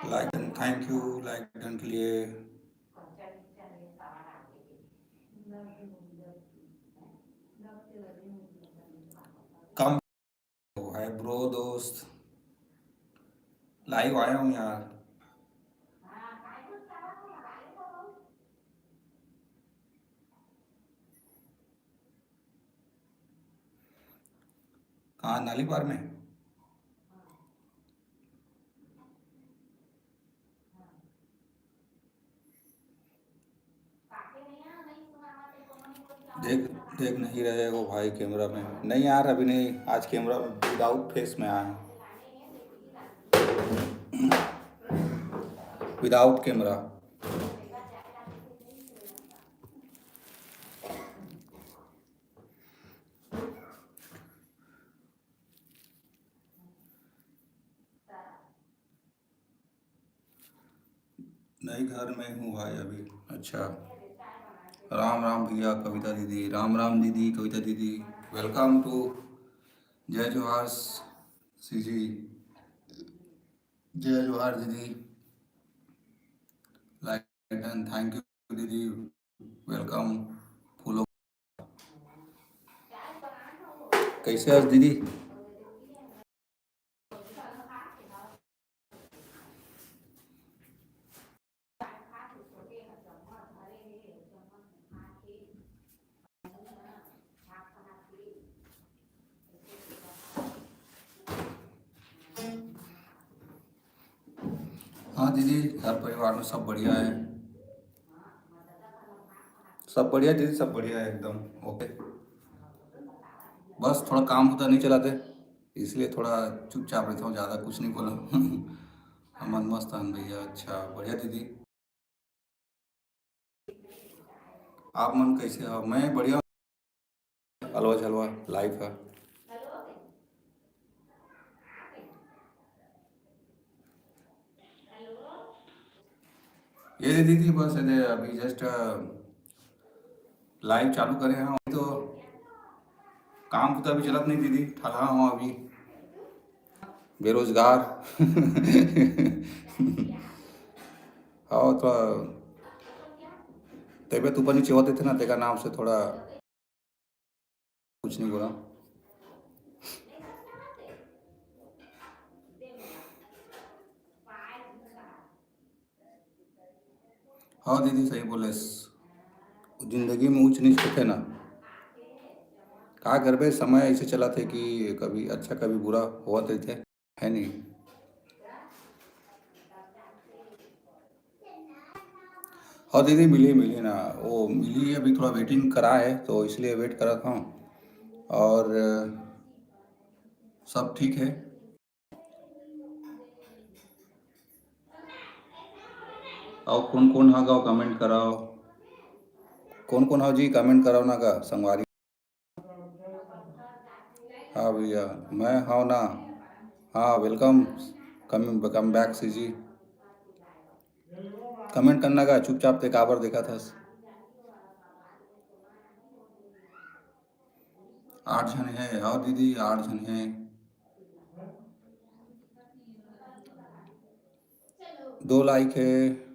Like done, thank you like done के लिए। कम है ब्रो दोस्त, लाइव आया हूँ यार। कहाँ, नाली पार में? देख देख नहीं रहे हो भाई कैमरा में? नहीं यार, अभी नहीं, आज कैमरा में विदाउट फेस में आया हूँ, विदाउट कैमरा। नहीं, घर में हूँ भाई अभी। अच्छा, राम राम भैया, कविता दीदी, राम राम दीदी, कविता दीदी, वेलकम टू जय जोहार सी जी, जय जोहार दीदी, लाइक डन, थैंक यू दीदी, वेलकम। फूलों, कैसे आज दीदी? हाँ दीदी, घर परिवार में सब बढ़िया है, सब बढ़िया दीदी, सब बढ़िया है एकदम ओके। बस थोड़ा काम होता नहीं चलाते, इसलिए थोड़ा चुपचाप रहता हूँ, ज़्यादा कुछ नहीं बोला। अमन मस्तान भैया, अच्छा बढ़िया दीदी। आप मन कैसे हो? मैं बढ़िया हूँ, हलवा झलवा लाइफ है। ये दीदी बस ये अभी जस्ट लाइव चालू करे हैं, तो काम तो अभी चलत नहीं दीदी, ठला हूँ अभी, बेरोजगार। हाँ थोड़ा तबीयत ऊपर नीचे होते थे ना, तेरा नाम से थोड़ा कुछ नहीं बोला। हाँ दीदी सही बोले, जिंदगी में ऊंच नीच होते ना, का कर बे, समय ऐसे चला थे कि कभी अच्छा कभी बुरा हुआ थे, है नहीं? हाँ दीदी, मिली मिली ना, वो मिली, अभी थोड़ा वेटिंग करा है तो इसलिए वेट कर रखा हूँ। और सब ठीक है। और कौन कौन हाँ गाओ, कमेंट कराओ, कौन कौन हाँ जी कमेंट कराओ ना का संगवारी। हाँ भैया, मैं हाँ ना, हाँ वेलकम, कम कम बैक सी जी, कमेंट करना का चुपचाप ते काबर देखा था। 8 जन है, हाँ दीदी 8 जन है। 2 लाइक है।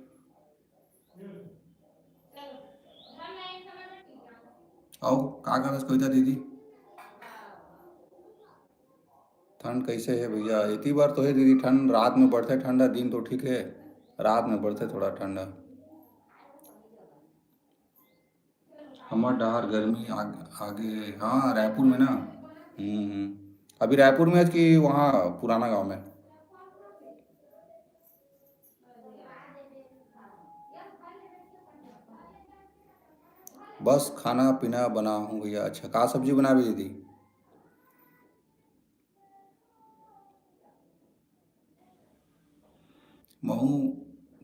आओ का कर कोई था दीदी? ठंड कैसे है भैया? इतनी बार तो है दीदी, ठंड रात में बढ़ते ठंडा, दिन तो ठीक है, रात में बढ़ते थोड़ा ठंडा। हमार डहार गर्मी आगे, हाँ रायपुर में ना। अभी रायपुर में है कि वहाँ पुराना गांव में? बस खाना पीना बना हूँ भैया। अच्छा, का सब्जी बना भी दीदी? महू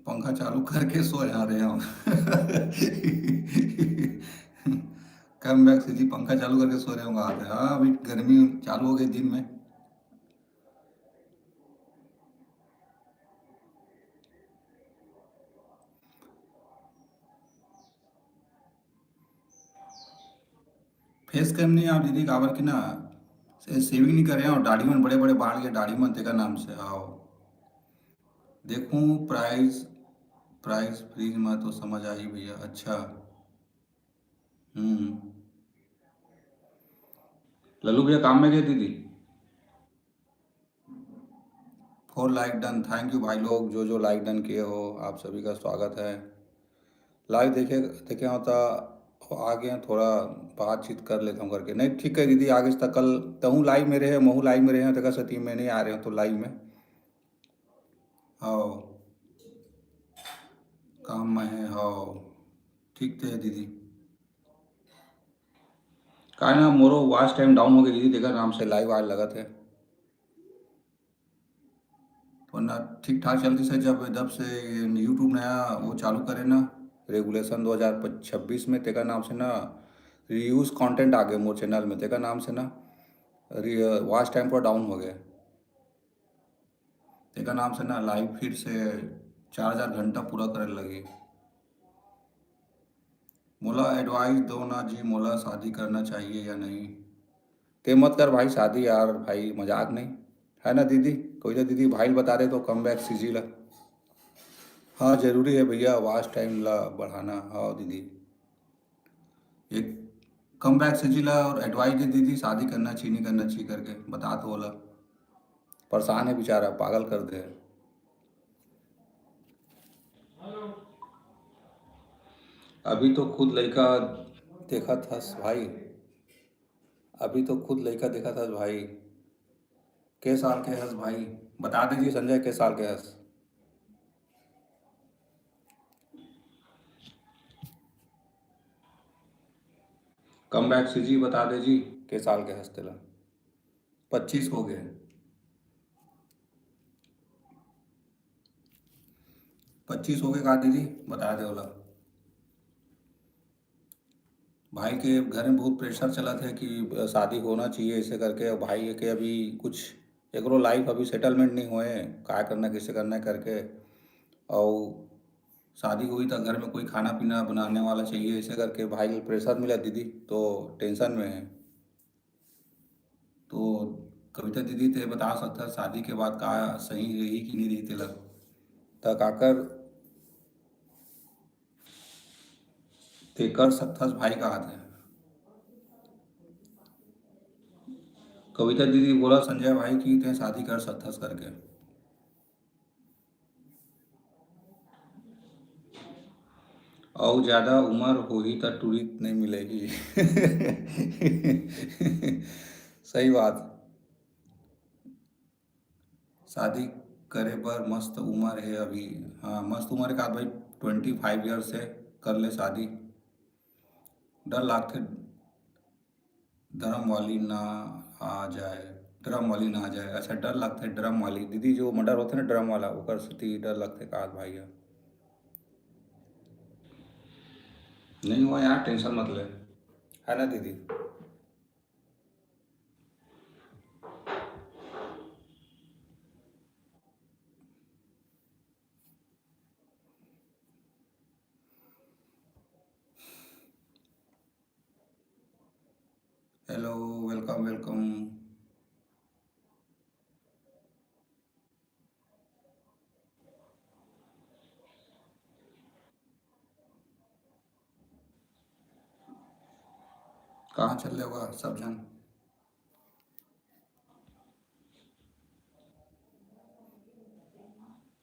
पंखा चालू करके सो जा रहे हो। कम बैक से जी, पंखा चालू करके सो रहे होंगे आप? हाँ अभी गर्मी चालू हो गई दिन में। फेस क्रीम नहीं आप दीदी, काबर की ना सेविंग नहीं कर रहे हो, दाढ़ी मन बड़े बड़े बाल के दाढ़ी मन तेका नाम से आओ। देखूं प्राइस, प्राइस फ्रीज में तो समझ आई भैया। अच्छा। हम्म। लल्लू भैया काम में गए दीदी। 4 लाइक डन, थैंक यू भाई लोग जो जो लाइक डन किए हो, आप सभी का स्वागत है। लाइव देखे देखे होता आ गए हैं, थोड़ा बातचीत कर लेता हूँ करके। नहीं ठीक है दीदी, आगे से तक कल तहूँ लाइव में रहे, महू लाइव में रहे हैं, तक सती में नहीं आ रहे हो तो लाइव में। हाँ काम में है। हाँ ठीक थे दीदी। का ना मोरो वॉच टाइम डाउन हो गई दीदी, देखा नाम से लाइव आज लगा थे, वरना ठीक ठाक चलती से। जब जब से यूट्यूब नया वो चालू करे ना, रेगुलेशन 2026 में, तेका नाम से ना रीयूज कंटेंट आ गए मोर चैनल में, तेका नाम से ना वॉच टाइम पर डाउन हो गया। तेका नाम से ना लाइव फिर से 4000 घंटा पूरा करे लगी। मोला एडवाइस दो ना जी, मोला शादी करना चाहिए या नहीं। ते मत कर भाई शादी यार, भाई मजाक नहीं है ना दीदी। कोई तो दीदी भाई बता दे तो कम बैक सीजी ला। हाँ जरूरी है भैया, वॉच टाइम ला बढ़ाना। हाँ दीदी, एक कम बैक सीजी ला और एडवाइस दे दीदी, शादी करना चाहिए नहीं करना चाहिए करके बता तो बोला। परेशान है बेचारा, पागल कर दे। अभी तो खुद लड़का देखा था भाई, अभी तो खुद लड़का देखा था भाई। के साल के हंस भाई, बता दीजिए संजय के साल के हंस। कम बैक सीजी बता दे जी, के साल के हंस तेला। 25 हो गए। 25 हो गए कहा दीदी, बता दे बोला। भाई के घर में बहुत प्रेशर चला था कि शादी होना चाहिए ऐसे करके, और भाई के अभी कुछ एकरो लाइफ अभी सेटलमेंट नहीं हुए, क्या करना कैसे करना है करके। और शादी हुई तो घर में कोई खाना पीना बनाने वाला चाहिए ऐसे करके, भाई के प्रेशर मिला दीदी, तो टेंशन में है। तो कविता दीदी ते बता सकता शादी के बाद का सही रही कि नहीं रही तेला, तक आकर ते कर सकता भाई का हाथ है। कविता दीदी बोला संजय भाई की ते शादी कर सकता करके। और ज़्यादा उम्र होगी तो टूरिस्ट नहीं मिलेगी। सही बात। शादी करे पर मस्त उम्र है अभी। हाँ मस्त उम्र का भाई, 25 ईयर से कर ले शादी। डर लागते ड्रम वाली ना आ जाए, ड्रम वाली ना आ जाए। अच्छा डर लगता है ड्रम वाली दीदी, जो मर्डर होते हैं ना ड्रम वाला, ओकर से डर लगता है का भाई है। नहीं हुआ यार, टेंशन मत ले, है ना दीदी। Hello, welcome welcome. कहाँ चल रहे होगा सब जन।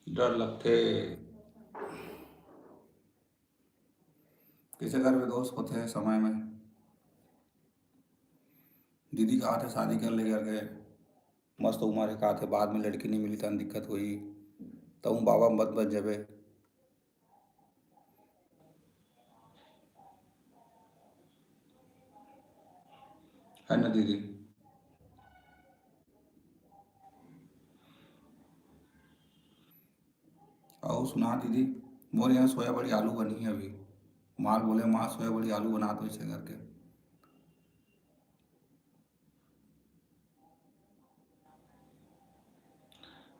डर लगते किसी घर में दोस्त होते हैं समय में। दीदी कहा थे शादी कर ले करके, मस्त उम्र है कहा थे, बाद में लड़की नहीं मिली तो दिक्कत हुई, तो हूँ बाबा मत बच जाबे, है ना दीदी। और सुना दीदी, मोरे यहाँ सोया बड़ी आलू बनी है अभी। माल बोले माँ सोया बड़ी आलू बना दो इसे करके।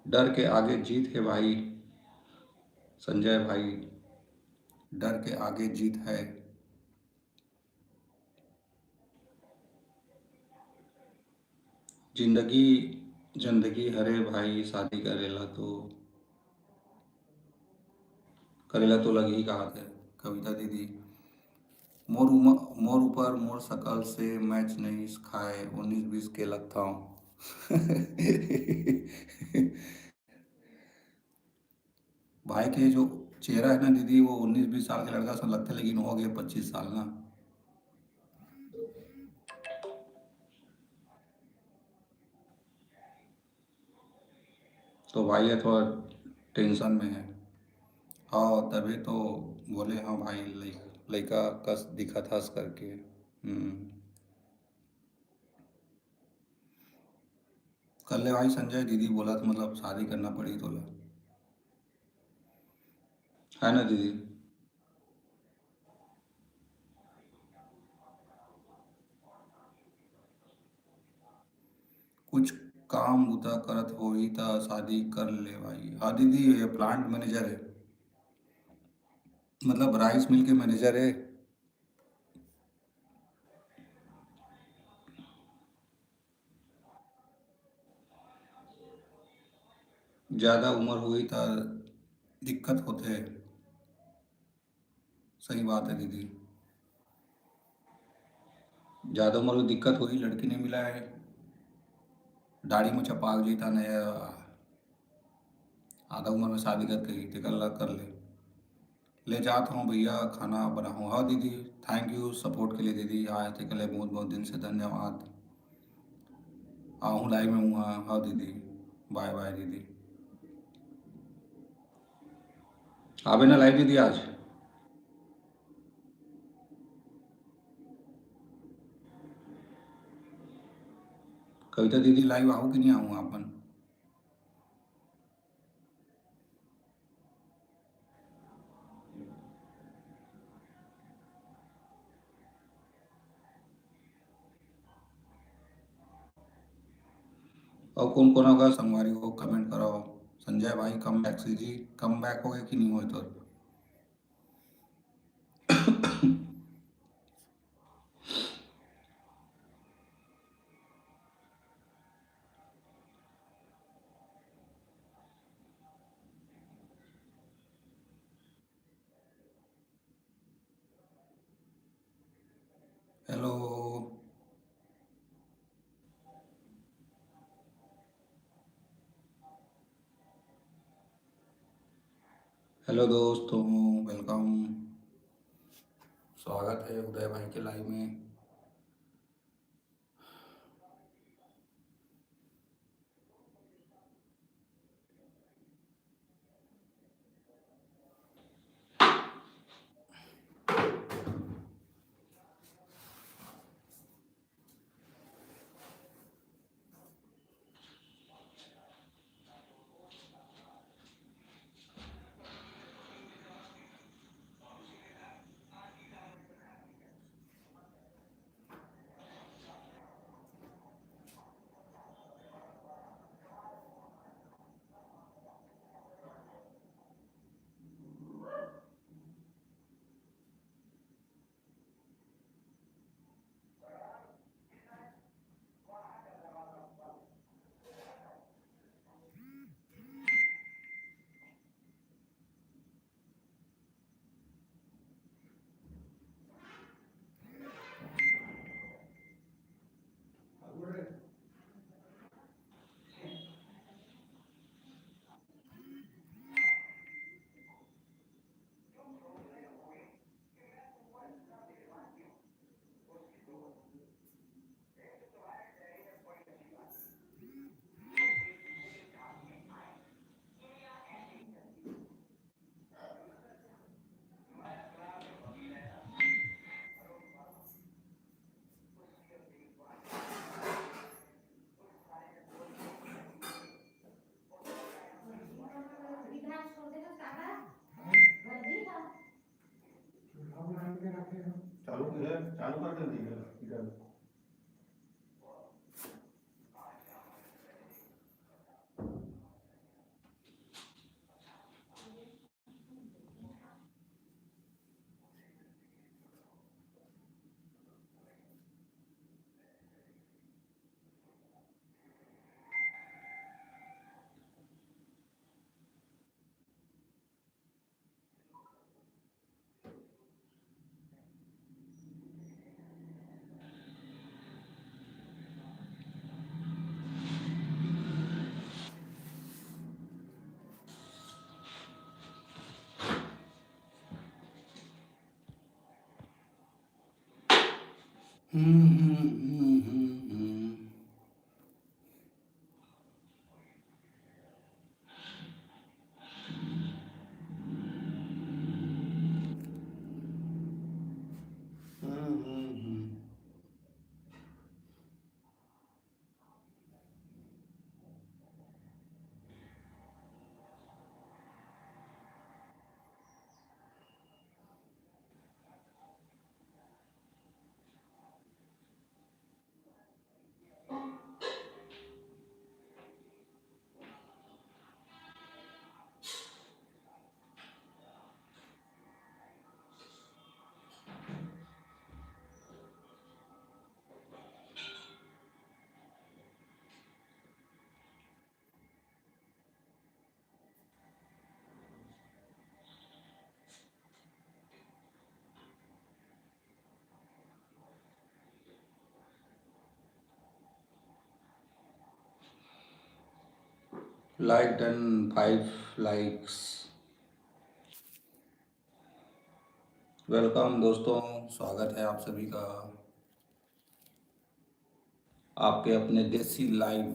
डर के आगे जीत है भाई, संजय भाई। डर के आगे जीत है। जिंदगी जिंदगी हरे भाई शादी करेला तो। करेला तो लग ही कहा थे। कविता दीदी, मोर ऊपर मोर शकल से मैच नहीं खाए, 19-20 के लगता हूँ। भाई के जो चेहरा है ना दीदी, वो 19-20 साल के लड़का सा लगता है, लेकिन हो गए 25 साल ना। तो भाई ये थोड़ा टेंशन में है। हाँ तभी तो बोले हाँ भाई, लड़का कस दिखा था करके। कर ले भाई, संजय दीदी बोला तो मतलब शादी करना पड़ी तो ले। है ना दीदी। कुछ काम बुता करत होई त शादी कर ले भाई। हाँ दीदी, ये प्लांट मैनेजर है, मतलब राइस मिल के मैनेजर है। ज़्यादा उम्र हुई तो दिक्कत होते है। सही बात है दीदी। ज़्यादा उम्र में दिक्कत हुई, लड़की नहीं मिला है। दाढ़ी में चपाल जीता नया, आधा उम्र में शादी करके ही टिकल ला कर ले। ले जाता हूँ भैया, खाना बनाऊँ। हाँ दीदी, थैंक यू सपोर्ट के लिए दीदी, आए थे कल बहुत बहुत दिन से, धन्यवाद। हूँ लाइव में हूँ। हाँ हाँ दीदी, बाय बाय दीदी। आवे ना लाइव दीदी आज। कविता दीदी लाइव आऊँ कि नहीं आऊँ अपन। और कौन कौन होगा संगवारी को कमेंट कराओ। संजय भाई कम बैक सी जी, कम बैक हो गए कि नहीं हुए तो। हेलो। हेलो दोस्तों, वेलकम। स्वागत है उदय भाई के लाइव में। Like done, 5 likes. वेलकम दोस्तों, स्वागत है आप सभी का आपके अपने देसी लाइव।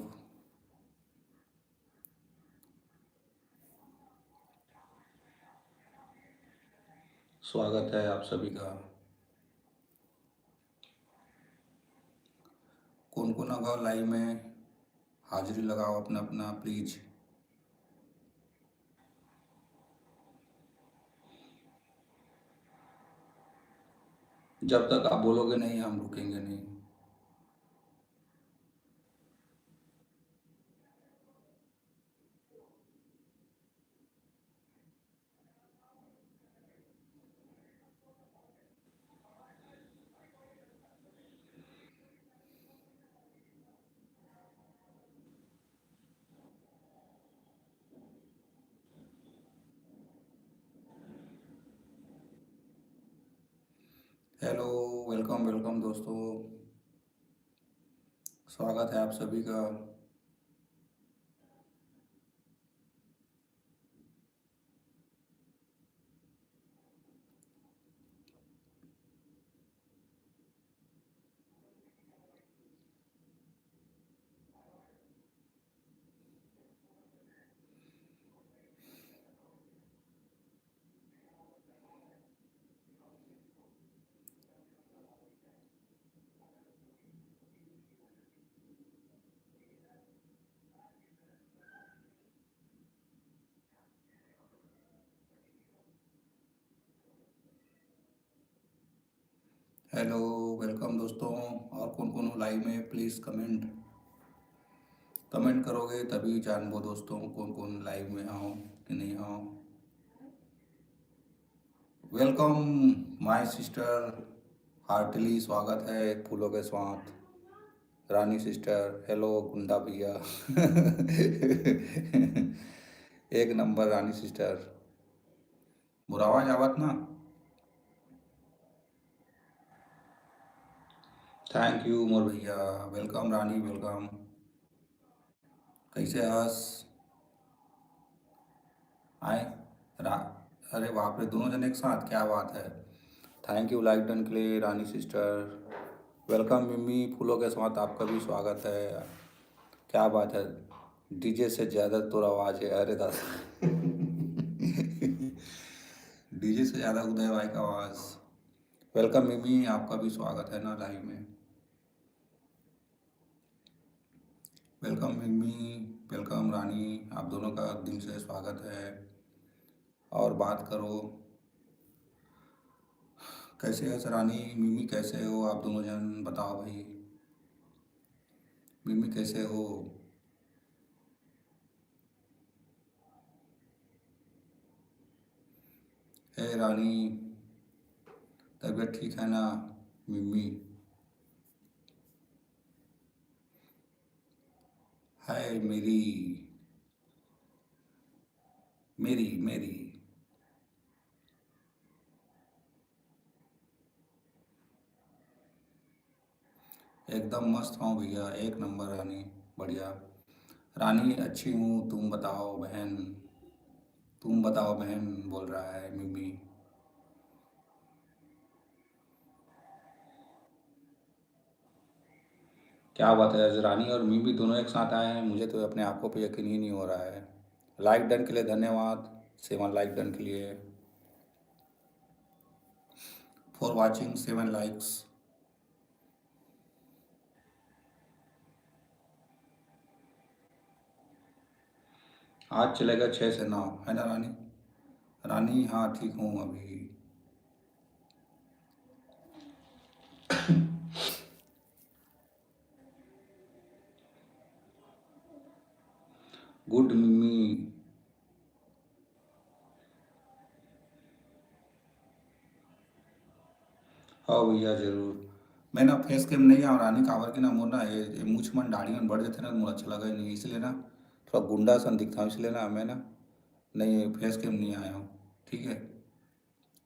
स्वागत है आप सभी का। कौन कौन आगा लाइव में हाजिरी लगाओ अपना अपना प्लीज। जब तक आप बोलोगे नहीं हम रुकेंगे नहीं। हेलो, वेलकम वेलकम दोस्तों, स्वागत है आप सभी का। हेलो, वेलकम दोस्तों। और कौन कौन हो लाइव में प्लीज़ कमेंट कमेंट करोगे तभी जानबो दोस्तों कौन कौन लाइव में आओ कि नहीं आओ। वेलकम माय सिस्टर, हार्टली स्वागत है फूलों के साथ। रानी सिस्टर, हेलो गुंडा भैया। एक नंबर रानी सिस्टर, बुरावा जावत ना। थैंक यू मोर भैया, वेलकम रानी वेलकम। कैसे हस आए रा अरे बाप रे, दोनों जन एक साथ, क्या बात है। थैंक यू लाइक डन के लिए रानी सिस्टर। वेलकम मिम्मी, फूलों के साथ आपका भी स्वागत है। क्या बात है, डीजे से ज़्यादा तो आवाज़ है, अरे दादा। डीजे से ज़्यादा उदय भाई का आवाज़। वेलकम मिमी, आपका भी स्वागत है ना लाइव में। वेलकम मिमी, वेलकम रानी, आप दोनों का दिन से स्वागत है। और बात करो, कैसे है रानी मिमी, कैसे हो आप दोनों जन बताओ भाई। मिमी कैसे हो। हे रानी, तबीयत ठीक है ना मिमी। हाय मेरी मेरी मेरी एकदम मस्त हूँ भैया, एक नंबर रानी, बढ़िया। रानी अच्छी हूँ, तुम बताओ बहन, तुम बताओ बहन, बोल रहा है मिमी। क्या बात है, आज रानी और मिमी दोनों एक साथ आए हैं, मुझे तो अपने आंखों पे यकीन ही नहीं हो रहा है। लाइक डन के लिए धन्यवाद, 7 लाइक डन के लिए, फॉर वाचिंग 7 लाइक्स। आज चलेगा 6 से 9, है ना रानी? रानी हाँ ठीक हूँ अभी। गुड मिमी। हाँ भैया जरूर। मैं ना फेस क्रीम नहीं आ रानी कावर की ना मोर ना ये मूछ मन दाढ़ी मन बढ़ जाते ना, मोर अच्छा लगा ही नहीं, इसलिए ना थोड़ा गुंडा सन दिखता हूँ, इसलिए ना मैं ना नहीं फेस क्रीम नहीं आया हूँ। ठीक है,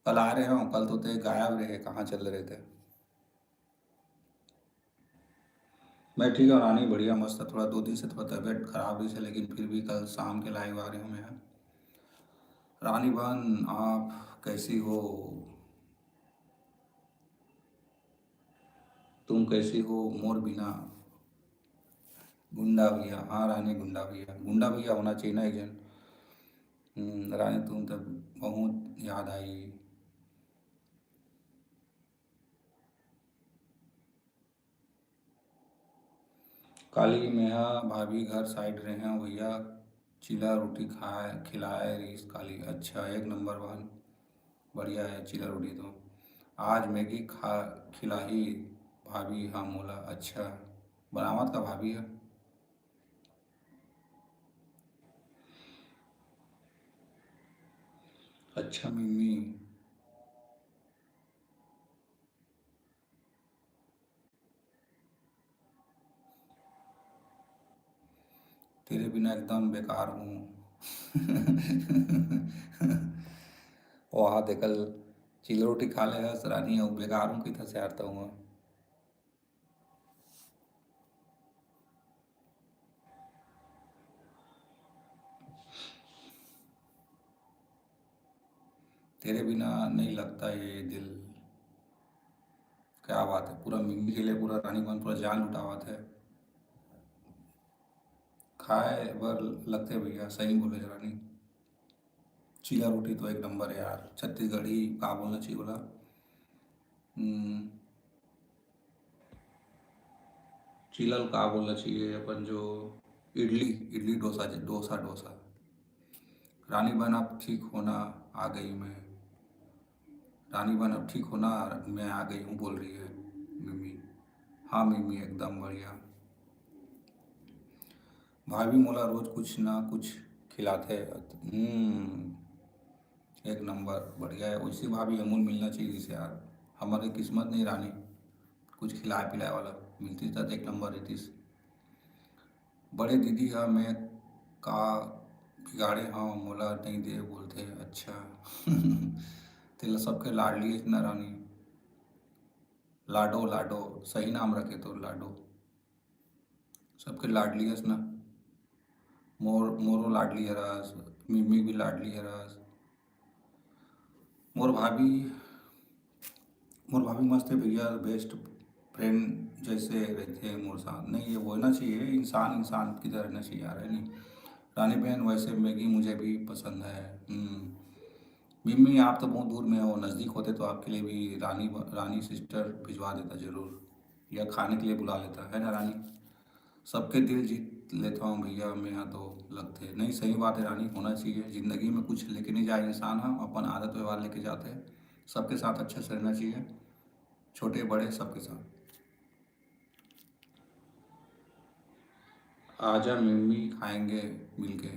कल आ रहे हो, कल तो थे गायब रहे, कहाँ चल रहे थे? मैं ठीक हूँ रानी, बढ़िया मस्त है, थोड़ा 2 दिन से थोड़ा तबीयत खराब रही है, लेकिन फिर भी कल शाम के लाइव आ रहे हूँ मैं यहाँ। रानी बहन आप कैसी हो? तुम कैसी हो मोर बिना? गुंडा भैया, हाँ रानी गुंडा भैया, गुंडा भैया होना चाहिए ना एक जन। रानी तुम तब बहुत याद आई। काली मेहा भाभी घर साइड रहे हैं भैया, चिला रोटी खाए खिलाए रईस काली, अच्छा एक नंबर बहन, बढ़िया है चिला रोटी तो। आज मैगी खा खिलाई भाभी, हाँ मोला, अच्छा बनावत का भाभी है। अच्छा मिम्मी। तेरे बिना एकदम बेकार हूँ। वहाँ देखल चिला रोटी खा ले रानी, और बेकार हूँ कितना से हारता हूँ। तेरे बिना नहीं लगता ये दिल। क्या बात है, पूरा मिम्मी के लिए पूरा रानी बहन पूरा जान लुटावत है। खाए बर लगते भैया, सही बोले रानी। चीला रोटी तो एक नंबर है यार, छत्तीसगढ़ी का बोलना चाहिए बोला। हम्म, चिलल का बोलना चाहिए अपन जो इडली, इडली डोसा डोसा डोसा। रानी बहन आप ठीक होना, आ गई मैं। रानी बहन अब ठीक होना, मैं आ गई हूँ बोल रही है मिमी। हाँ मिमी एकदम बढ़िया। भाभी मोला रोज कुछ ना कुछ खिलाते। एक नंबर बढ़िया है, वैसी भाभी अमूल मिलना चाहिए जिसे यार। हमारी किस्मत नहीं रानी, कुछ खिलाए पिलाए वाला मिलती तो एक नंबर रहती। बड़े दीदी हाँ मैं का बिगाड़े हाँ मोला नहीं दे बोलते, अच्छा। तेला सबके लाडली है ना रानी। लाडो लाडो, सही नाम रखे तो लाडो, सबके लाडली है ना। मोर मोरो लाडली है रास, मिमी भी लाडली है रास। मोर भाभी, मोर भाभी मस्त है भैया, बेस्ट फ्रेंड जैसे रहते हैं मोर साथ, नहीं ये वो होना चाहिए, इंसान इंसान की तरह रहना चाहिए यार, है नहीं? रानी बहन वैसे मैगी मुझे भी पसंद है। मिम्मी आप तो बहुत दूर में हो, नज़दीक होते तो आपके लिए भी रानी सिस्टर भिजवा देता ज़रूर, या खाने के लिए बुला लेता, है ना रानी? सबके दिल जीत लेता हूँ भैया मैं यहाँ तो लगते नहीं, सही बात है रानी, होना चाहिए ज़िंदगी में, कुछ लेके नहीं जाए इंसान, हम अपन आदत व्यवहार लेके जाते हैं। सबके साथ अच्छे से रहना चाहिए, छोटे बड़े सबके साथ। आजा मिम्मी खाएंगे मिलके।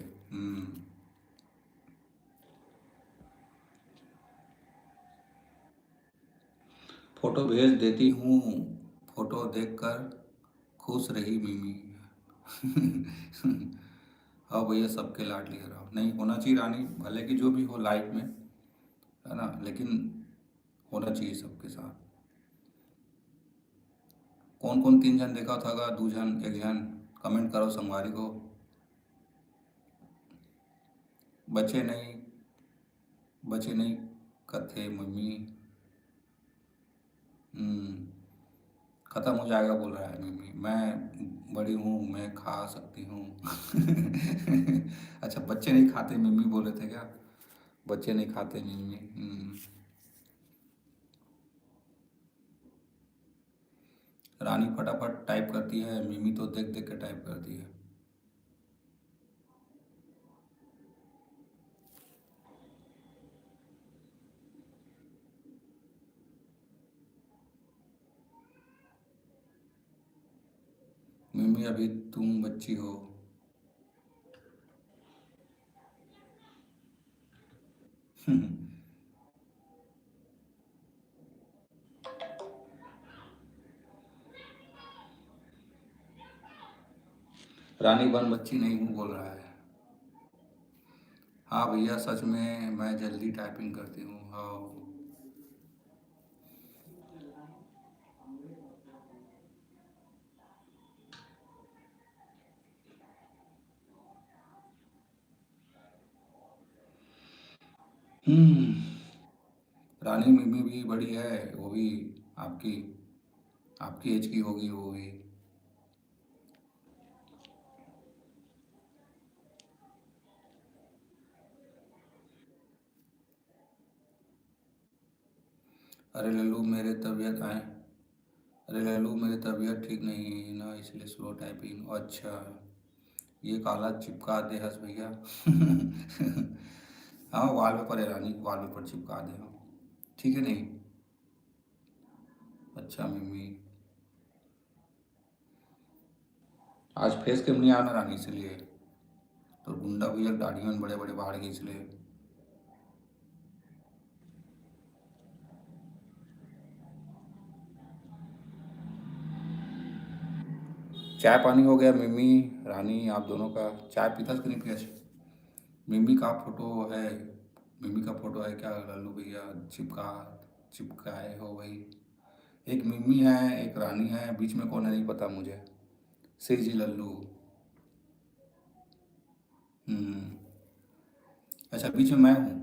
फोटो भेज देती हूँ, फोटो देखकर खुश रही मिमी। हाँ भैया सबके लाडली है राव, नहीं होना चाहिए रानी, भले कि जो भी हो लाइफ में, है ना, लेकिन होना चाहिए सबके साथ। कौन कौन 3 जन देखा था, 2 जन 1 जन कमेंट करो संगवारी को। बचे नहीं, बचे नहीं, कथे मम्मी। हम्म, खत्म हो जाएगा बोल रहा है मिमी। मैं बड़ी हूँ, मैं खा सकती हूँ। अच्छा, बच्चे नहीं खाते मिमी बोले थे क्या? बच्चे नहीं खाते मिमी। रानी फटाफट टाइप करती है, मिमी तो देख देख के टाइप करती है। मिमी अभी तुम बच्ची हो। रानी बन बच्ची नहीं हूँ बोल रहा है। हाँ भैया सच में मैं जल्दी टाइपिंग करती हूँ। हाँ। रानी मिमी भी बड़ी है, वो भी आपकी आपकी एज की होगी वो भी। अरे लल्लू मेरे तबीयत आए अरे लल्लू मेरी तबीयत ठीक नहीं है ना, इसलिए स्लो टाइपिंग। अच्छा, ये काला चिपका दे हंस भैया। हाँ वॉलपेपर है रानी, वॉलपेपर चिपका दे। हाँ ठीक है नहीं। अच्छा मिमी, आज फेस क्रीम नहीं आना रानी इसलिए। तो गुंडा भैया दाढ़ी में बड़े बड़े बाढ़ गए इसलिए। चाय पानी हो गया मिमी रानी आप दोनों का? चाय पीता कि नहीं पिया? मिमी का फोटो है, मिमी का फोटो है क्या लल्लू भैया? चिपकाए हो भाई। एक मिमी है, एक रानी है, बीच में कौन है नहीं पता मुझे। सी जी लल्लू। हम्म। अच्छा बीच में मैं हूँ।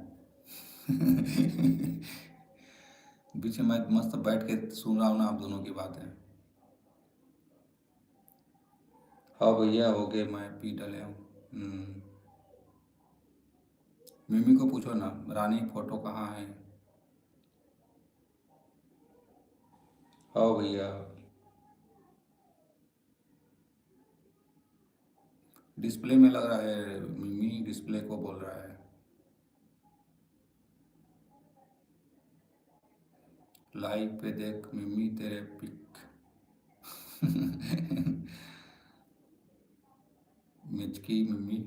बीच में मैं मस्त बैठ के सुन रहा हूँ ना आप दोनों की बातें। हाँ भैया हो गए, मैं पी डले हूँ। मिमी को पूछो ना रानी फोटो कहाँ है। हाँ भैया। डिस्प्ले में लग रहा है, मिमी डिस्प्ले को बोल रहा है। लाइव पे देख मिमी तेरे पिक। मिचकी मिमी।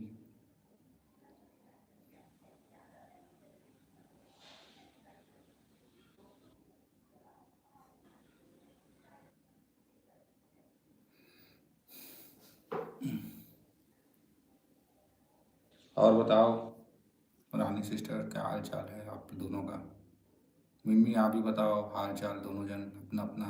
और बताओ रानी सिस्टर, क्या हाल चाल है आप दोनों का? मिमी आप भी बताओ हाल चाल दोनों जन अपना अपना।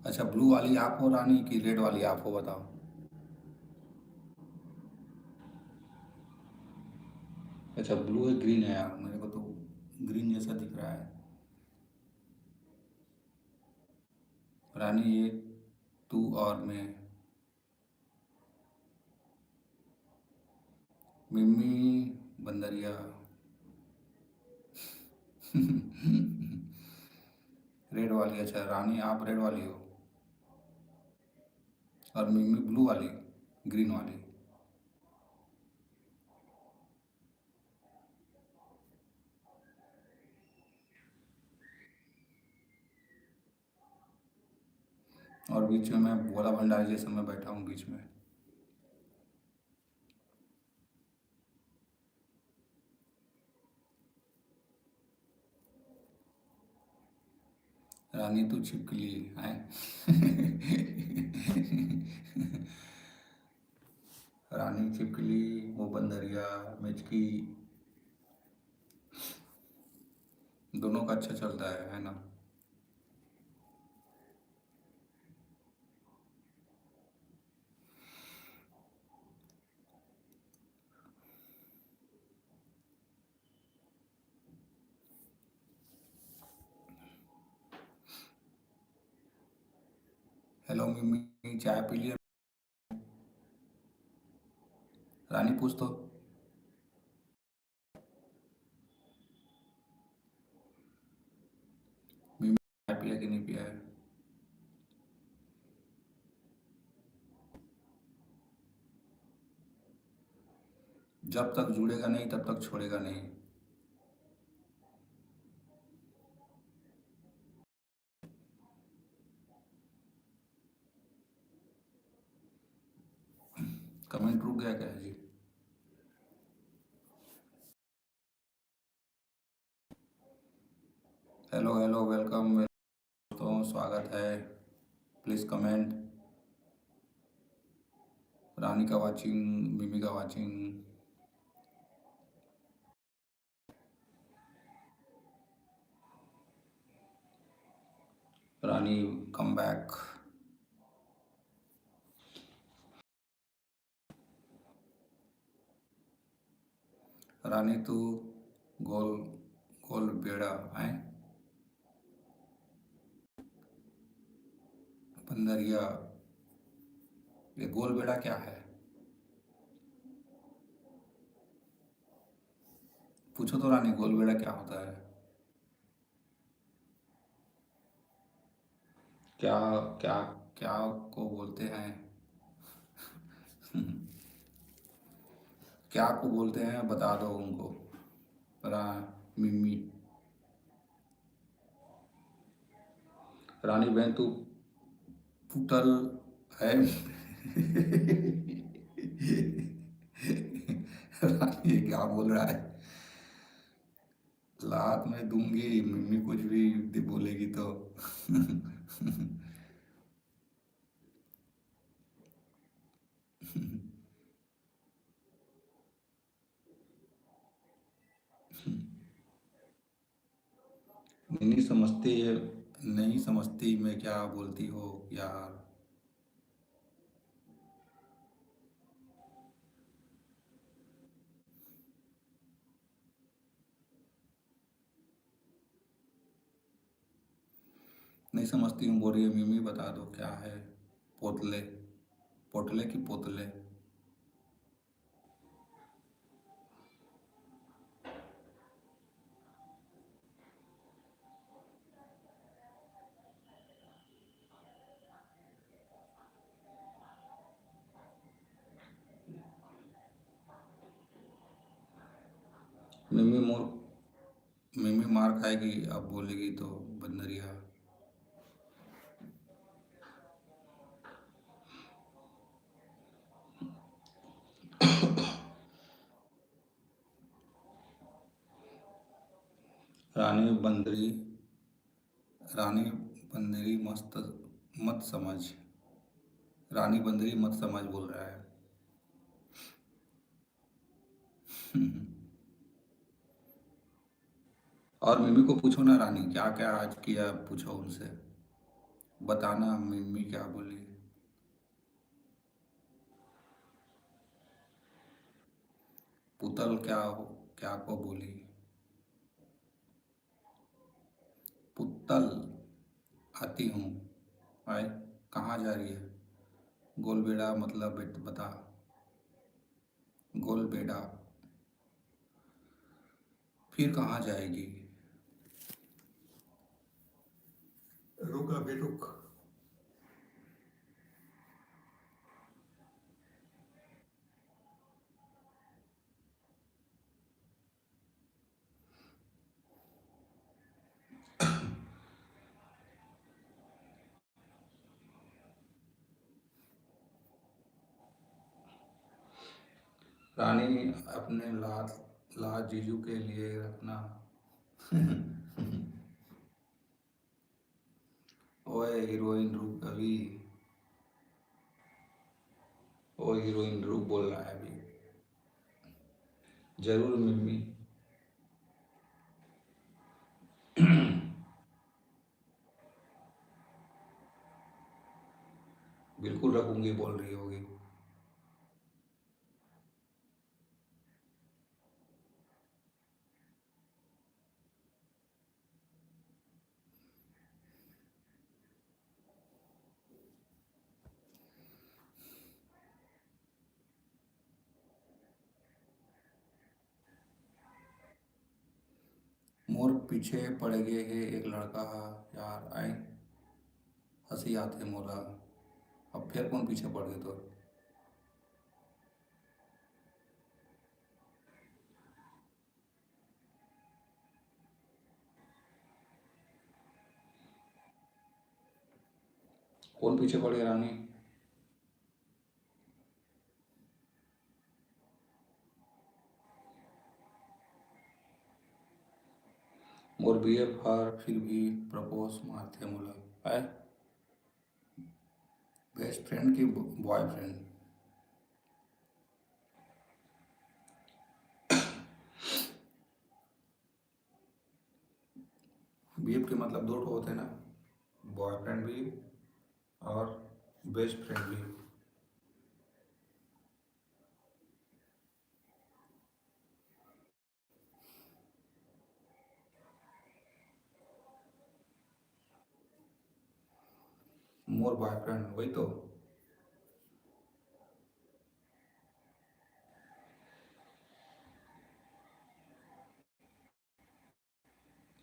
अच्छा ब्लू वाली आप हो रानी कि रेड वाली आप हो बताओ? अच्छा ब्लू है ग्रीन है यार, मेरे को तो ग्रीन जैसा दिख रहा है। रानी ये तू और मैं। मिमी बंदरिया। रेड वाली, अच्छा रानी आप रेड वाली हो और मिमी ब्लू वाली, ग्रीन वाली। और बीच में मैं भोला भंडारी जैसा मैं बैठा हूँ बीच में। रानी तू छिपकली है। रानी छिपकली, वो बंदरिया, मिचकी, दोनों का अच्छा चलता है ना? हेलो मिमी, चाय पी लिया? रानी पूछ तो। मिमी चाय पिया कि नहीं पिया है? जब तक जुड़ेगा नहीं तब तक छोड़ेगा नहीं। कमेंट रुक गया क्या है जी? हेलो हेलो, वेलकम दोस्तों, स्वागत है। Please comment. रानी का वाचिंग, मिमी का वाचिंग। रानी कम बैक। रानी तू गोल गोल बेड़ा है। बंदरिया, ये गोल बेड़ा क्या है? पूछो तो रानी, गोल बेड़ा क्या होता है? क्या क्या क्या को बोलते हैं? क्या को बोलते हैं, बता दो उनको। रा मिमी। रानी बहन तू पुतल है। रानी ये क्या बोल रहा है? लात में दूंगी मिमी कुछ भी बोलेगी तो। नहीं समझती है, नहीं समझती मैं क्या बोलती हो यार। नहीं समझती हूँ, बोल रही है मिमी बता दो क्या है। पोतले, पोटले की पोतले। मिमी मोर, मिमी मार खाएगी अब बोलेगी तो। बंदरिया। रानी बंदरी, रानी बंदरी मस्त मत समझ। रानी बंदरी मत समझ बोल रहा है। और मिमी को पूछो ना रानी क्या क्या आज किया, पूछो उनसे। बताना मिमी क्या बोली। पुतल क्या हो, क्या को बोली? पुतल, आती हूँ। आए, कहाँ जा रही है? गोलबेड़ा मतलब बता। गोलबेड़ा, फिर कहाँ जाएगी? रुक अभी रुक। रानी अपने लाल जीजू के लिए रखना। ओए हीरोइन रुक अभी। ओ हीरोइन रुक बोल रहा है अभी। जरूर मिम्मी। बिल्कुल रखूंगी बोल रही होगी। मोर पीछे पड़ गए है एक लड़का। यार आई हंसी आते मोला। अब फिर कौन पीछे पड़ गए तो? कौन पीछे पड़ गया रानी? मोर बीएफ हार फिर भी प्रपोज मारते मोला। आए बेस्ट फ्रेंड की बॉयफ्रेंड? बीएफ के मतलब दो ठो होते हैं ना, बॉयफ्रेंड भी और बेस्ट फ्रेंड भी। मोर बॉयफ्रेंड वही तो।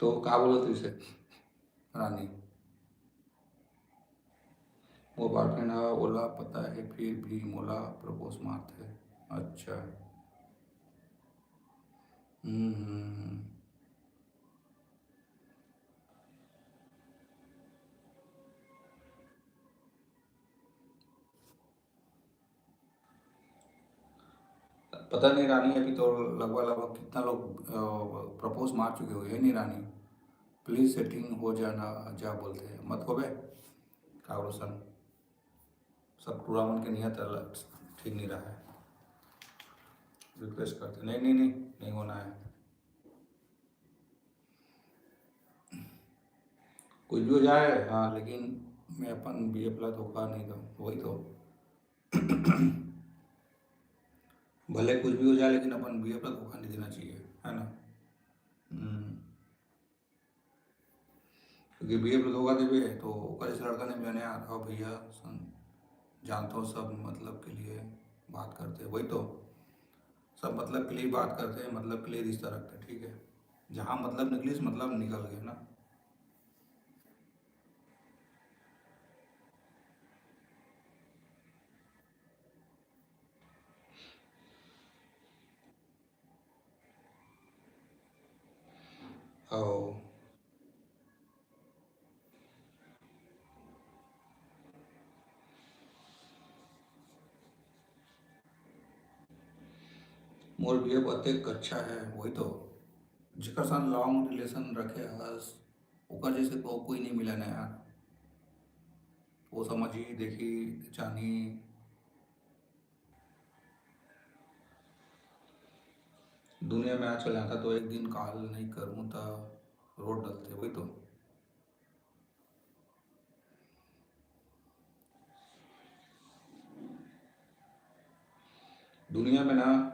तो कहा बोला तू इसे रानी? वो बॉयफ्रेंड है बोला पता है फिर भी मोला प्रपोज मारते है। अच्छा। हम्म। पता नहीं रानी, अभी तो लगभग लगभग कितना लोग प्रपोज मार चुके हो, ये नहीं रानी? प्लीज सेटिंग हो जाना जा बोलते हैं मत हो बे। का रोशन सब टूर्नामेंट के नियत ठीक नहीं रहा है। रिक्वेस्ट करते नहीं नहीं नहीं नहीं होना है। कुछ भी हो जाए हाँ, लेकिन मैं अपन बी ए प्लस धोखा नहीं दूँ, वही तो। भले कुछ भी हो जाए लेकिन अपन बी ए प्लस धोखा नहीं देना चाहिए, है ना? हम्म। क्योंकि बी ए प्लस धोखा देवे तो ओकर इस लड़का ने मैंने आओ भैया जानता हूँ सब मतलब के लिए बात करते हैं, वही तो। सब मतलब के लिए बात करते हैं, मतलब के लिए रिश्ता रखते हैं, ठीक है। जहाँ मतलब निकली मतलब निकल गए ना। ओ। मोर भी अतेक अच्छा है, वही तो। जेकर साथ लॉन्ग रिलेशन रखे हस ओकर जैसे को कोई नहीं मिला ना यार। वो समझी देखी जानी। दुनिया में आज चल जाता तो एक दिन काल नहीं करूँ तो रोड डलते, वही तो। दुनिया में ना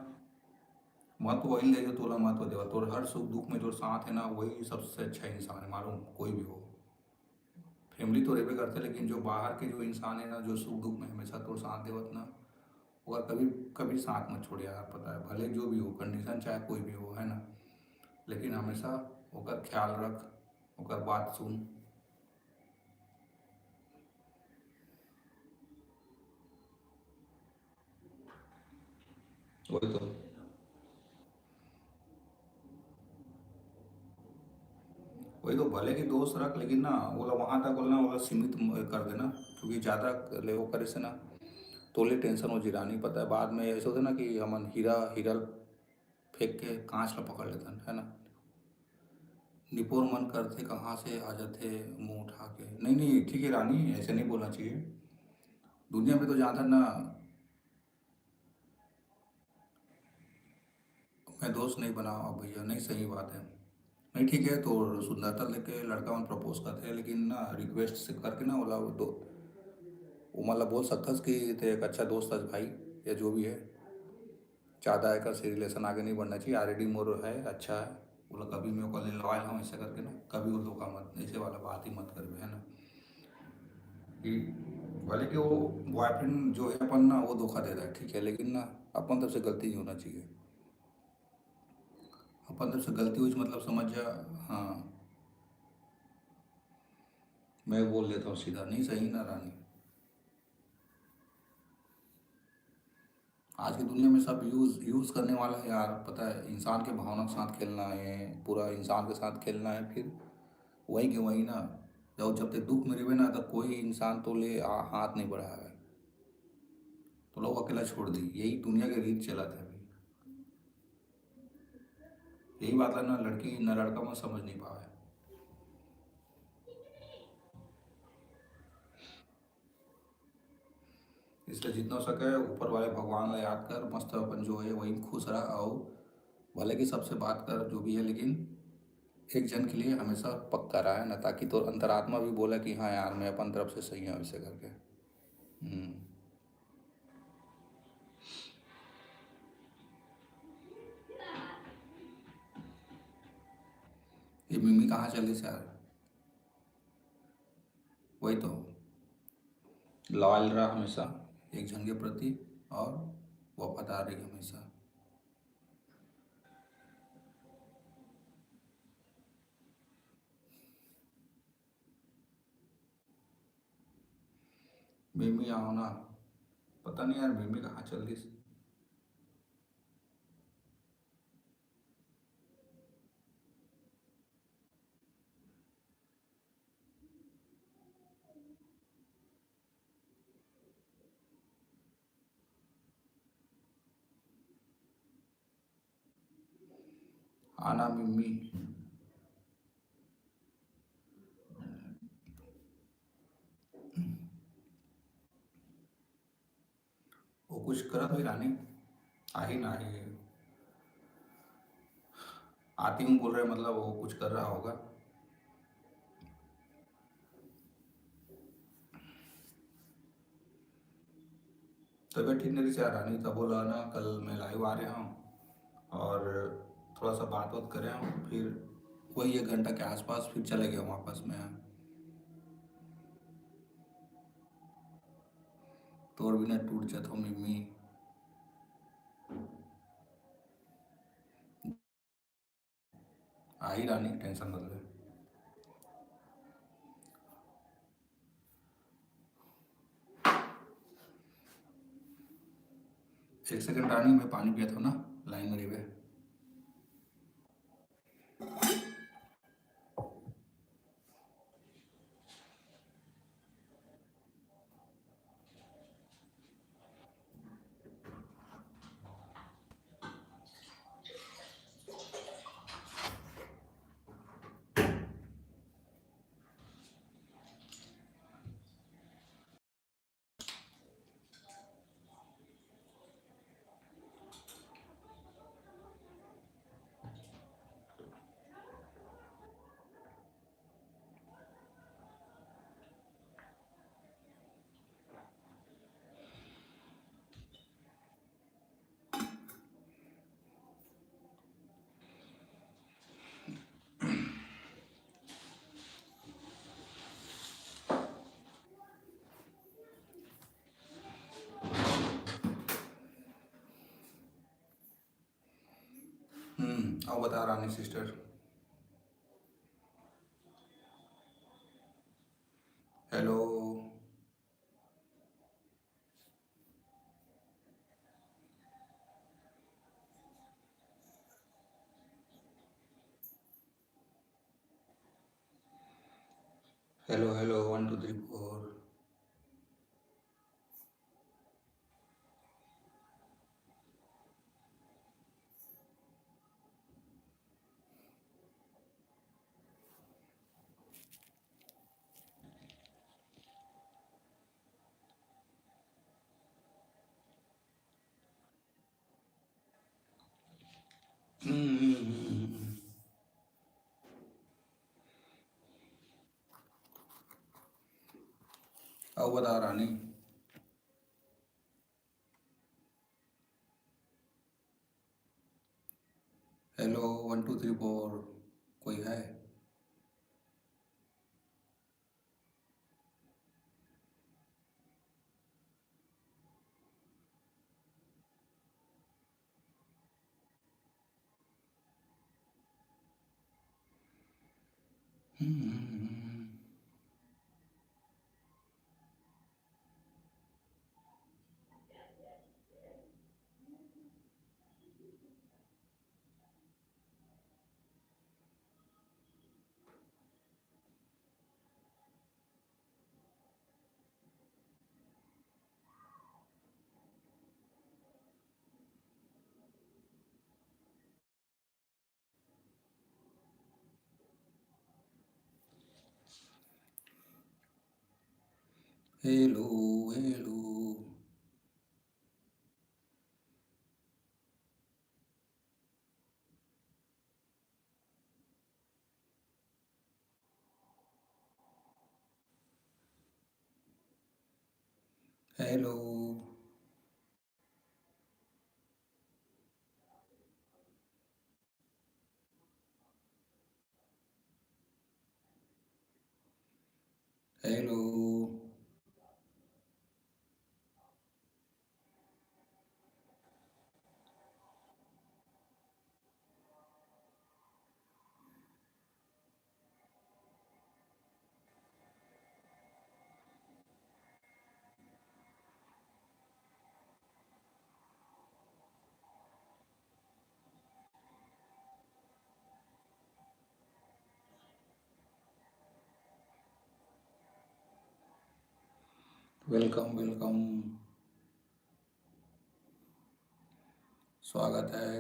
महत्व वही दे जो तोला महत्व देवा, तोर हर सुख दुख में जो साथ है ना वही सबसे अच्छा इंसान है, मालूम कोई भी हो। फैमिली तो रहबे करते लेकिन जो बाहर के जो इंसान है ना जो सुख दुख में हमेशा तो साथ देवत ना, और कभी कभी साथ मत छोड़े यार, पता है भले जो भी हो कंडीशन चाहे कोई भी हो, है ना? लेकिन हमेशा ओकर ख्याल रख, ओकर बात सुन। वही तो। वही तो भले की दोस्त रख लेकिन ना बोला वहाँ तक बोलना बोला सीमित कर देना। क्योंकि ज़्यादा ले वो करे से ना तोले टेंशन हो जिरानी, पता है बाद में ऐसे होता है ना कि हमन हीरा हीरा फेंक के कांच ला पकड़ लेते हैं, है ना? निपोर मन करते कहाँ से आ जाते मुंह उठा के, नहीं नहीं ठीक है रानी, ऐसे नहीं बोलना चाहिए। दुनिया में तो जहाँ तक ना मैं दोस्त नहीं बना अब भैया, नहीं सही बात है। नहीं ठीक है तो सुंदरता लेके लड़का मन प्रपोज करते हैं लेकिन ना रिक्वेस्ट से करके ना बोला वो दो वो मतलब बोल सकता कि ते एक अच्छा दोस्त है भाई, या जो भी है। ज़्यादा एक से रिलेशन आगे नहीं बढ़ना चाहिए, ऑलरेडी मोर है अच्छा है। बोला कभी मैं कॉल लवाए हम ऐसा करके ना कभी वो धोखा मत ऐसे वाला बात ही मत कर, है ना? कि भले कि वो बॉयफ्रेंड जो है अपन ना वो धोखा दे रहा है ठीक है, लेकिन ना अपन तरफ से गलती नहीं होना चाहिए। अपन तरफ से गलती हुई मतलब समझ जा। हाँ, मैं बोल लेता हूँ सीधा, नहीं सही ना रानी। आज की दुनिया में सब यूज़ यूज़ करने वाला है यार, पता है, इंसान के भावना के साथ खेलना है, पूरा इंसान के साथ खेलना है, फिर वही के वही ना। जब तक दुख में रहे ना, तब कोई इंसान तो हाथ नहीं बढ़ाया है, तो लोग अकेला छोड़ दी, यही दुनिया के रीत चला था अभी। यही बात है ना, लड़की ना लड़का में समझ नहीं पावे। इसलिए जितना हो सके ऊपर वाले भगवान ला याद कर, मस्त अपन जो है वही खुश रहा, और भले कि सबसे बात कर जो भी है, लेकिन एक जन के लिए हमेशा पक्का रहा है ना, ताकि तो अंतरात्मा भी बोला कि हाँ यार मैं अपन तरफ से सही हूँ, ऐसे करके। हम्म। ये मिमी कहाँ चली से यार? वही तो, लॉयल रहा हमेशा एक जन के प्रति, और वफादार रही हमेशा। मिमी आओ ना, पता नहीं यार मिमी कहाँ चल रही। आना मिमी। वो कुछ करत हुई रानी, आ ही ना ही, आती हूँ बोल रहे मतलब वो कुछ कर रहा होगा। तबीयत ठीक नहीं थी यार रानी, तब बोला ना कल मैं लाइव आ रहा हूँ, और थोड़ा सा बात बात करे हूँ, फिर वही 1 घंटा के आसपास फिर चले गए वापस में। तोर बिना टूट जाता हूँ मिम्मी। आई रानी, टेंशन मत ले। 1 सेकंड रानी, मैं पानी पिया था ना, लाइन में रहे। अब बता रानी सिस्टर। हेलो। Hello hello, 1 2 3 4। अब बता रानी। हेलो, 1 2 3 4, कोई है? Hello hello. Hello. Hello. Welcome welcome. स्वागत है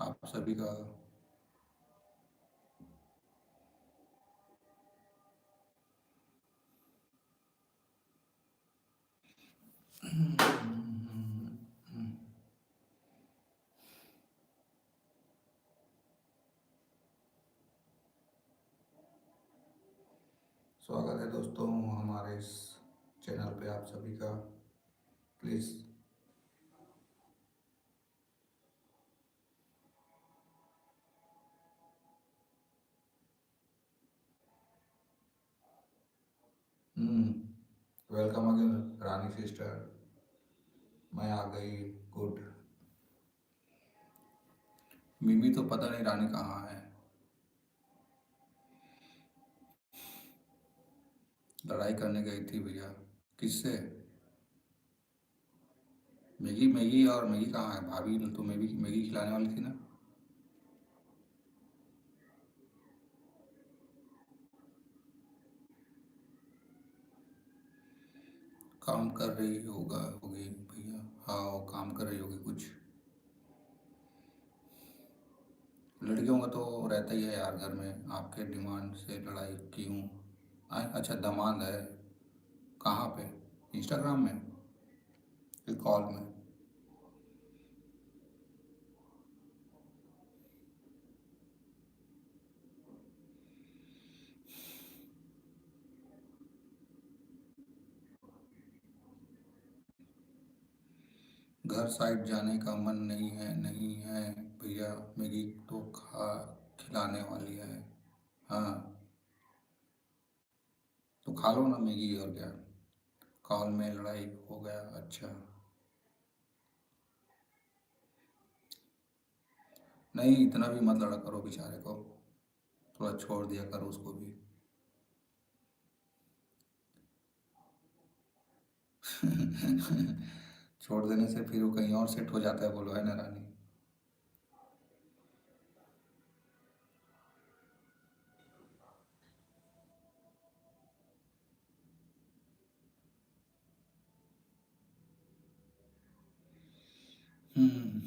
आप सभी का। स्वागत है दोस्तों हमारे इस चैनल पे आप सभी का। Please welcome again Rani sister. मैं आ गई। गुड। मिमी तो पता नहीं रानी कहाँ है। लड़ाई करने गई थी भैया। किससे? मैगी मैगी और मैगी कहाँ है? भाभी ने तो मैगी मैगी खिलाने वाली थी ना। काम कर रही होगी भैया। हाँ वो काम कर रही होगी कुछ। लड़कियों का तो रहता ही है यार घर में। आपके डिमांड से लड़ाई क्यों? अच्छा दमाद है। कहाँ पे? इंस्टाग्राम में कि कॉल में? घर साइड जाने का मन नहीं है। नहीं है भैया। मैगी तो खा खिलाने वाली है। हाँ तो खा लो ना मैगी और क्या। कॉल में लड़ाई हो गया। अच्छा नहीं इतना भी मत लड़ा करो बेचारे को। थोड़ा छोड़ दिया करो उसको भी। छोड़ देने से फिर वो कहीं और सेट हो जाता है बोलो, है ना रानी? हम्म।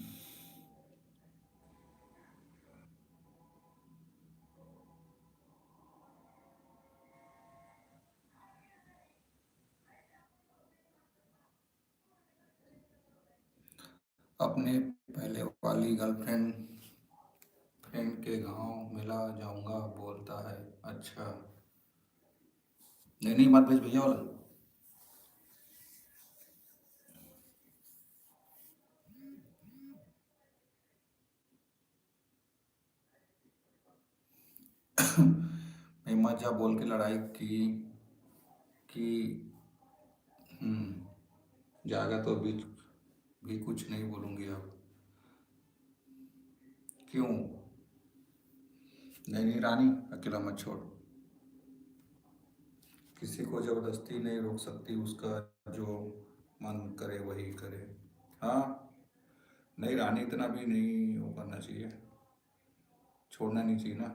अपने पहले वाली गर्लफ्रेंड फ्रेंड के गांव मिला जाऊंगा बोलता है। अच्छा नहीं नहीं मत भेज भैया वाला। नहीं मत जा बोल के लड़ाई की कि जाएगा तो भी कुछ नहीं बोलूँगी अब। क्यों? नहीं नहीं रानी अकेला मत छोड़। किसी को जबरदस्ती नहीं रोक सकती, उसका जो मन करे वही करे। हाँ, नहीं रानी इतना भी नहीं वो करना चाहिए, छोड़ना नहीं चाहिए ना।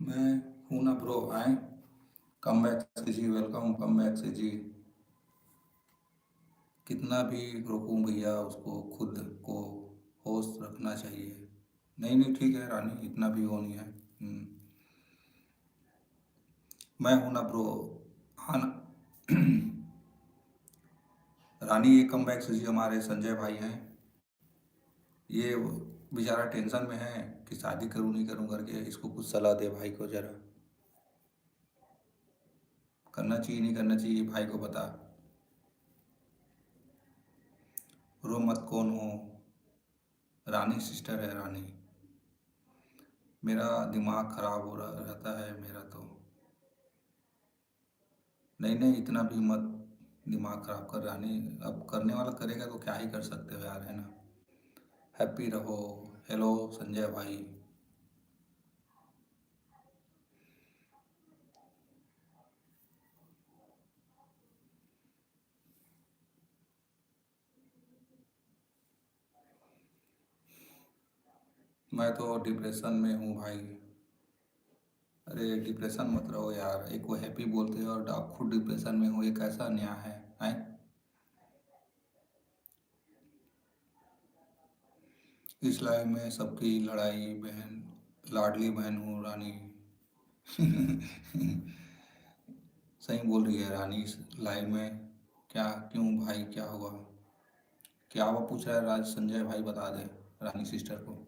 मैं हूं ना ब्रो, आए कम बैक से जी, वेलकम कम बैक से जी। कितना भी रोकूं भैया, उसको खुद को होश रखना चाहिए। नहीं नहीं ठीक है रानी, इतना भी वो नहीं है। मैं हूं ना ब्रो। हाँ ना। रानी ये कम बैक से जी हमारे संजय भाई हैं। ये बेचारा टेंशन में है कि शादी करूं नहीं करूं करके, इसको कुछ सलाह दे भाई को जरा। करना चाहिए नहीं करना चाहिए भाई को बता। रो मत, कौन हो? रानी सिस्टर है रानी। मेरा दिमाग खराब हो रहा रहता है मेरा तो। नहीं नहीं इतना भी मत दिमाग खराब कर रानी। अब करने वाला करेगा तो क्या ही कर सकते हो यार, है ना। हैप्पी रहो। हेलो संजय भाई। मैं तो डिप्रेशन में हूँ भाई। अरे डिप्रेशन मत रहो यार, एक वो हैप्पी बोलते हैं और आप खुद डिप्रेशन में हो, ये कैसा न्याय है, हैं? इस लाइफ में सबकी लड़ाई बहन, लाडली बहन हूँ रानी। सही बोल रही है रानी, इस लाइफ में। क्या क्यों भाई, क्या हुआ? क्या वो पूछ रहा है राज संजय भाई, बता दे रानी सिस्टर को।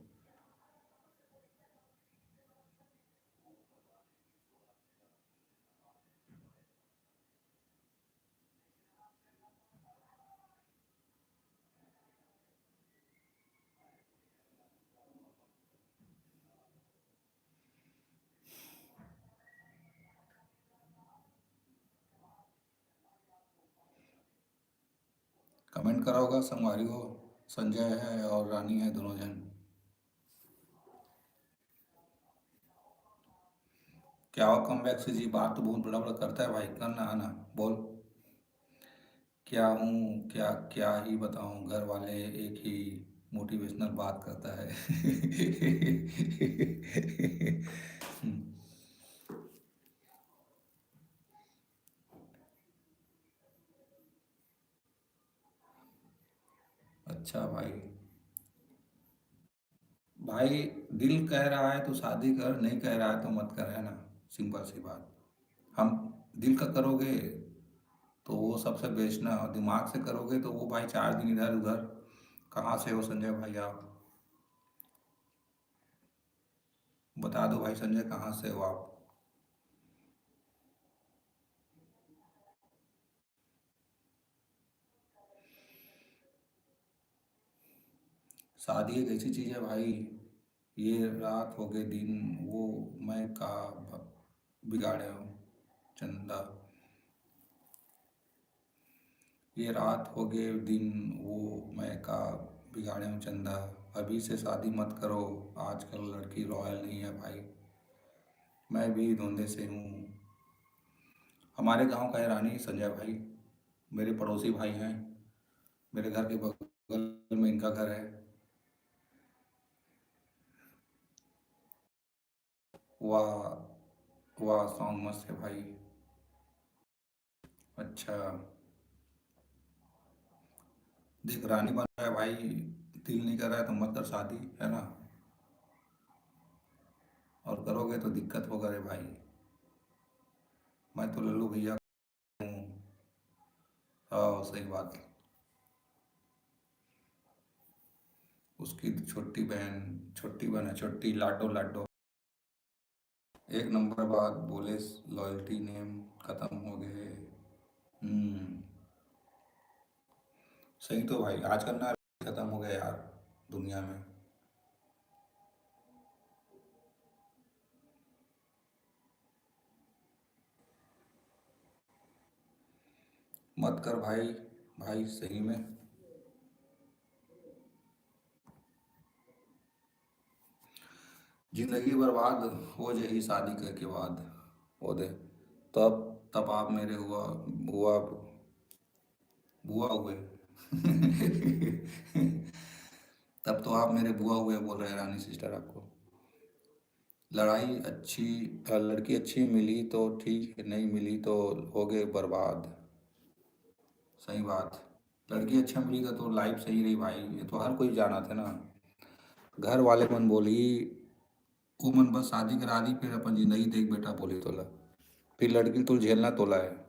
कमेंट करा होगा संगवारी को, संजय है और रानी है दोनों जन। क्या हुआ कम बैक से जी? बात तो बहुत बड़ा बड़ा करता है भाई, करना आना बोल। क्या हूँ क्या, क्या ही बताऊँ, घर वाले एक ही मोटिवेशनल बात करता है। अच्छा भाई। भाई दिल कह रहा है तो शादी कर, नहीं कह रहा है तो मत कर, है ना। सिंपल सी बात। हम दिल का करोगे तो वो सबसे बेस्ट ना, और दिमाग से करोगे तो वो भाई 4 दिन इधर उधर। कहाँ से हो संजय भाई आप? बता दो भाई संजय, कहाँ से हो आप? शादी एक ऐसी चीज़ है भाई, ये रात हो गए दिन वो मैं का बिगाड़े हो चंदा। ये रात हो गए दिन वो मैं का बिगाड़े हूँ चंदा। अभी से शादी मत करो, आजकल लड़की रॉयल नहीं है भाई। मैं भी धुंधे से हूँ। हमारे गांव का है रानी संजय भाई, मेरे पड़ोसी भाई हैं। मेरे घर के बगल में इनका घर है। वाह, वाह सॉन्ग मस्त है भाई। अच्छा, देख रानी बन रहा है भाई, दिल नहीं कर रहा है तो मत कर शादी, है ना। और करोगे तो दिक्कत होगा रे भाई। मैं तो लल्लू भैया हूँ। हाँ सही बात है। उसकी छोटी बहन है, छोटी लाडो लाडो। एक नंबर बात बोले, लॉयल्टी नेम खत्म हो गए। हम्म। सही तो भाई, आज करना खत्म हो गया यार दुनिया में। मत कर भाई, भाई सही में। जिंदगी बर्बाद हो जाएगी शादी के बाद, वो दे। तब तब आप मेरे हुआ, बुआ, बुआ हुए। तब तो आप मेरे बुआ हुए बोल रहे हैं रानी सिस्टर आपको। लड़ाई अच्छी, लड़की अच्छी मिली तो ठीक, नहीं मिली तो हो गए बर्बाद। सही बात। लड़की अच्छा मिली तो लाइफ सही रही भाई, ये तो हर कोई जाना था ना। घर वाले मन बोली, वो मन बस शादी करा दी, फिर अपन जिंदगी देख बेटा बोली तोला। फिर लड़की तो झेलना तोला है।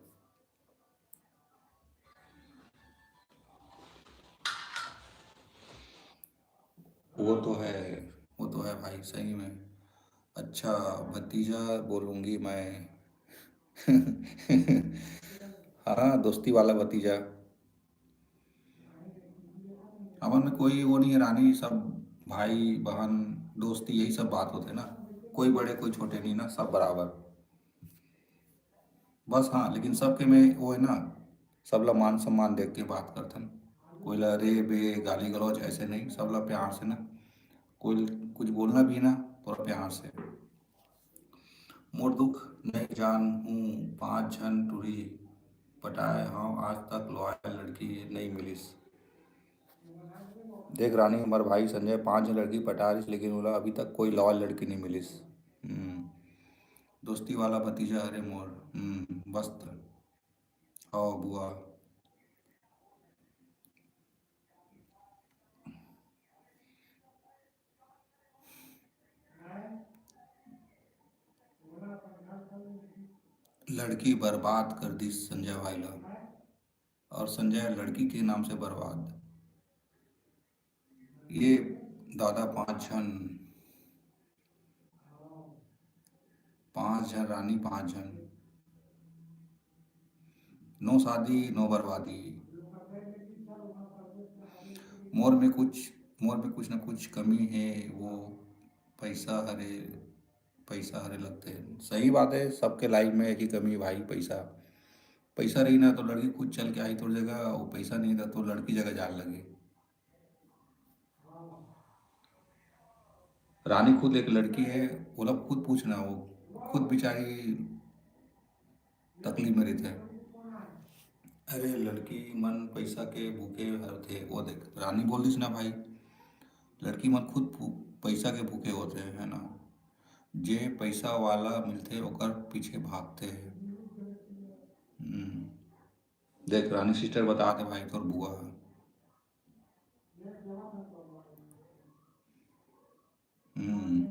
वो तो है, वो तो है भाई सही में। अच्छा, भतीजा बोलूँगी मैं। हाँ, दोस्ती वाला भतीजा। अपन में कोई वो नहीं है रानी, सब भाई बहन दोस्ती यही सब बात होते हैं ना। कोई बड़े कोई छोटे नहीं ना, सब बराबर। बस हाँ, लेकिन सबके में वो है ना, सब लोग मान सम्मान देख के बात करते हैं। कोई ला रे बे गाली गलौज ऐसे नहीं, सब लोग प्यार से ना। कोई कुछ बोलना भी ना, थोड़ा प्यार से। मोर दुख नहीं जान हूँ, 5 जन टूरी पटाए हाँ, आज तक लॉयल लड़की नहीं मिलिस। देख रानी, हमारे भाई संजय 5 लड़की पटा रही, लेकिन बोला अभी तक कोई लॉयल लड़की नहीं मिलिस। हम्म, दोस्ती वाला भतीजा अरे मोर। मस्त। हाँ बुआ। लड़की बर्बाद कर दी संजय भाई ला, और संजय लड़की के नाम से बर्बाद। ये दादा 5 जन, 5 जन रानी, 5 जन। नो शादी नो बर्बादी। मोर में कुछ, मोर में कुछ ना कुछ कमी है वो, पैसा हरे, पैसा हरे लगते हैं। सही बात है, सबके लाइफ में एक ही कमी है भाई, पैसा। पैसा रही ना तो लड़की खुद चल के आई तो जगह, वो पैसा नहीं था तो लड़की जगह जान लगे। रानी खुद एक लड़की है, वो लोग खुद पूछना, वो खुद बेचारी तकलीफ में रहते हैं। अरे लड़की मन पैसा के भूखे हर थे, वो देख रानी बोल दी ना भाई। लड़की मन खुद पैसा के भूखे होते हैं, है ना। जे पैसा वाला मिलते ओकर पीछे भागते हैं। हम्म, देख रानी सिस्टर बता दे भाई तोर बुआ है। हम्म,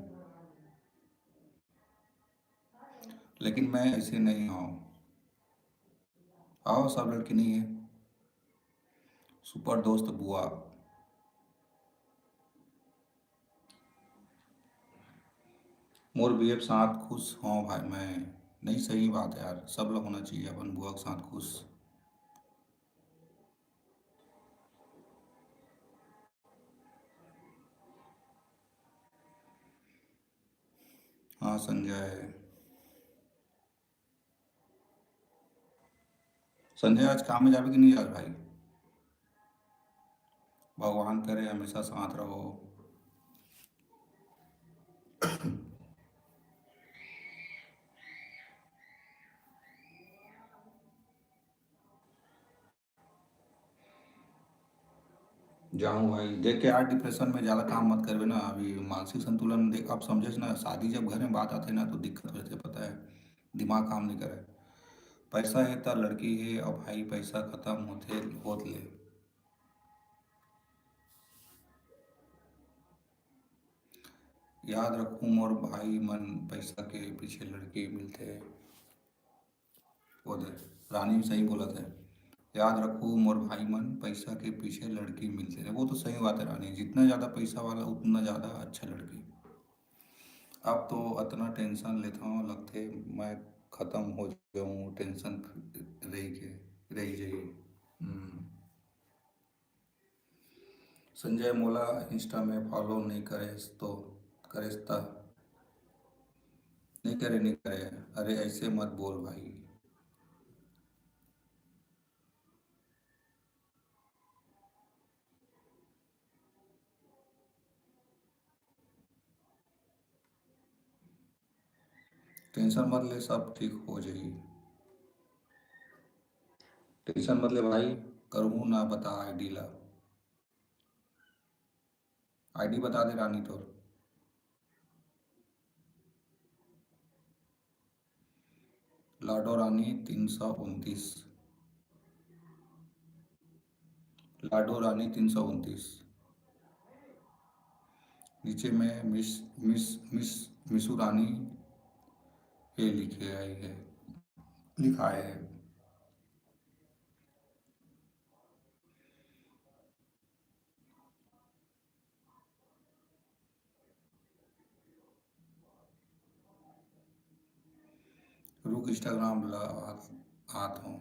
लेकिन मैं ऐसे नहीं हूँ। आओ, सब लड़की नहीं है। सुपर दोस्त बुआ। मोर बीएफ साथ खुश हों भाई मैं। नहीं सही बात है यार, सब लोग होना चाहिए अपन बुआ के साथ खुश। हाँ संजय। संजय आज काम में जावे कि नहीं यार भाई? भगवान करे हमेशा साथ रहो। जाऊँ भाई, देख के यार डिप्रेशन में ज़्यादा काम मत करवे ना अभी। मानसिक संतुलन देख, आप समझे ना, शादी जब घर में बात आते ना तो दिक्कत होती है पता है। दिमाग काम नहीं करे। पैसा है तो लड़की है, और भाई पैसा खत्म होते होत ले। याद रखूँ मोर भाई मन, पैसा के पीछे लड़की मिलते हैं। वो दे, रानी भी सही बोला था। याद रखूँ मोर भाई मन, पैसा के पीछे लड़की मिलते हैं। वो तो सही बात है रानी, जितना ज़्यादा पैसा वाला उतना ज़्यादा अच्छा लड़की। अब तो इतना टेंशन लेता हूँ लगते मैं ख़त्म हो जाऊँ, टेंशन रही के रही जाइए। हम्म, संजय मोला इंस्टा में फॉलो नहीं करे तो करे ता नहीं करे नहीं करे। अरे ऐसे मत बोल भाई। टेंशन मत ले, सब ठीक हो जाएगी। टेंशन मत ले भाई। करूँ ना बता आईडी ला। आईडी बता दे रानी तो। लाडो रानी 329। लाडो रानी 329। नीचे में मिस मिस मिस मिसू रानी ये लिखे आई है, लिखा है। रुक इंस्टाग्राम ला आता हूँ।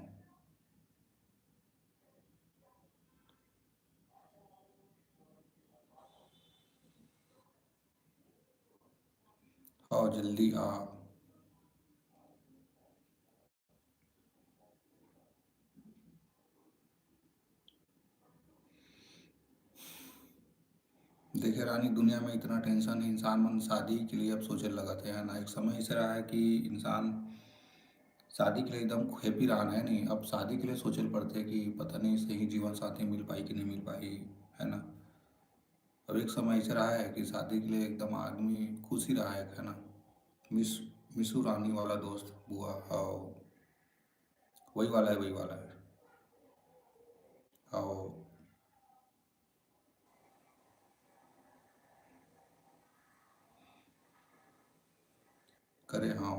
आओ जल्दी आ। देखिए रानी, दुनिया में इतना टेंशन है, इंसान मन शादी के लिए अब सोचने लगाते हैं ना। एक समय ऐसा रहा है कि इंसान शादी के लिए एकदम हैप्पी रहा है नहीं, अब शादी के लिए सोचने पड़ते हैं कि पता नहीं सही जीवन साथी मिल पाई कि नहीं मिल पाई, है ना। अब एक समय ऐसा रहा है कि शादी के लिए एकदम आदमी खुश ही रहा है ना। मिस मिसू रानी वाला दोस्त बुआ, आओ वही वाला है, वही वाला है। आओ करे हाँ।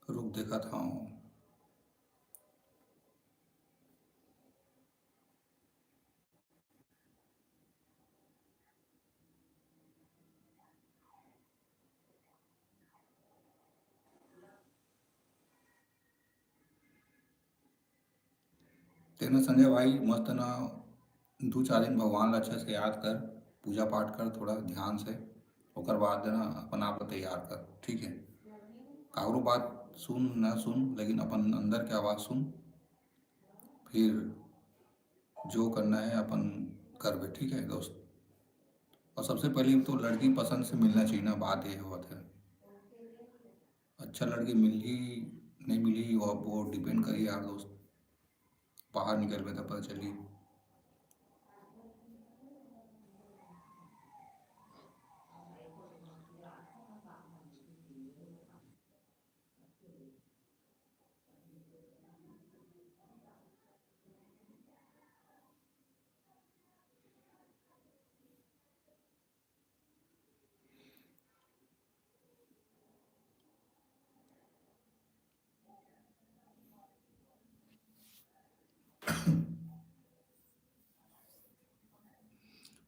रुक देखा था हूँ। तेना संजय भाई मस्त ना। 2-4 दिन भगवान ला अच्छे से याद कर, पूजा पाठ कर थोड़ा ध्यान से। ओकर बाद ना अपन आप ला तैयार कर, ठीक है। काकरो बात सुन ना सुन, लेकिन अपन अंदर के आवाज़ सुन। फिर जो करना है अपन करबे, ठीक है दोस्त। और सबसे पहले तो लड़की पसंद से मिलना चाहिए ना, बात ये होता है। अच्छा लड़की मिली नहीं मिली वो डिपेंड करी यार दोस्त। बाहर निकल पे तो पता चली।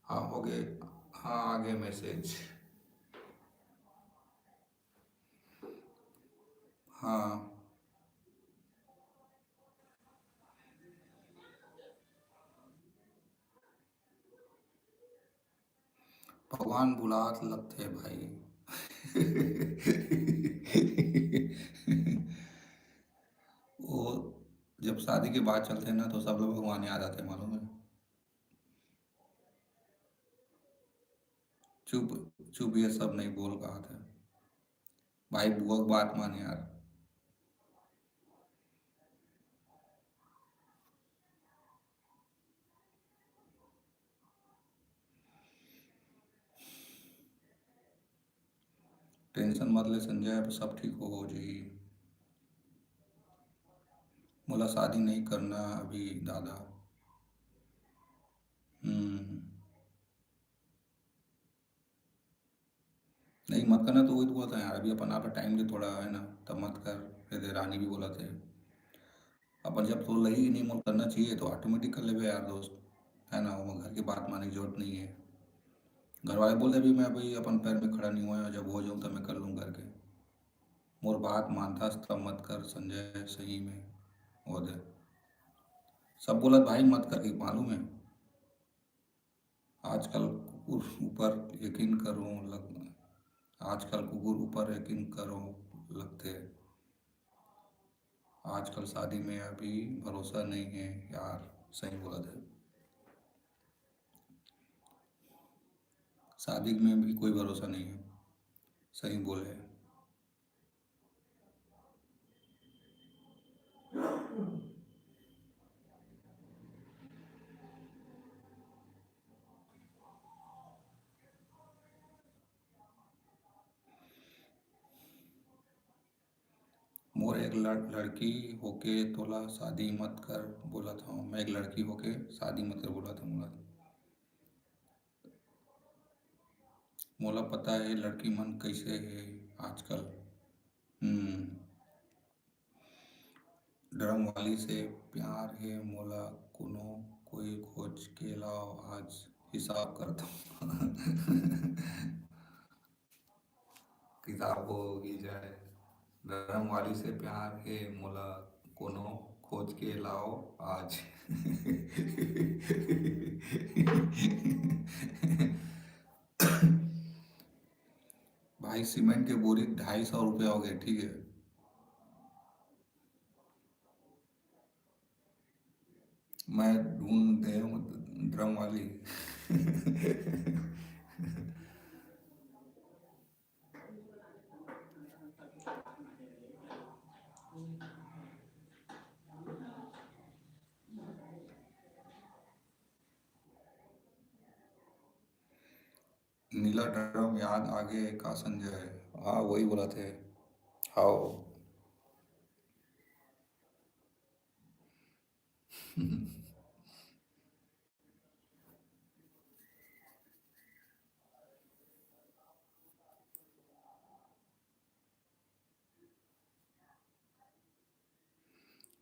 हाँ हो गए। हाँ आ गए मैसेज। हाँ भगवान बुलात लगते भाई। वो जब शादी के बाद चलते हैं ना तो सब लोग भगवान याद आते हैं, मालूम है। चुप चुप, ये सब नहीं बोल रहा था भाई, बुआ की बात मान यार। टेंशन मत ले संजय, अब सब ठीक हो जी। बोला शादी नहीं करना अभी दादा। हम्म। नहीं मत करना तो वही तो बोलता है यार, अभी अपन आप टाइम दे थोड़ा, है ना। तब मत कर। फिर रानी भी बोला थे अपन जब तो लगी नहीं मोल करना चाहिए तो ऑटोमेटिक कर ले यार दोस्त, है ना। वो घर की बात मानने की जरूरत नहीं है। घर वाले बोलते भी मैं अभी अपन पैर में खड़ा नहीं हुआ है, जब हो जाऊँ तब मैं कर लूँ करके। मोर बात मानता तब मत कर संजय, सही में। और दे सब बोलत भाई मत करके मालूम है। आजकल कुकुर ऊपर यकीन करो लग आजकल कुकुर ऊपर यकीन करो लगते। आजकल शादी में अभी भरोसा नहीं है यार। सही बोला था। शादी में भी कोई भरोसा नहीं है। सही बोले। मोर एक लड़की होके तोला शादी मत कर बोला था। मैं एक लड़की होके शादी मत कर बोला था मोला। मोला पता है लड़की मन कैसे है आजकल। हम्म। ड्रम वाली से प्यार है मोला कोनो कोई खोज के लाओ आज हिसाब करता हूँ। किताब होगी जाए। ड्रम वाली से प्यार है मोला कोनो खोज के लाओ आज। भाई सीमेंट के बोरी 250 रुपया हो गए ठीक है। मैं ढूंढ दे ड्रम वाली। नीला ड्रम याद आगे का संजय। हाँ वही बोला थे। हाओ।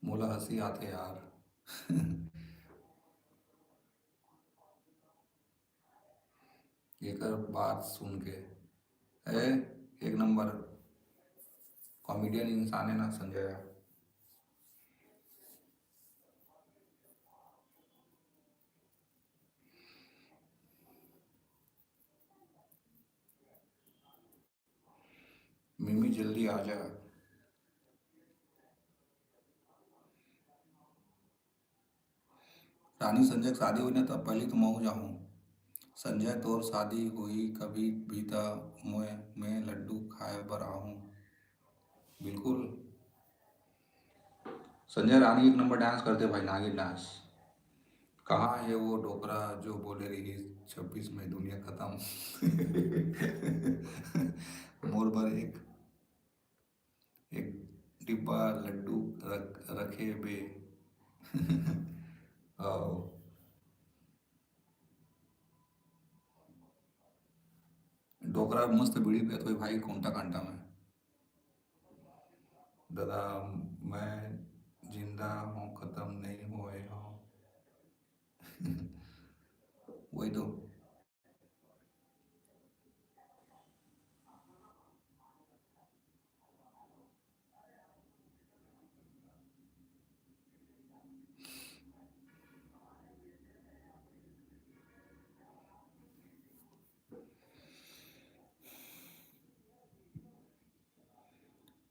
मोला हंसी आते यार। एकर बात सुन के ए एक नंबर कॉमेडियन इंसान है ना संजय। मिमी जल्दी आ जा। रानी संजय की शादी हुई ना तब पहले तो मऊ जाऊँ। संजय तोर शादी हुई कभी भी त मैं लड्डू खाए बर आहूँ। बिल्कुल। संजय रानी एक नंबर डांस करते भाई नागिन डांस। कहाँ है वो डोकरा जो बोले रही 26 में दुनिया खत्म। मोर पर एक डिब्बा लड्डू रखे बे। आओ। डोकरा मस्त बीड़ी पे तो भाई कोंटा कांटा में। दादा मैं जिंदा हूँ खत्म नहीं हुए हूँ। वही तो।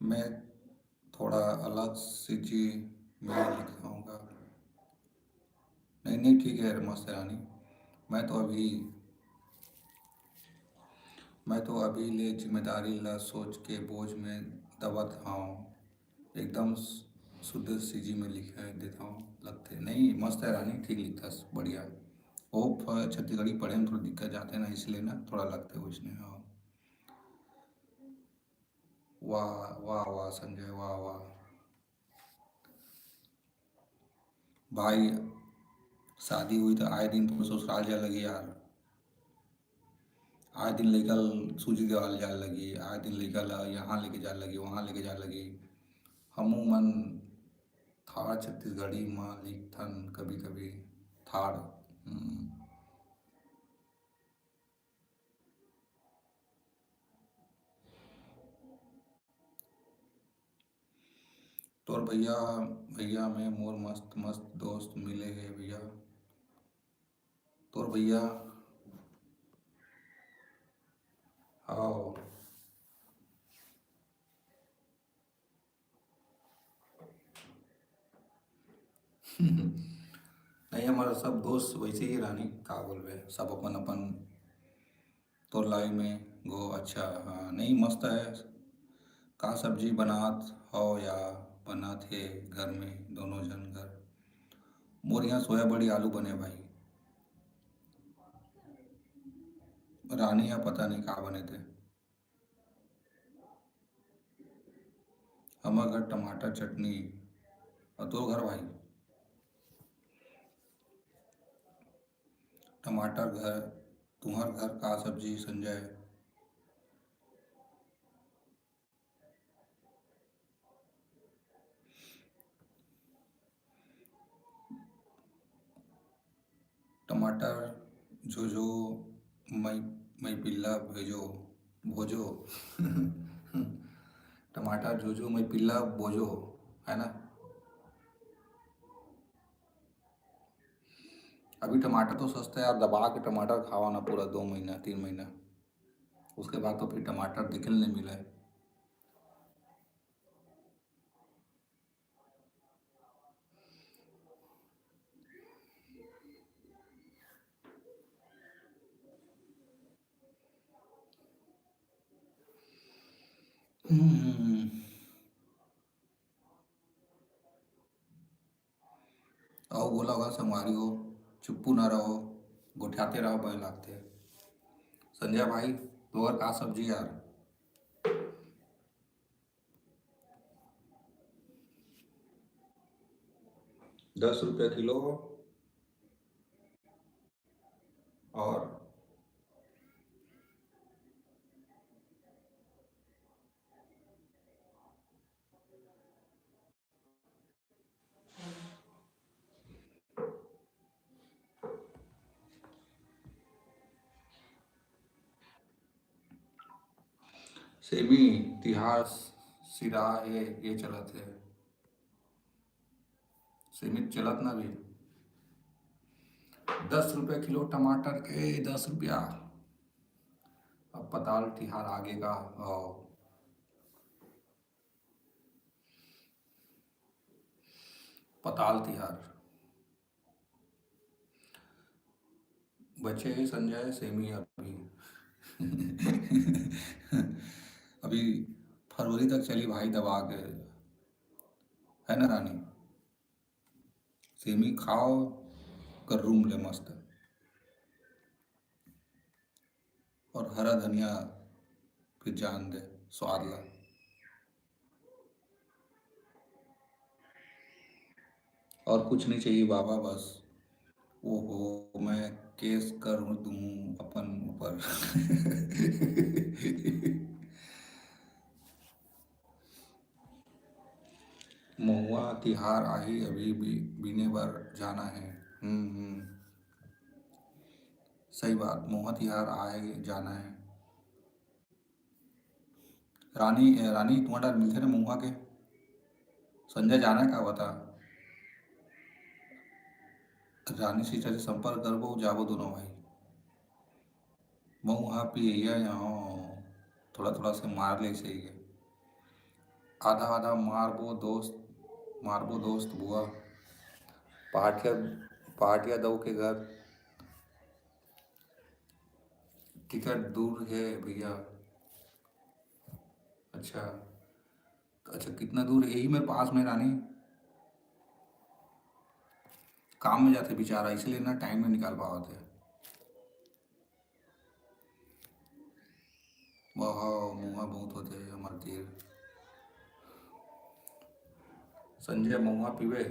मैं थोड़ा अलग सी चीज में लिखाऊंगा। नहीं नहीं ठीक है मस्त है रानी। मैं तो अभी मैं तो अभी ले जिम्मेदारी ला सोच के बोझ में दबत हूँ। एकदम शुद्ध सीजी में लिख देता हूँ लगते नहीं मस्त है रानी ठीक लिखता बढ़िया। वो छत्तीसगढ़ी पढ़े में थोड़ा दिक्कत जाते हैं ना इसलिए ना थोड़ा लगते हो इसने। हाँ। वाह वाह वाह संजय वाह वाह। भाई शादी हुई तो आए दिन तो ससुराल जाए लगी यार। आए दिन लेकर सूजी देवाल जाए लगी आए दिन लेकर यहाँ लेके जाए लगी वहाँ लेके जाए लगी। हमू मन थार छत्तीसगढ़ी माँ लिखथन कभी कभी थार। तोर भैया भैया में मोर मस्त मस्त दोस्त मिले हैं भैया। तोर भैया आओ। नहीं, हमारा सब दोस्त वैसे ही रानी का बोलबे, सब अपन अपन तोर लाई में गो। अच्छा हाँ, नहीं मस्त है। का सब्जी बनात हो या बनात है घर में दोनों जन घर। मोर यहाँ सोया बड़ी आलू बने भाई। रानी या पता नहीं का बने थे। हमार घर टमाटर चटनी। और तो घर भाई टमाटर घर। तुम्हार घर का सब्जी संजय। टमाटर जो जो मैं मैं पिल्ला भेजो भोजो। टमाटर जो जो मैं पिल्ला बोझो, है ना। अभी टमाटर तो सस्ता है यार, दबा के टमाटर खावा ना पूरा 2 महीना 3 महीना। उसके बाद तो फिर टमाटर दिखने नहीं मिला है। हम्म, आओ बोला होगा संगवारी हो। चुप्पू ना रहो, गोठियाते रहो भय लागते। संजय भाई तो और का सब्जी यार। 10 रुपये किलो। और सेमी तिहास सिरा ये चलत है। सीमित चलत ना भी। 10 रुपये किलो टमाटर के 10 रुपया। अब पताल तिहार आगे का। आओ। पताल तिहार बचे हैं संजय सेमी अभी। अभी फरवरी तक चली भाई दबा के, है ना रानी। सेमी खाओ कर रूम ले मस्त। और हरा धनिया फिर जान दे स्वाद ला। और कुछ नहीं चाहिए बाबा बस। ओहो मैं केस कर दूँ अपन ऊपर। महुआ तिहार आही अभी भी बीने बार जाना है। हम्म। सही बात, महुआ तिहार आए जाना है। रानी रानी तुम्हारा मिलते ना महुआ के। संजय जाना का बता। रानी सिस्टर से संपर्क करबो जाबो दोनों भाई। महुआ पिया यहाँ थोड़ा थोड़ा से मार ले सही है। आधा आधा मारबो दोस्त बुआ। पाटिया पाटिया दो के घर। टिकट दूर है भैया। अच्छा। अच्छा कितना दूर है, यही मेरे पास में रानी। काम में जाते बेचारा इसलिए ना टाइम में निकाल पाते। वाह मुँहा बहुत होते हैं हमारे तीर। संजय महुआ पीवे।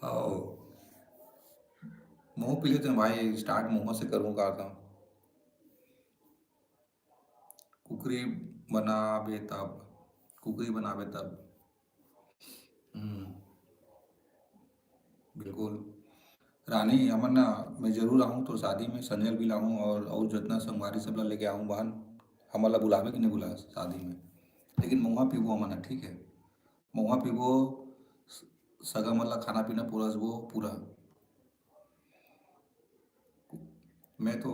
आओ। मुँह पी लेते हैं भाई, स्टार्ट मुँह से करूँगा था। कुकरी बनाबे तब। कुकरी बनाबे तब। हम्म, बिल्कुल। रानी अमन ना, मैं जरूर आऊँ तो शादी में संजय भी लाऊं और जितना संगवारी सब ला लेके आऊँ बहन। हमला बुलावे कि नहीं बुला शादी में, लेकिन महुआ पीबो मना ठीक है। महुआ पीबो, सगा मला खाना पीना पूरा वो पूरा। मैं तो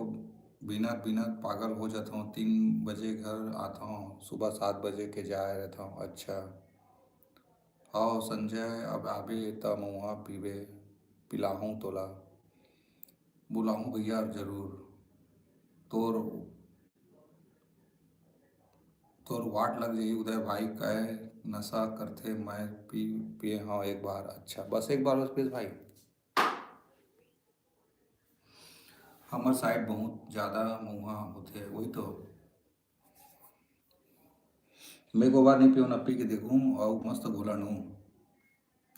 बिना बिना पागल हो जाता हूँ, 3 बजे घर आता हूँ, सुबह 7 बजे के जाए रहता हूँ। अच्छा हाँ संजय, अब आबे त महुआ पीबे, पिलाहूँ तोला, बुलाऊँ भैया जरूर। तोर तोर वाट लग जाई उदय भाई, कहे नशा करते मैं पी पिए हाँ एक बार। अच्छा बस एक बार बस भाई। हमार साइड बहुत ज़्यादा महुआ होते, वही तो। मैं को बार नहीं पियो ना, पी के देखूँ और मस्त घोलन हूँ।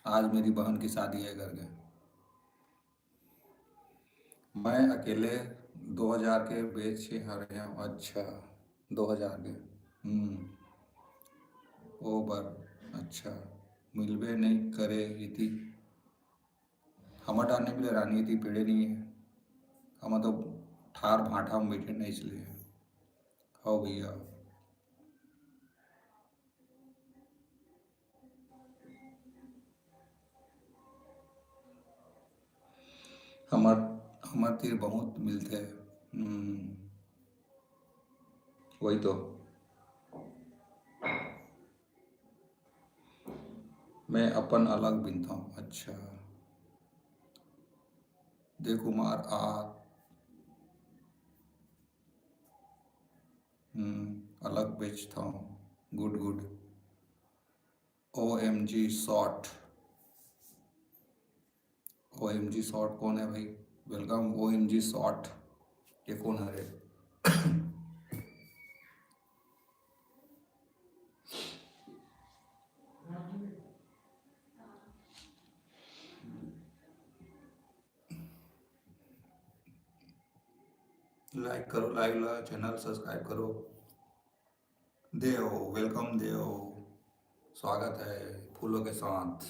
आज मेरी बहन की शादी है करके, मैं अकेले 2000 के बेच के हारे हूँ। अच्छा 2000 के। ओ बार। अच्छा मिलबे नहीं करे इति, हमार डालने के लिए रानी थी पेड़े नहीं है। हम तो ठार भाटा में बैठे नहीं, इसलिए हाँ भैया। हमार हमार तीर बहुत मिलते हैं। वही तो। मैं अपन अलग बिनता हूँ। अच्छा दे कुमार आ। अलग बेचता हूँ। Good good. O M G shot. O M G shot कौन है भाई? Welcome O M G shot, ये कौन है रे? लाइक करो, लाइव चैनल सब्सक्राइब करो। देव वेलकम देव, स्वागत है फूलों के साथ।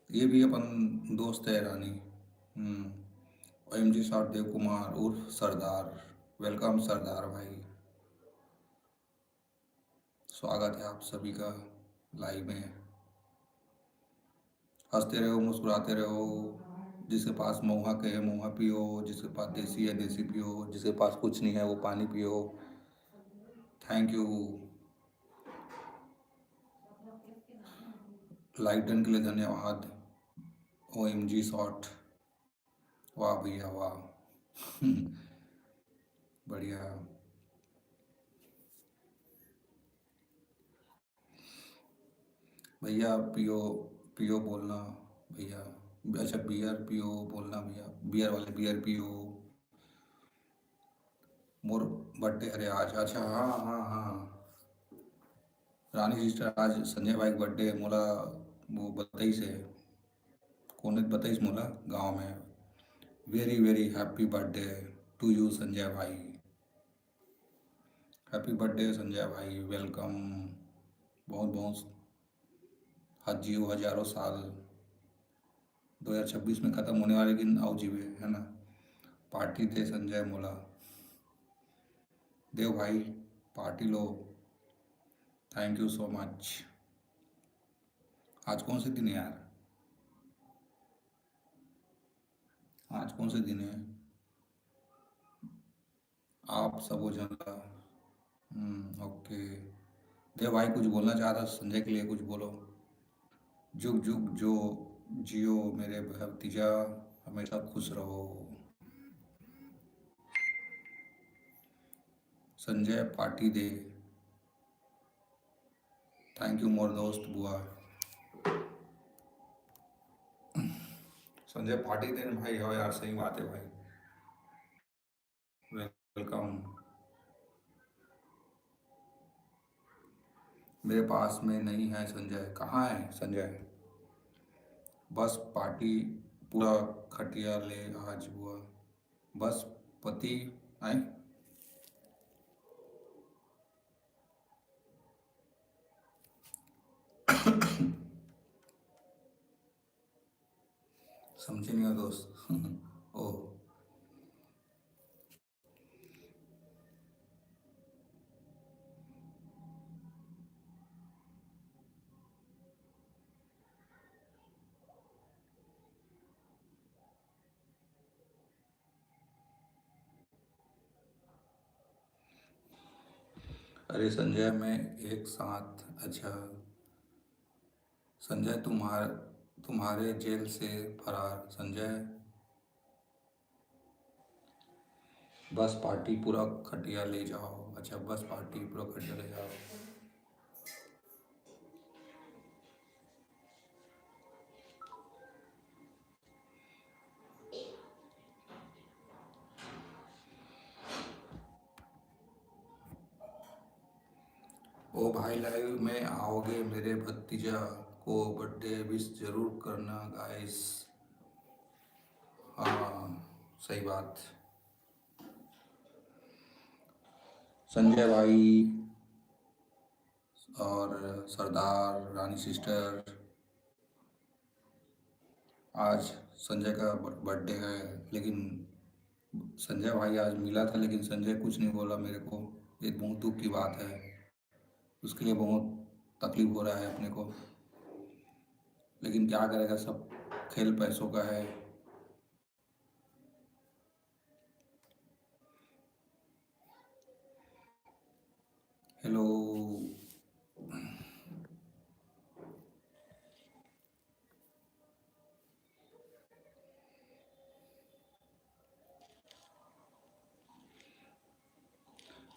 ये भी अपन दोस्त है रानी। ओ M G shot Dev Kumar उर्फ सरदार, वेलकम सरदार भाई, स्वागत है आप सभी का लाइव में। हंसते रहो मुस्कुराते रहो, जिसके पास महुआ के है महुआ पियो, जिसके पास देसी है देसी पियो, जिसके पास कुछ नहीं है वो पानी पियो। थैंक यू लाइक डन के लिए, धन्यवाद। ओ एम जी शॉट, वाह भैया वाह। बढ़िया। भैया पियो, पियो बोलना भैया। अच्छा बियर पियो बोलना भैया, बियर वाले बियर पियो। मोर बर्थडे अरे आज, अच्छा हाँ हाँ हाँ। रानी सिस्टर आज संजय भाई का बर्थडे मोला, वो बताई से कौन बताइस मोला गांव में। Very very happy birthday to you Sanjay भाई। हैप्पी बर्थडे संजय भाई, वेलकम। बहुत बहुत जियो हजारों साल। 2026 में ख़त्म होने वाले लेकिन आओ जीवे है ना। पार्टी दे संजय मोला, देव भाई party low. Thank you so much. आज कौन से दिन है यार? आज कौन से दिन है? आप सब हो जनता। ओके। देव भाई कुछ बोलना चाहता संजय के लिए, कुछ बोलो। जुग जुग जो जियो मेरे भतीजा, हमेशा खुश रहो। Sanjay party they. Thank you more दोस्त बुआ। संजय पार्टी दे भाई, हो यार सही बात है भाई। वेलकम। मेरे पास में नहीं है संजय, कहाँ है संजय? बस पार्टी पूरा खटिया ले आज हुआ, बस पति आए। समझे नहीं हो दोस्त। ओ अरे संजय, मैं एक साथ, अच्छा। संजय, तुम्हारे जेल से फरार संजय। बस पार्टी पूरा खटिया ले जाओ। अच्छा, बस पार्टी पूरा खटिया ले जाओ। ओ भाई, लाइव में आओगे? मेरे भतीजा को बर्थडे विश जरूर करना गाइस। हाँ, सही बात। संजय भाई और सरदार रानी सिस्टर, आज संजय का बर्थडे है। लेकिन संजय भाई आज मिला था, लेकिन संजय कुछ नहीं बोला मेरे को। ये बहुत दुख की बात है। उसके लिए बहुत तकलीफ हो रहा है अपने को। लेकिन क्या करेगा, सब खेल पैसों का है। Hello.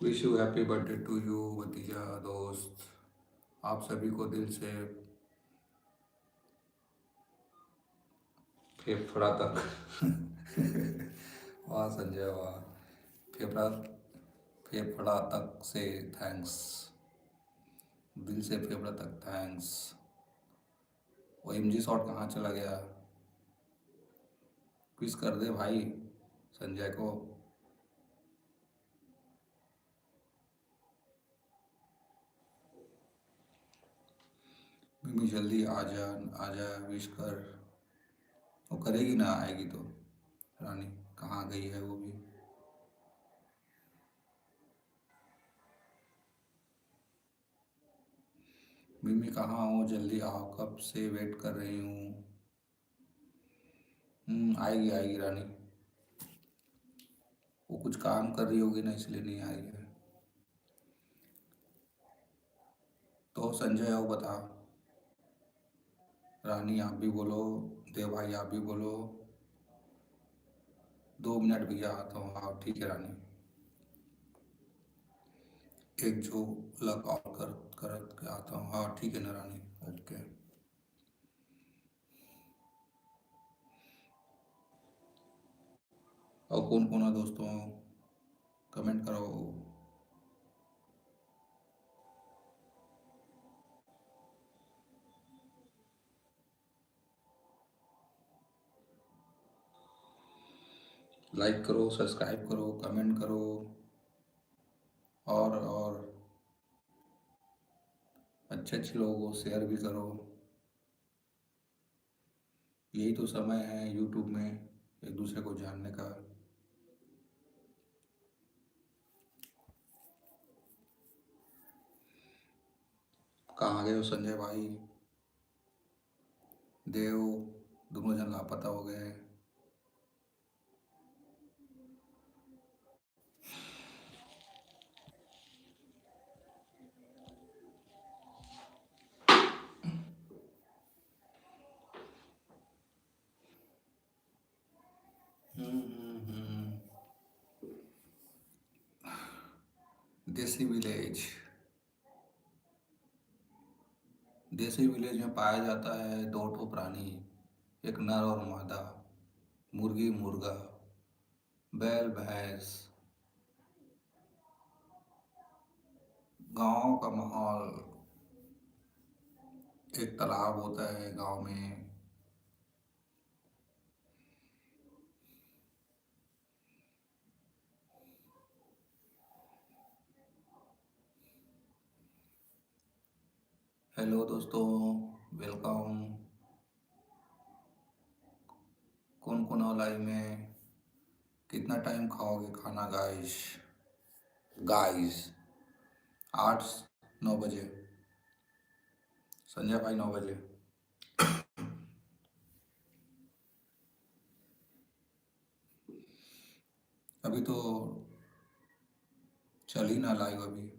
Wish you happy birthday to you भतीजा दोस्त। आप सभी को दिल से फेफड़ा तक वाह संजय वाह। फेफड़ा फेफड़ा तक से थैंक्स। दिल से फेफड़ा तक थैंक्स। वो एमजी शॉट कहाँ चला गया? क्विज कर दे भाई संजय को। मिमी जल्दी आजा, आजा विश कर। वो करेगी ना, आएगी तो। रानी कहाँ गई है वो भी? मिमी कहाँ हो? जल्दी आओ, कब से वेट कर रही हूँ। आएगी आएगी रानी। वो कुछ काम कर रही होगी ना, इसलिए नहीं आई है। तो संजय आओ, बता। रानी आप भी बोलो। देव भाई आप भी बोलो। 2 मिनट भैया, आता हूँ। हाँ ठीक है रानी। एक जो लग और कर के आता हूँ। हाँ ठीक है ना रानी, ओके। और कौन कौन है दोस्तों? कमेंट करो। लाइक करो, सब्सक्राइब करो, कमेंट करो। और अच्छे अच्छे लोगों को शेयर भी करो। यही तो समय है यूट्यूब में एक दूसरे को जानने का। कहाँ गए हो संजय भाई? देव, दोनों जन लापता हो गए। देसी विलेज। देसी विलेज में पाया जाता है 2 ठो प्राणी, एक नर और मादा, मुर्गी मुर्गा, बैल भैंस। गांव का माहौल। एक तालाब होता है गांव में। हेलो दोस्तों, वेलकम। कौन कौन हो लाइव में? कितना टाइम खाओगे खाना गाइस? गाइस 8-9 बजे। संजय भाई 9 बजे। अभी तो चल ही ना लाइव अभी।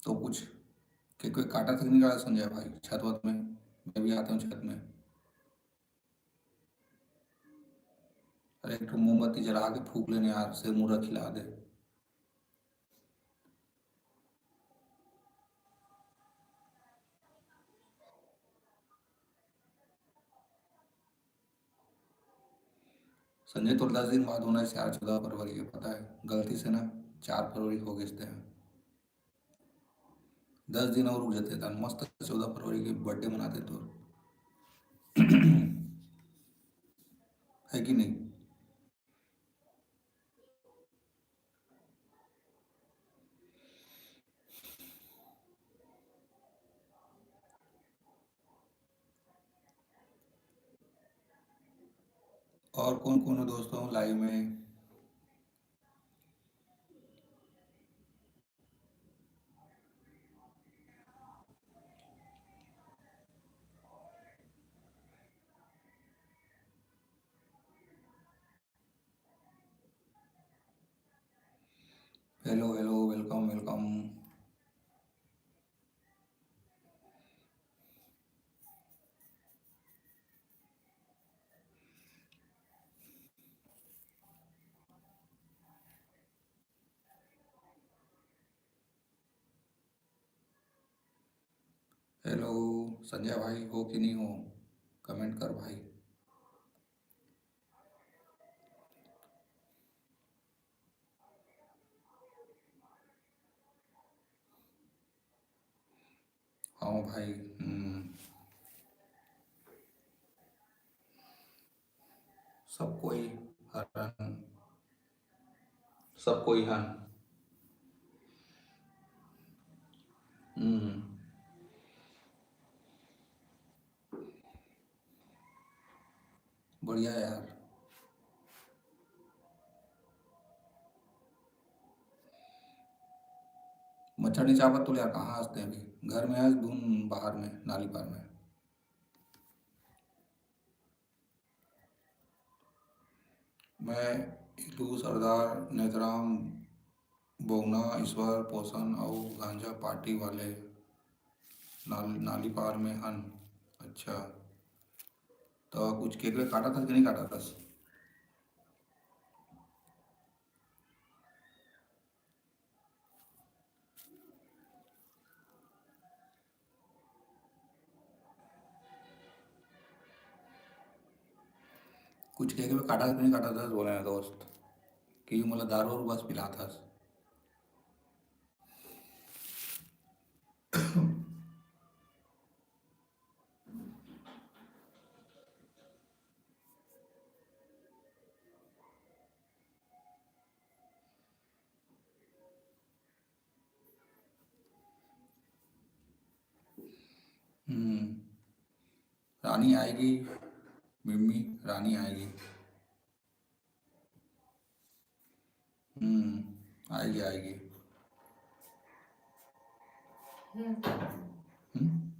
तो कुछ कि कोई काटा तक नहीं काटा संजय भाई छत वत में? मैं भी आता हूँ छत में। अरे एक तो मोमबत्ती जला के फूक लेने यार, सिर मुर्रा खिला दे। संजय तो 10 दिन बाद होना है यार, 14 फरवरी के, पता है गलती से ना 4 फरवरी को भेजते हैं। 10 दिन और रुक जाते था मस्त, 14 फरवरी की बर्थडे मनाते तो। है कि नहीं? और कौन कौन है दोस्तों लाइव में? Hello hello, welcome welcome. Hello Sanjay भाई, हो कि नहीं हो? कमेंट कर भाई। हाँ भाई। सब कोई हरन, सब कोई हन। हम्म। बढ़िया यार। मच्छर नहीं चावत तो यार, कहाँ हंसते हैं अभी? घर में है धून, बाहर में नाली पार में। मैं इलू सरदार नेतराम बौना ईश्वर पोषण और गांजा पार्टी वाले नाली पार में हन। अच्छा, तो कुछ केक वेक काटा था कि नहीं काटा था? कुछ केक वेक काटा था कि नहीं काटा था बोले हैं दोस्त, कि मतलब दारू और बस पिला था? हम्म। रानी आएगी, मिम्मी रानी आएगी। आएगी आएगी। हम्म।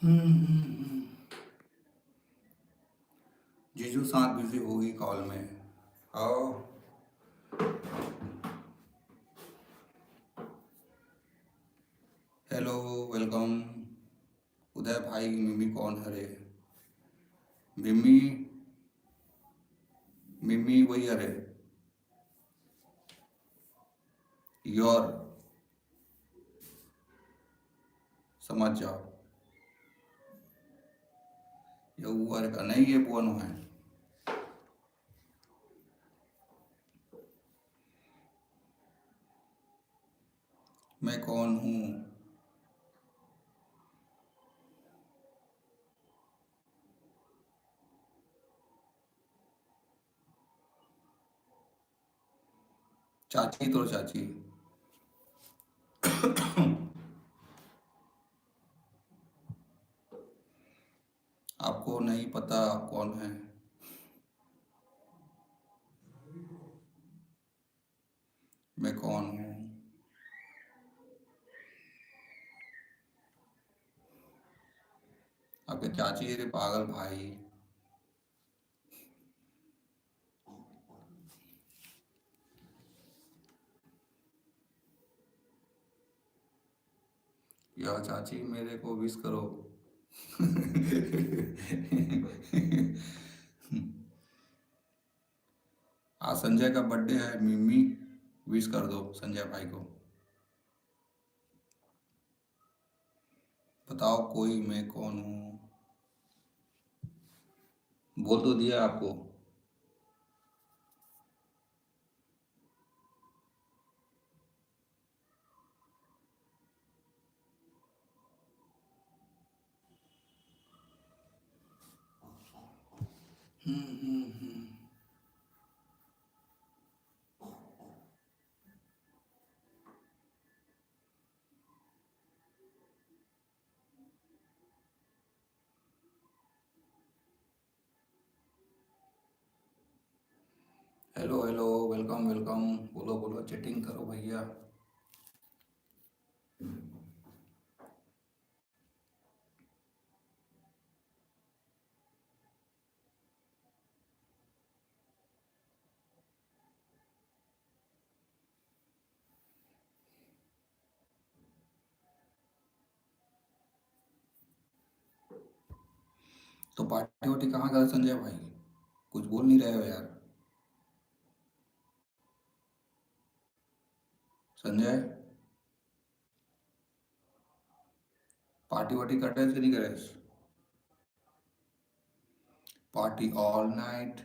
हम्म। जीजू साथ बिजी होगी कॉल में। आओ। Hello, welcome. उदय भाई मिमी कौन है रे? मिमी, मिमी वही है रे, योर, समझ जाओ। ये ऊपर का नहीं, ये बोनो है। मैं कौन हूँ? चाची तो चाची। आपको नहीं पता आप कौन है? मैं कौन हूँ? आपके चाची रे पागल भाई। या चाची मेरे को विश करो। आज संजय का बर्थडे है, मिमी विश कर दो संजय भाई को। बताओ कोई मैं कौन हूँ? बोल तो दिया आपको। हेलो हेलो, वेलकम वेलकम, बोलो बोलो, चैटिंग करो भैया। तो पार्टी वार्टी कहाँ गए संजय भाई? कुछ बोल नहीं रहे हो यार। संजय, पार्टी वार्टी कर रहे थे नहीं कर रहे? Party all night.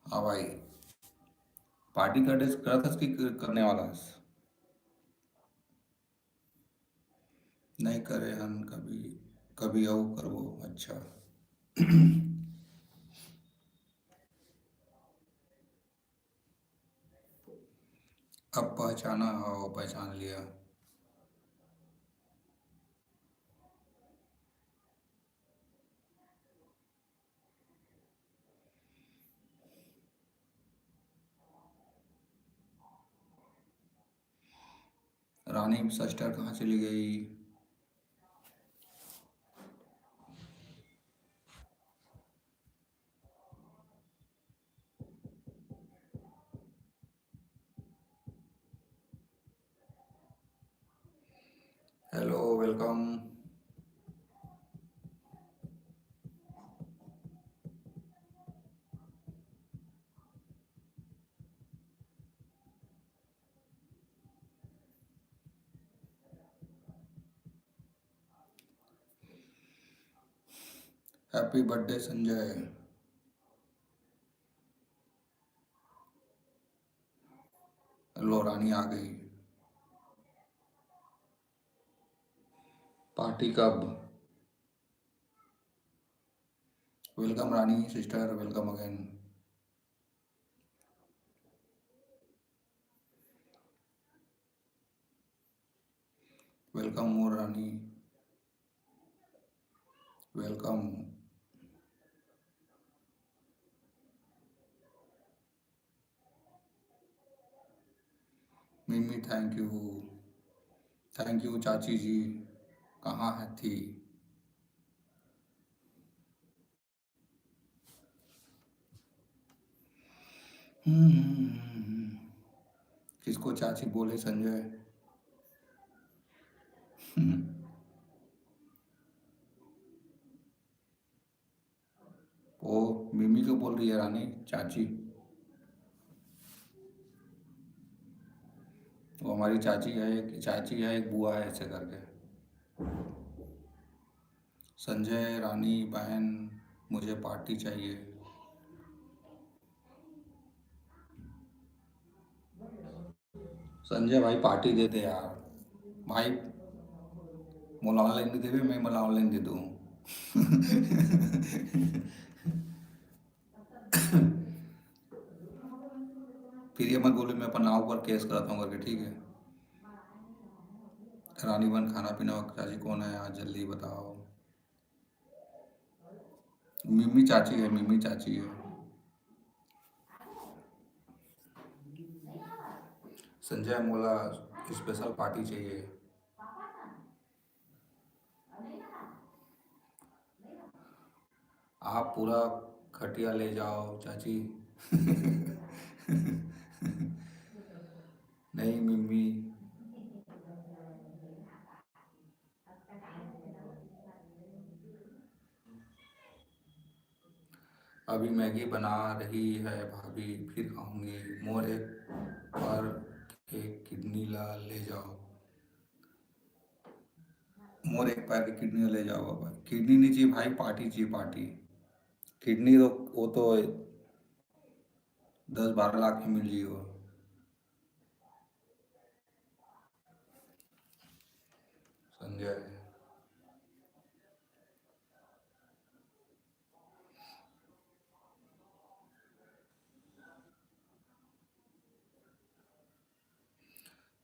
हाँ भाई, पार्टी कर रहा था कि करने वाला है? नहीं करे हम कभी, कभी आओ करो। अच्छा। अब पहचाना, हो पहचान लिया। रानी सिस्टर कहाँ चली गई? Hello welcome. Happy birthday Sanjay. लो रानी आ गई। पार्टी कब? Welcome Rani sister, welcome again. Welcome more Rani, welcome. मिमी थैंक यू चाची जी। कहाँ है थी? किसको चाची बोले संजय? वो मिमी को बोल रही है रानी चाची। वो हमारी चाची है एक बुआ है ऐसे करके। संजय रानी बहन मुझे पार्टी चाहिए। संजय भाई पार्टी दे दे यार भाई। मोला ऑनलाइन दे दे, मैं मला ऑनलाइन दे दूँ। फिर ये मत बोले मैं अपन नाव पर केस कराता हूँ करके, ठीक है। रानी बन खाना पीना चाची कौन है आज जल्दी बताओ। मिमी चाची है, मिमी चाची है। संजय मोला स्पेशल पार्टी चाहिए। आप पूरा खटिया ले जाओ चाची। नहीं मिमी। अभी मैगी बना रही है भाभी, फिर आऊँगी। मोर एक पर एक किडनी ला ले जाओ। मोर एक पैर की किडनी ले जाओ बाबा। किडनी नहीं चाहिए भाई, पार्टी चाहिए पार्टी। किडनी तो वो तो 10-12 लाख की मिल जाएगी वो। संजय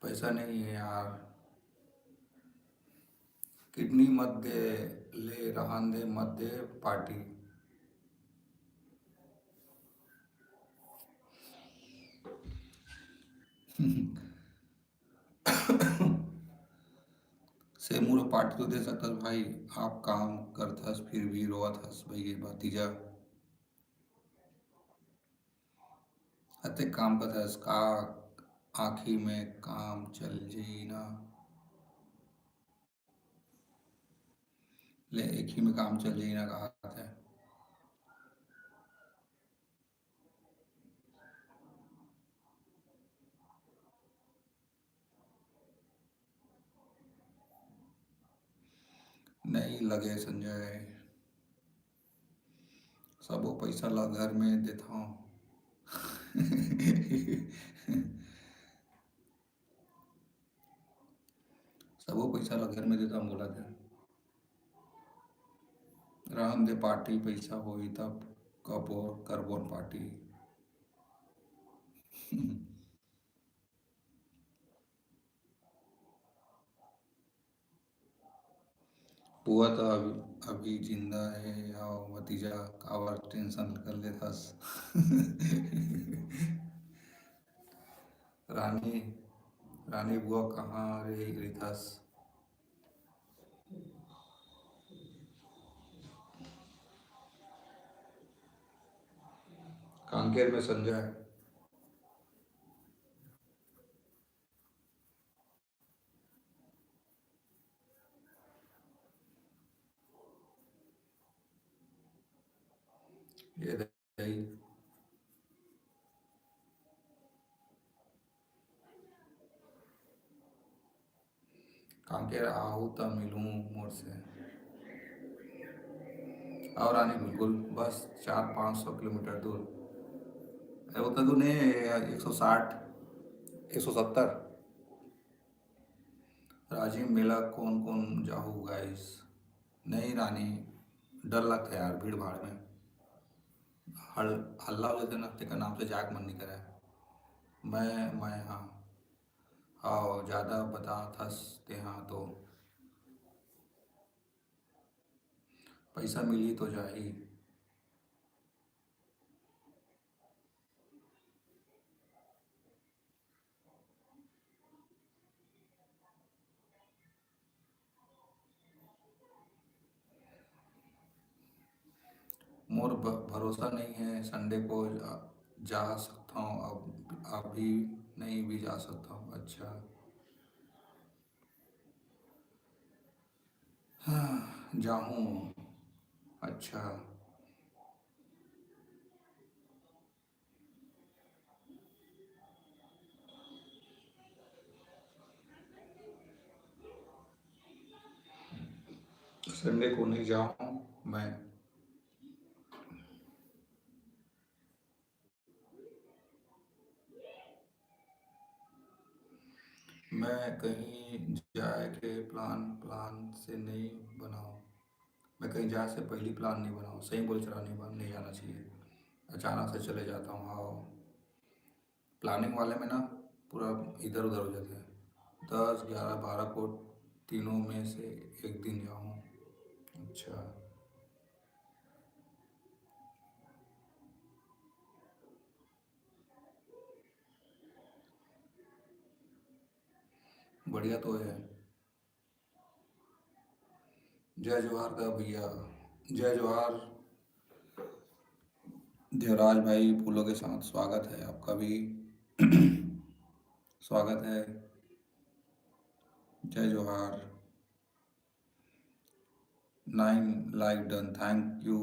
पैसा नहीं है यार। किडनी मत दे, ले रहन दे मत दे पार्टी। सेमूर पार्टी तो दे सकता भाई। आप काम करथस फिर भी रोवत हस भाई भतीजा। अते काम करथस का आँखी में काम चल जाई ना। ले एक ही में काम चल जाई ना कहा है। नहीं लगे संजय, सबो पैसा ला घर में देता हूँ। सबो पैसा ला घर में देता हूँ बोला था। रहन दे पार्टी पैसा होई तब कबो करबोन पार्टी। बुआ तो अभी जिंदा है आओ भतीजा कावर टेंशन कर लेथस। रानी रानी बुआ कहाँ रही रिथस। कांकेर में संजय। ये रही। कांकेर आहू त मिलूँ मोर से। और रानी बिल्कुल बस 400-500 किलोमीटर दूर। उतना दूर नहीं है, 160 170। राजिम मेला कौन कौन जाहू गाइस। नहीं रानी, डर लगता है यार भीड़ भाड़ में। हल हल्ला हो जाते ना तेका नाम से जाग मन नहीं करे। मैं हाँ। हाँ ज़्यादा बता थस ते हाँ तो पैसा मिली तो जाही। मोर भरोसा नहीं है संडे को जा सकता हूँ अब अभी नहीं भी जा सकता हूँ। अच्छा। हाँ, जाऊँ। अच्छा। संडे को नहीं जाऊँ मैं। मैं कहीं जाए के प्लान प्लान से नहीं बनाऊँ। मैं कहीं जाए से पहले प्लान नहीं बनाऊँ। सही बोले, चला नहीं जाना चाहिए। अचानक से चले जाता हूँ। हाँ, प्लानिंग वाले में ना पूरा इधर उधर हो जाते हैं। 10, 11, 12 को तीनों में से एक दिन जाऊँ। अच्छा। बढ़िया तो है। जय जोहार का भैया। जय जोहार। देवराज भाई, फूलों के साथ स्वागत है आपका भी। स्वागत है। जय जोहार। 9 like done, thank you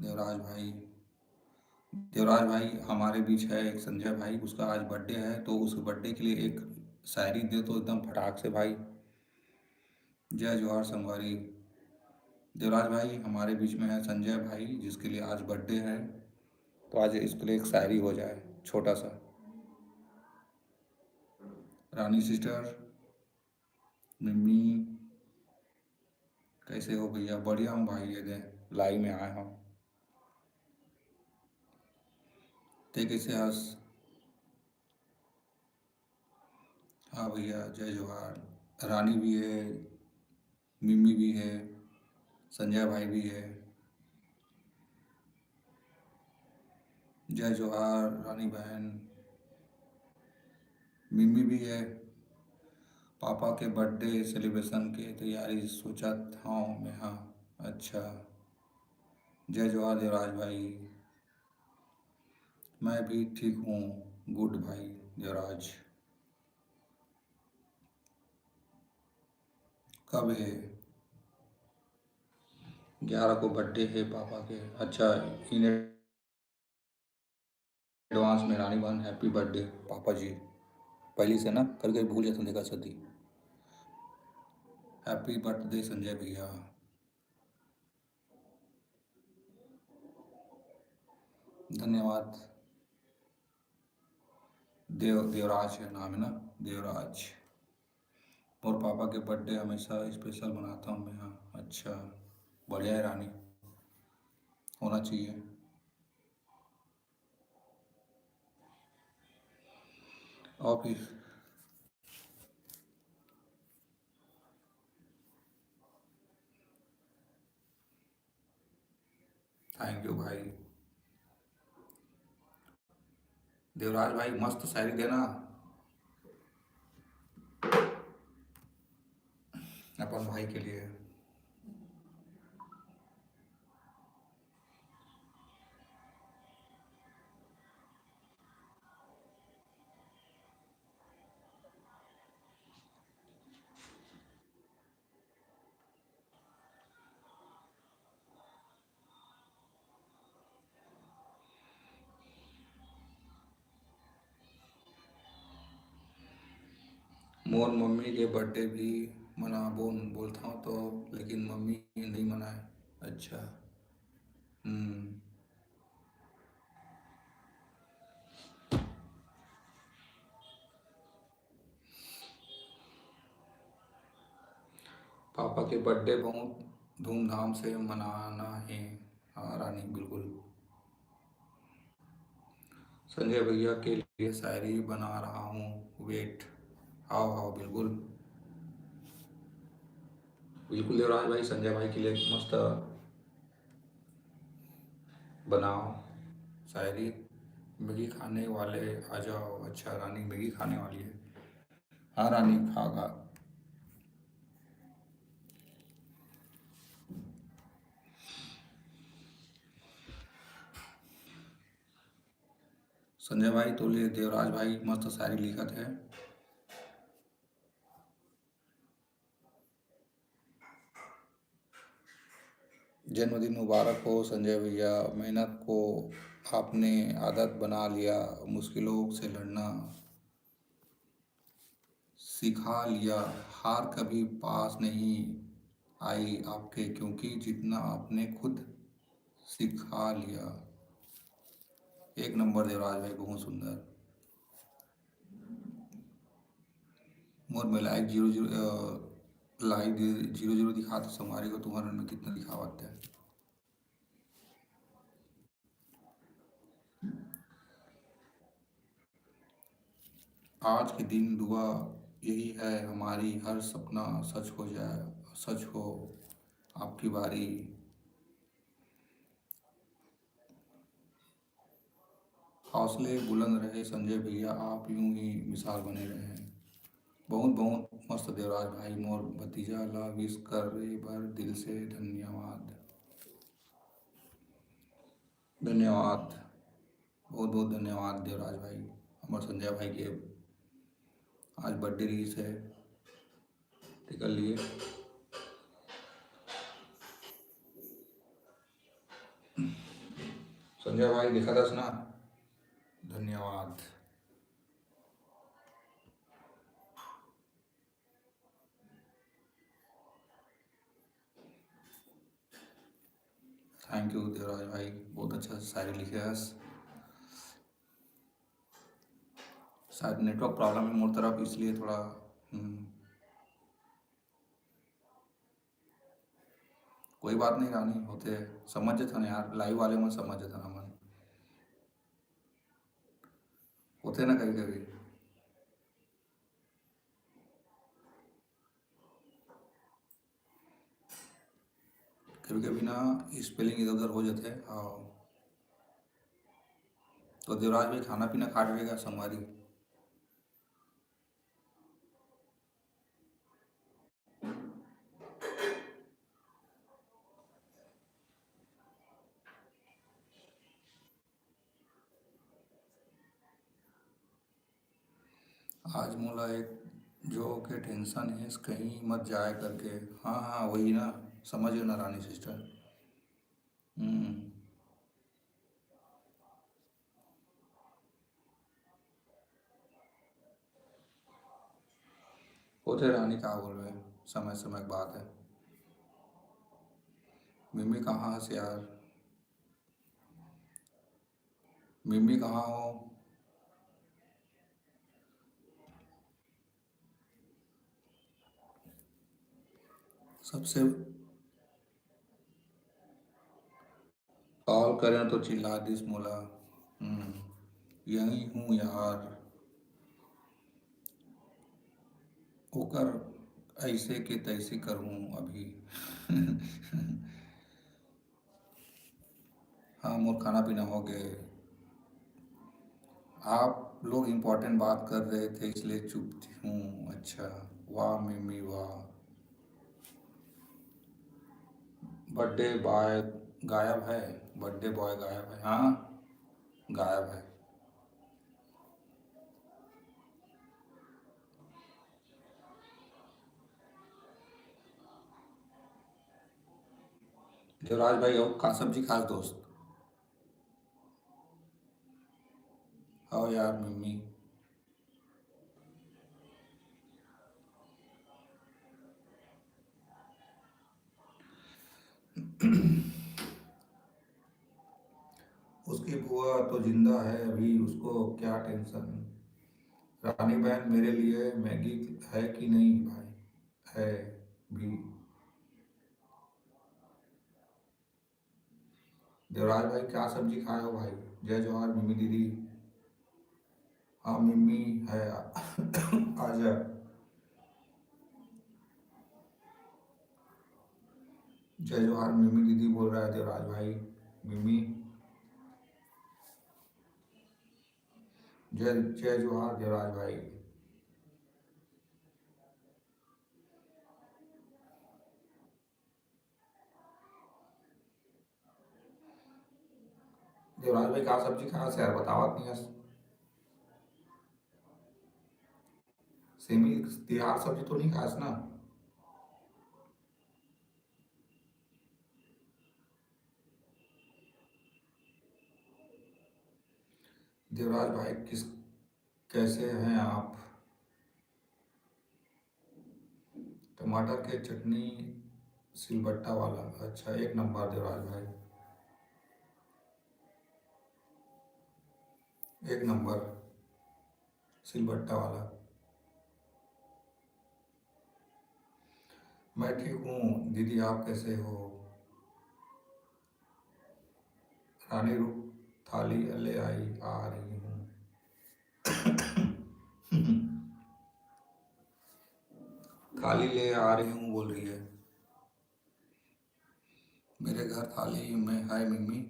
Devraj भाई। देवराज भाई, हमारे बीच है एक संजय भाई, उसका आज बर्थडे है, तो उस बर्थडे के लिए एक शायरी दे तो एकदम फटाक से भाई। जय जोहार संगवारी। देवराज भाई, हमारे बीच में है संजय भाई, जिसके लिए आज बर्थडे है, तो आज इसके लिए एक शायरी हो जाए छोटा सा। रानी सिस्टर, मिम्मी, कैसे हो भैया? बढ़िया हूँ भाई, ये दे लाइव में आया हूँ। ते कैसे हंस। हाँ भैया, जय जोहार। रानी भी है, मिम्मी भी है, संजय भाई भी है। जय जोहार रानी बहन। मिम्मी भी है। पापा के बर्थडे सेलिब्रेशन की तैयारी सोचा था मैं। हाँ। अच्छा। जय जोहार देवराज भाई। मैं भी ठीक हूँ। गुड भाई देवराज। कब है? 11 को बर्थडे है पापा के। अच्छा। इन एडवांस में रानी बहन हैप्पी बर्थडे पापा जी। पहली से ना करके भूल जाते देखा सदी। हैप्पी बर्थडे संजय भैया। धन्यवाद। देवराज है नाम है ना? देवराज। और पापा के बर्थडे हमेशा स्पेशल बनाता हूँ मैं। हाँ। अच्छा। बढ़िया है रानी, होना चाहिए। और फिर थैंक यू भाई। देवराज भाई, मस्त शायरी देना अपन भाई के लिए। मोर मम्मी के बर्थडे भी मना बोलता हूँ तो, लेकिन मम्मी नहीं मनाए। अच्छा। हम्म। पापा के बर्थडे बहुत धूमधाम से मनाना है। हाँ रानी, बिल्कुल। संजय भैया के लिए शायरी बना रहा हूँ, वेट। आओ आओ, बिल्कुल। बिल्कुल देवराज भाई, संजय भाई के लिए मस्त बनाओ शायरी। मैगी खाने वाले आ जाओ। अच्छा रानी, मैगी खाने वाली है। हाँ रानी, खा खा। संजय भाई तोले देवराज भाई मस्त शायरी लिखत है। जन्मदिन मुबारक हो संजय भैया, मेहनत को आपने आदत बना लिया, मुश्किलों से लड़ना सिखा लिया, हार कभी पास नहीं आई आपके, क्योंकि जितना आपने खुद सिखा लिया। एक नंबर देवराज भाई, बहुत सुंदर। मोर में लाइक जीरो जीरो लाइक 00 दिखाते संवारी को, तुम्हारे में कितना दिखावत है। आज के दिन दुआ यही है हमारी, हर सपना सच हो जाए, सच हो आपकी बारी। हौसले बुलंद रहे संजय भैया, आप यूं ही मिसाल बने रहे। बहुत बहुत मस्त देवराज भाई, मोर भतीजा ला विश कर रे भर दिल से धन्यवाद। धन्यवाद, बहुत बहुत धन्यवाद देवराज भाई। हमारे संजय भाई के आज बर्थडे रीस है, टिकल लिए। संजय भाई देखा था ना, धन्यवाद। थैंक यू देवराज भाई, बहुत अच्छा शायरी लिखे है। शायद नेटवर्क प्रॉब्लम है मोर तरफ, इसलिए थोड़ा कोई बात नहीं रानी, होते समझ था ना यार, लाइव वाले में समझ था ना मन, होते ना कभी कभी। कभी कभी ना स्पेलिंग इधर उधर हो जाते हैं। हाँ, तो देवराज भाई खाना पीना खा रहेगा संगवारी। आज मोला एक जो के टेंशन है, कहीं मत जाए करके। हाँ हाँ वही ना, समझ गए ना रानी सिस्टर। हम्म, होते रानी, क्या बोल रहे, समय समय की बात है। मिम्मी कहाँ से यार, मिम्मी कहाँ हो। सबसे कॉल करें तो चिल्ला दिस मोला। यही हूँ यार, होकर ऐसे के तैसे करूँ अभी। हाँ मोर खाना पीना हो गए, आप लोग इम्पोर्टेंट बात कर रहे थे इसलिए चुप हूँ। अच्छा, वाह मिम्मी वाह। बर्थडे बॉय गायब है, बर्थडे बॉय गायब है, हाँ गायब है। देवराज भाई और का सब्जी खास दोस्त। आओ यार मिम्मी। उसकी बुआ तो जिंदा है अभी, उसको क्या टेंशन। रानी बहन मेरे लिए मैगी है कि नहीं भाई, है भी। देवराज भाई क्या सब्जी खाए हो भाई। जय जवाहर मिम्मी दीदी। हाँ मिम्मी है। आजा। जय जवाहर मिम्मी दीदी बोल रहा है देवराज भाई। मिम्मी, जय जय जवाहर देवराज भाई। देवराज भाई क्या सब्जी खाया से यार, बतावत नहीं है। सेमी तिहाड़ सब्जी तो नहीं खास ना। देवराज भाई किस कैसे हैं आप? टमाटर के चटनी सिलबट्टा वाला, अच्छा एक नंबर देवराज भाई, एक नंबर सिलबट्टा वाला। मैं ठीक हूँ दीदी, आप कैसे हो? रानी रुक, थाली ले आई, आ रही हूँ। थाली ले आ रही हूँ बोल रही है। मेरे घर थाली में है मम्मी।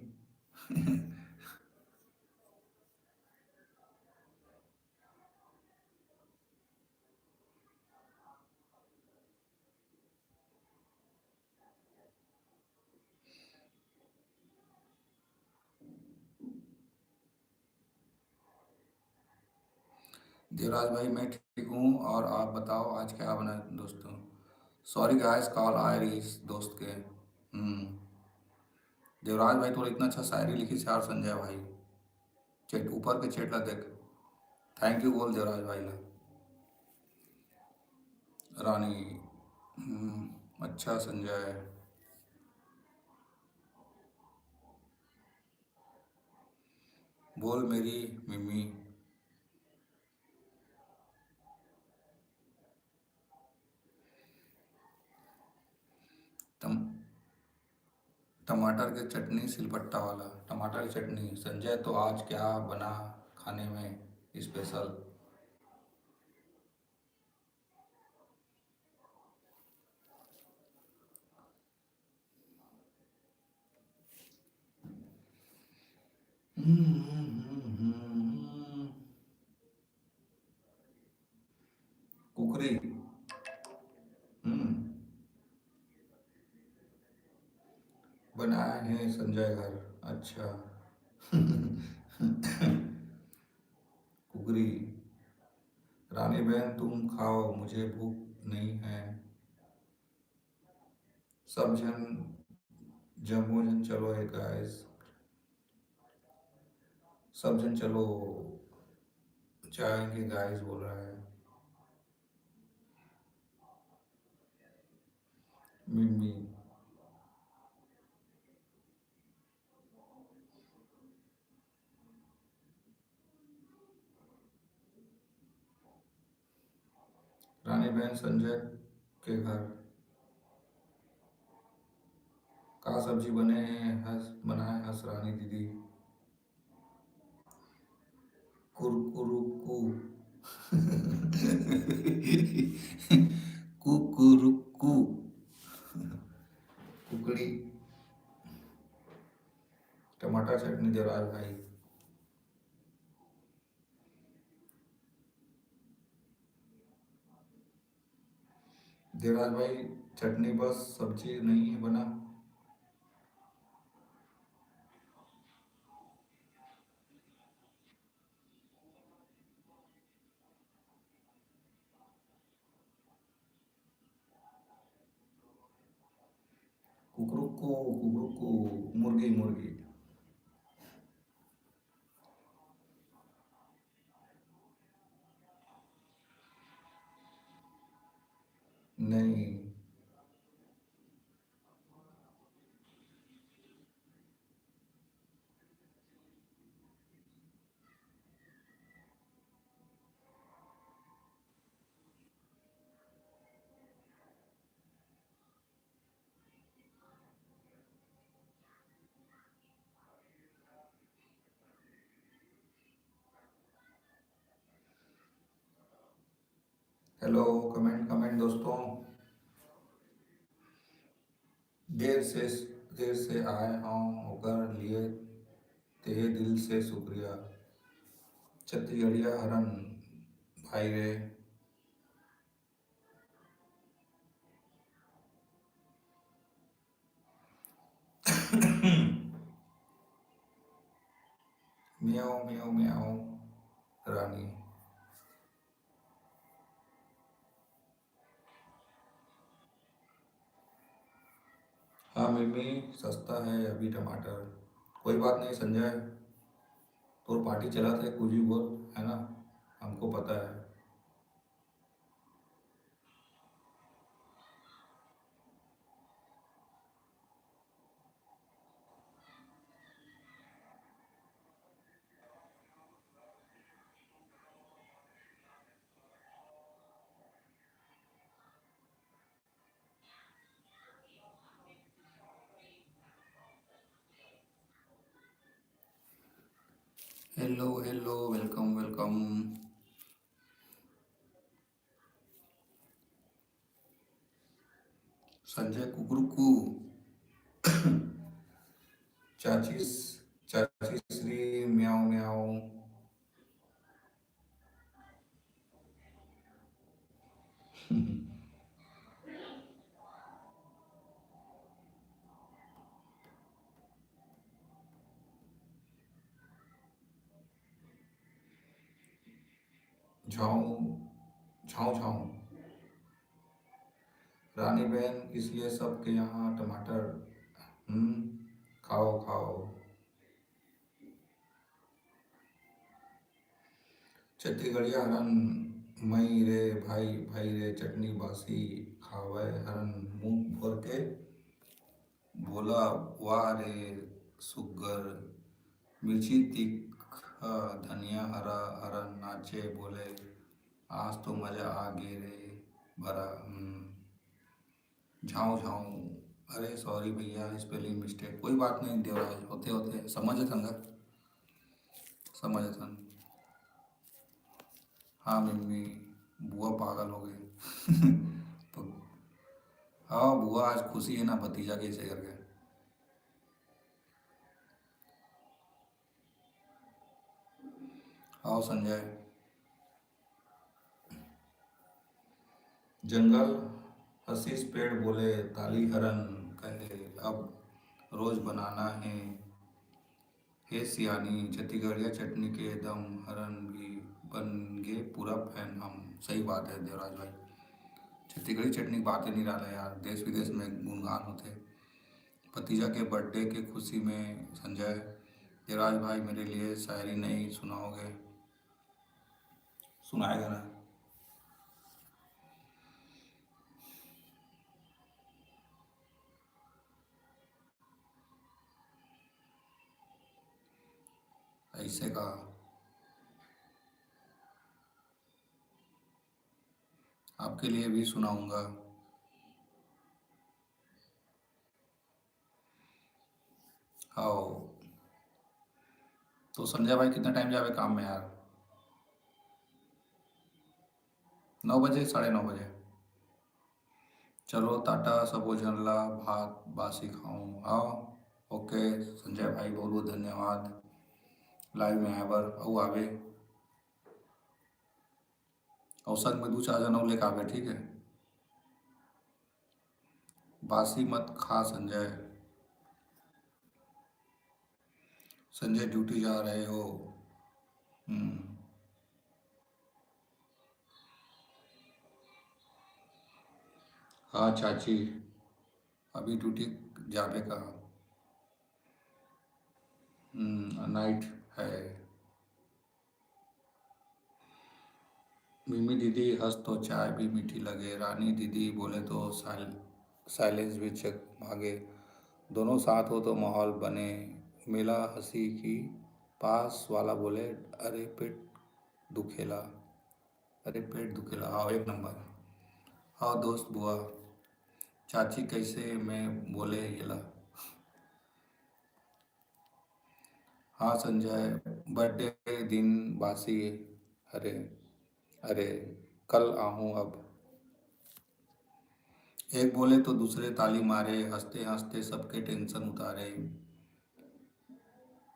देवराज भाई मैं ठीक हूँ, और आप बताओ आज क्या बना दोस्तों? सॉरी गाइस, कॉल आ रही इस दोस्त के। देवराज भाई थोड़ा इतना अच्छा शायरी लिखी से, और संजय भाई चेट ऊपर के चेट ला देख। थैंक यू बोल देवराज भाई ला। रानी, अच्छा संजय। बोल मेरी मिम्मी। टम टमाटर के चटनी सिलबट्टा वाला, टमाटर की चटनी। संजय तो आज क्या बना खाने में स्पेशल? कुकरी। हम्म बनाए हैं संजय घर, अच्छा। कुकरी। रानी बहन तुम खाओ, मुझे भूख नहीं है। सब जन जम्मू जन चलो है गाइस, सब जन चलो जाएंगे गाइस बोल रहा है मिम्मी। रानी बहन संजय के घर का सब्जी बने हैं, हंस बनाए हंस रानी दीदी। कुरकुरुकू। कुकुरुकू। कुकड़ी। टमाटर चटनी देवराज भाई। देवराज भाई चटनी बस, सब्जी नहीं है बना। कुकरुकू कुकरुकू। मुर्गी मुर्गी। नहीं। हेलो, कमेंट कमेंट दोस्तों। देर से देर से आए हूँ होकर लिए तहे दिल से शुक्रिया। छत्तीसगढ़िया हरन भाई रे। म्याओ म्याओ म्याओ। रानी। हाँ मिमी, सस्ता है अभी टमाटर। कोई बात नहीं संजय, तो पार्टी चला था कुछ भी बोल, है ना, हमको पता है। Hello hello, welcome welcome. Sanjay कुकुरुकू, चाची, चाची श्री म्याओ म्याओ। झाऊ झाऊ झाऊ। रानी बहन, इसलिए सबके यहाँ टमाटर। खाओ खाओ। छत्तीसगढ़िया हरन, मई रे भाई भाई रे चटनी बासी खावे हरन, मुंह भर के बोला वाह रे सुग्गर, मिर्ची तीखा धनिया हरा हरन नाचे बोले आज तो मजा आ गे रे भरा। झाऊ झाऊ। अरे सॉरी भैया, स्पेलिंग मिस्टेक, कोई बात नहीं देवराज, होते होते समझ थंगा, समझ थन। हाँ मम्मी, बुआ पागल हो गई। तो हाँ बुआ आज खुशी है ना भतीजा के ऐसे करके। आओ संजय। जंगल हसीस पेड़ बोले ताली हरन कहे अब रोज बनाना है। हे सियानी, छत्तीसगढ़िया चटनी के दम हरन भी बन गे पूरा फैन हम। सही बात है देवराज भाई, छत्तीसगढ़ी चटनी की बात ही नहीं रहा यार, देश विदेश में गुणगान होते। भतीजा के बर्थडे के खुशी में संजय, देवराज भाई मेरे लिए शायरी नहीं सुनाओगे? सुनाएगा ना। ऐसे कहा। आपके लिए भी सुनाऊंगा। आओ। तो संजय भाई कितना टाइम जावे काम में यार? 9 बजे, 9:30 बजे। चलो टाटा सबो जन ला, भात बासी खाऊं आओ। ओके संजय भाई, बहुत बहुत धन्यवाद लाइव में आए बर, और आवे और संग में 2-4 जन और लेकर आवे, ठीक है। बासी मत खा संजय। संजय ड्यूटी जा रहे हो? हम्म। हाँ चाची, अभी ड्यूटी जावे का। नाइट है। मिमी दीदी हंस तो चाय भी मीठी लगे, रानी दीदी बोले तो साइलेंस भी चेक भागे, दोनों साथ हो तो माहौल बने मेला हंसी की। पास वाला बोले अरे पेट दुखेला, अरे पेट दुखेला, हाँ एक नंबर। हाँ दोस्त बुआ, चाची कैसे में बोले येला। हाँ संजय, बर्थडे दिन बासी, अरे अरे कल आहूँ अब। एक बोले तो दूसरे ताली मारे, हंसते हंसते सबके टेंशन उतारे।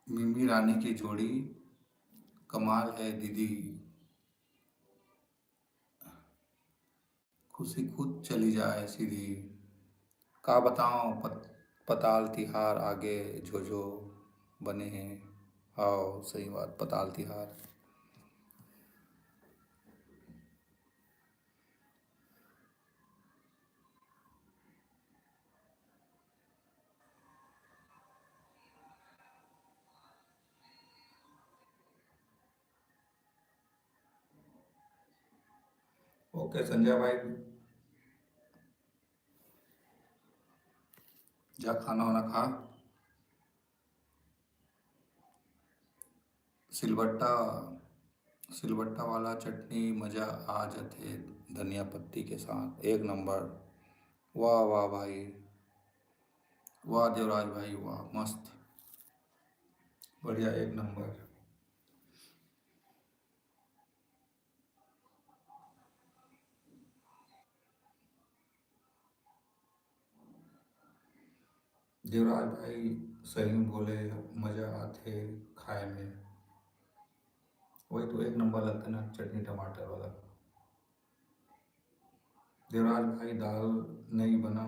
मिमी रानी की जोड़ी कमाल है दीदी, खुशी खुद चली जाए सीधी। का बताऊं पताल तिहार आगे जो जो बने हैं। आओ सही बात, पताल तिहार। ओके संजय भाई, जा खाना वाना खा। सिलबट्टा, सिलबट्टा वाला चटनी मज़ा आ जाते धनिया पत्ती के साथ, एक नंबर। वाह वाह भाई, वाह देवराज भाई वाह, मस्त, बढ़िया, एक नंबर। देवराज भाई सही में बोले, मज़ा आते खाए में। वही तो एक नंबर लगता है ना चटनी टमाटर वाला। देवराज भाई दाल नहीं बना।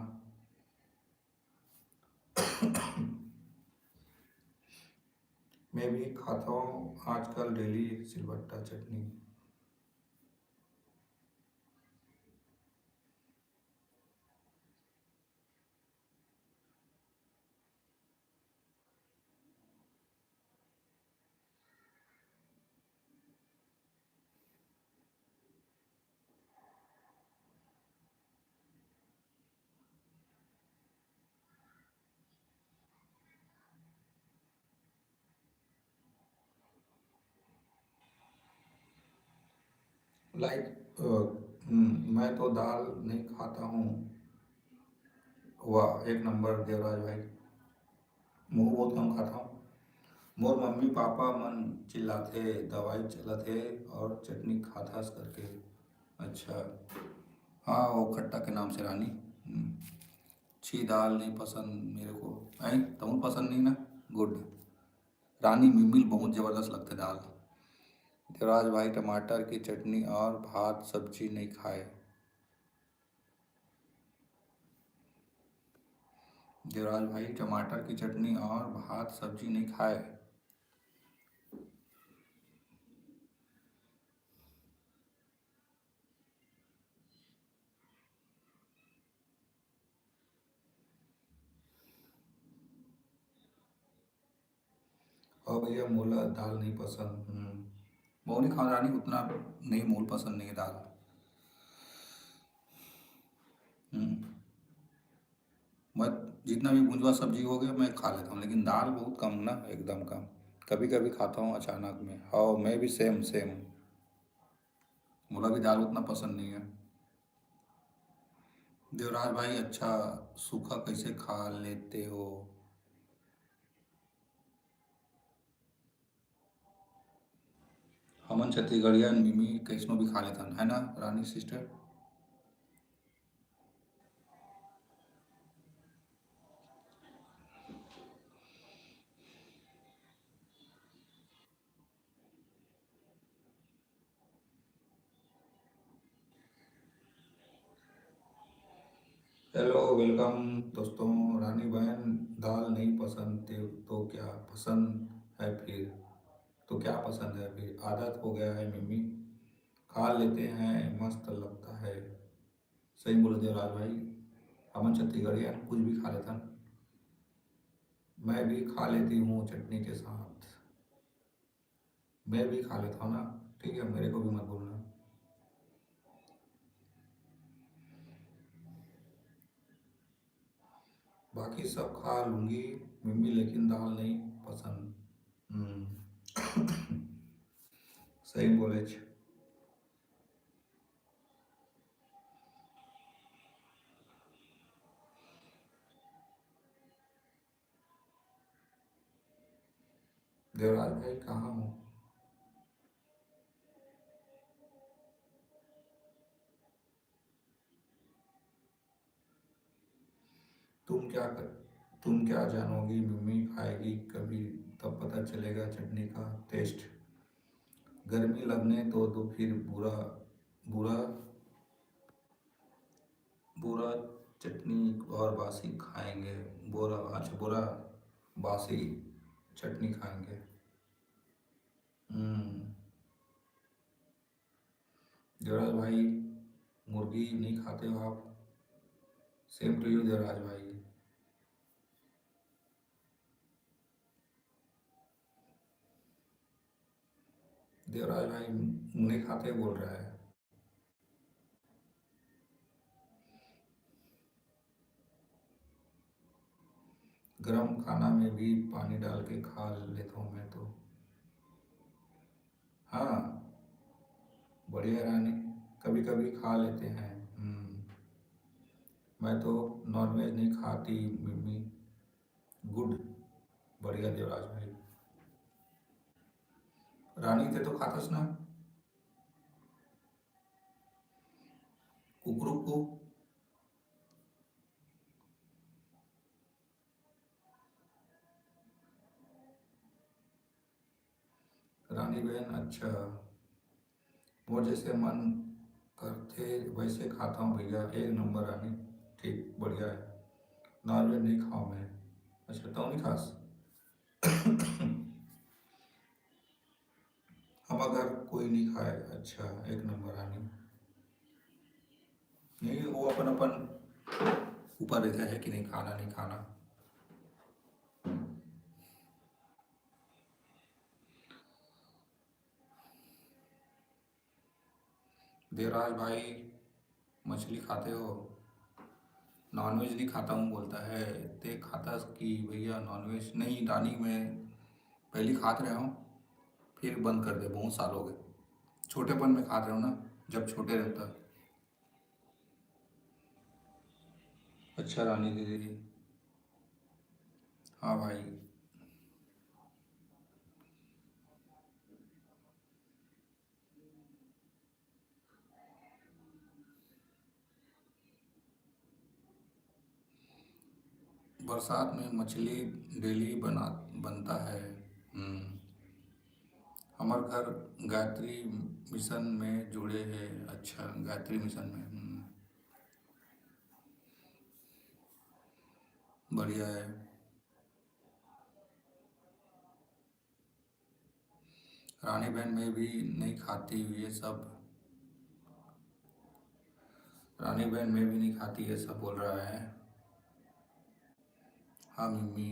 मैं भी खाता हूँ आजकल डेली सिलबट्टा चटनी। लाइक मैं तो दाल नहीं खाता हूँ। वाह एक नंबर देवराज भाई, मुँह बहुत कम खाता हूँ। मोर मम्मी पापा मन चिल्लाते दवाई चलत है और चटनी खाथास करके। अच्छा, हाँ वो खट्टा के नाम से रानी। छी दाल नहीं पसंद मेरे को। आई तुम पसंद नहीं ना, गुड। रानी मिमिल बहुत ज़बरदस्त लगते दाल। देवराज भाई टमाटर की चटनी और भात सब्जी नहीं खाए। देवराज भाई टमाटर की चटनी और भात सब्जी नहीं खाए। और भैया मोला दाल नहीं पसंद। मौनी खान रानी उतना नहीं, मूल पसंद नहीं है दाल। हम्म, मैं जितना भी भुंजवा सब्जी हो गया मैं खा लेता हूँ, लेकिन दाल बहुत कम ना, एकदम कम। कभी कभी खाता हूँ अचानक में। हाँ मैं भी सेम सेम, मुझे भी दाल उतना पसंद नहीं है। देवराज भाई अच्छा, सूखा कैसे खा लेते हो? हमन छत्तीसगढ़िया मिमी कैसनो भी खा लेता है ना रानी सिस्टर। हेलो वेलकम दोस्तों। रानी बहन दाल नहीं पसंद थे तो क्या पसंद है फिर? तो क्या पसंद है फिर? आदत हो गया है मिमी, खा लेते हैं, मस्त लगता है। सही बोल देवराज भाई, हमन छत्तीसगढ़िया कुछ भी खा लेता। मैं भी खा लेती हूँ चटनी के साथ। मैं भी खा लेता हूँ ना, ठीक है, मेरे को भी मत बोलना। बाकी सब खा लूँगी मिमी, लेकिन दाल नहीं पसंद। हम्म, सही बोले छ। देवराज भाई कहाँ हो? तुम क्या कर तुम क्या जानोगी, मम्मी खाएगी कभी तब पता चलेगा चटनी का टेस्ट। गर्मी लगने तो फिर बुरा बुरा बुरा चटनी और बासी खाएंगे। बोरा, अच्छा बुरा बासी चटनी खाएंगे। हम्म, देवराज भाई मुर्गी नहीं खाते हो आप? सेम टू यू देवराज भाई। देवराज भाई नहीं खाते बोल रहा है। गरम खाना में भी पानी डाल के खा लेता हूँ मैं तो। हाँ, बढ़िया रानी, कभी कभी खा लेते हैं। मैं तो नॉनवेज नहीं खाती मम्मी। गुड, बढ़िया देवराज भाई। रानी ते तो खातस ना कुकरू को। रानी बहन, अच्छा। वो जैसे मन करते वैसे खाता हूँ भैया, एक नंबर रानी। ठीक, बढ़िया है। नॉनवेज नहीं खाऊँ मैं। अच्छा, तो नहीं खास। हम अगर कोई नहीं खाए, अच्छा, एक नंबर रानी। नहीं, वो अपन अपन ऊपर रहता है कि नहीं खाना नहीं खाना। देवराज भाई, मछली खाते हो? नॉनवेज नहीं खाता हूँ बोलता है। ते खाता कि भैया नॉनवेज नहीं रानी, में पहले खाते रहे हूँ, फिर बंद कर दे, बहुत साल हो गए। छोटेपन में खाते रहो ना, जब छोटे रहता। अच्छा रानी दीदी। हाँ भाई। बरसात में मछली डेली बनता है। हम्म। हमार घर गायत्री मिशन में जुड़े हैं। अच्छा, गायत्री मिशन में। बढ़िया है। रानी बहन में भी नहीं खाती ये सब। रानी बहन में भी नहीं खाती ये सब बोल रहा है। हाँ मम्मी।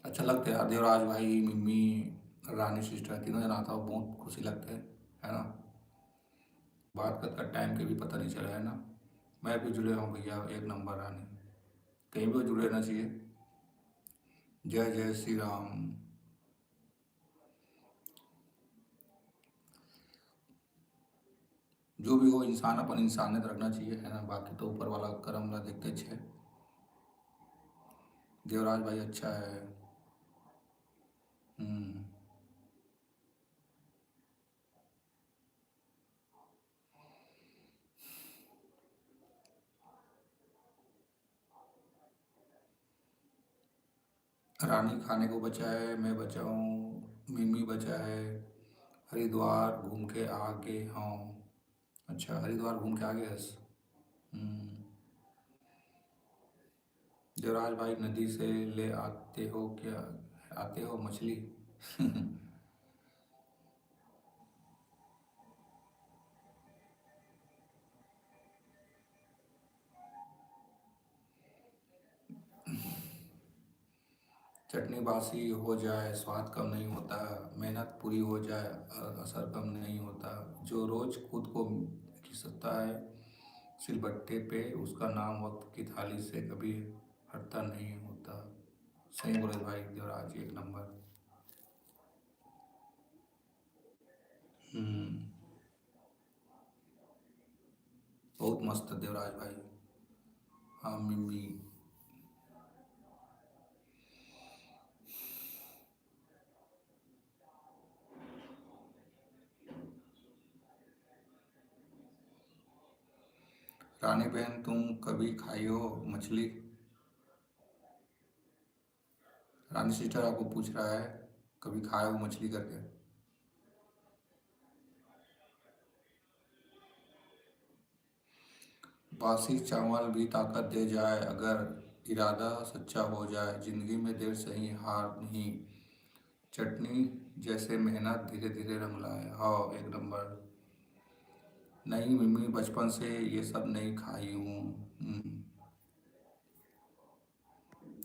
अच्छा लगता है यार, देवराज भाई, मम्मी, रानी सिस्टर, तीनों जन आता हो, बहुत खुशी लगते है ना। बात करता टाइम के भी पता नहीं चला है ना। मैं भी जुड़े हूँ भैया, एक नंबर रानी। कहीं भी जुड़े रहना चाहिए। जय जय श्री राम। जो भी हो, इंसान अपन इंसानियत रखना चाहिए, है ना। बाकी तो ऊपर वाला करम ला देखते छे। देवराज भाई अच्छा है। हम्म। रानी खाने को बचा है, मैं बचा हूँ, मिमी बचा है। हरिद्वार घूम के आगे हाँ। अच्छा, हरिद्वार घूम के आगे हस। हम्म। देवराज भाई, नदी से ले आते हो क्या? आते हो मछली? चटनी बासी हो जाए स्वाद कम नहीं होता। मेहनत पूरी हो जाए असर कम नहीं होता। जो रोज खुद को घिसता है सिलबट्टे पे, उसका नाम वक्त की थाली से कभी हटता नहीं होता। सही बोले भाई देवराज, एक नंबर। हम्म। बहुत मस्त देवराज भाई। हाँ मिम्मी। रानी बहन, तुम कभी खाई हो मछली? रानी सिस्टर आपको पूछ रहा है, कभी खाए हो मछली करके। बासी चावल भी ताकत दे जाए अगर इरादा सच्चा हो जाए। जिंदगी में देर सही हार नहीं, चटनी जैसे मेहनत धीरे धीरे रंग लाए। हाँ, एक नंबर। नहीं मम्मी, बचपन से ये सब नहीं खाई हूँ।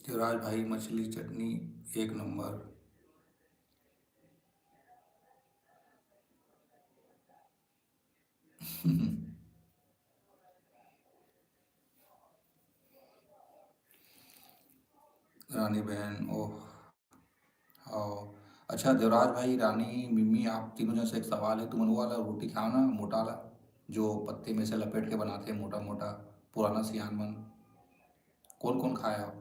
शिवराज भाई, मछली चटनी एक नंबर। रानी बहन। ओह। आओ। अच्छा देवराज भाई, रानी, मिमी, आप तीनों जन से एक सवाल है। तुम वो वाला रोटी खाओ ना, मोटा वाला, जो पत्ते में से लपेट के बनाते हैं, मोटा मोटा, पुराना सियान मन। कौन कौन खाया हो?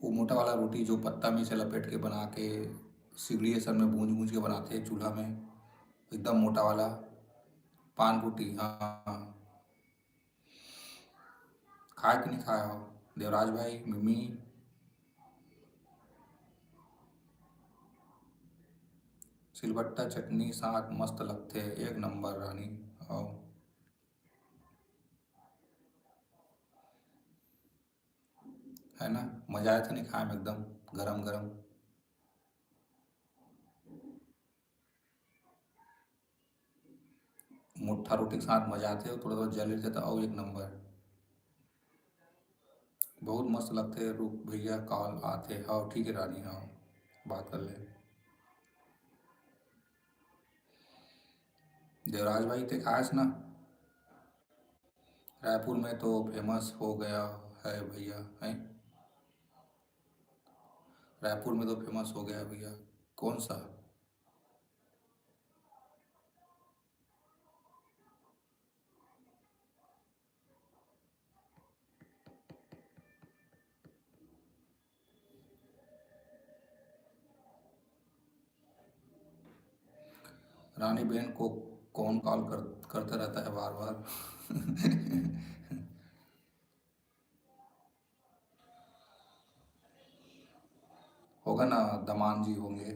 वो मोटा वाला रोटी जो पत्ता में से लपेट के बना के सिगड़ी सब में भूंज भूंज के बनाते हैं चूल्हा में, एकदम मोटा वाला। पान रोटी, हाँ। खाया कि नहीं खाया हो देवराज भाई, मिमी? सिलबट्टा चटनी साथ मस्त लगते हैं, एक नंबर रानी। आओ। है ना? मजा आया था नहीं खाए में, एकदम गरम गरम। मुट्ठा रोटी के साथ मजा आते हो, थोड़ा थोड़ा जल देता था, और एक नंबर। बहुत मस्त लगते हैं। रुक भैया कॉल आते, हाँ ठीक है रानी, हाँ बात कर ले। देवराज भाई ते खास ना, रायपुर में तो फेमस हो गया है भैया, है? रायपुर में तो फेमस हो गया है भैया। कौन सा? रानी बहन को कौन कॉल करता रहता है बार बार? होगा ना, दमान जी होंगे।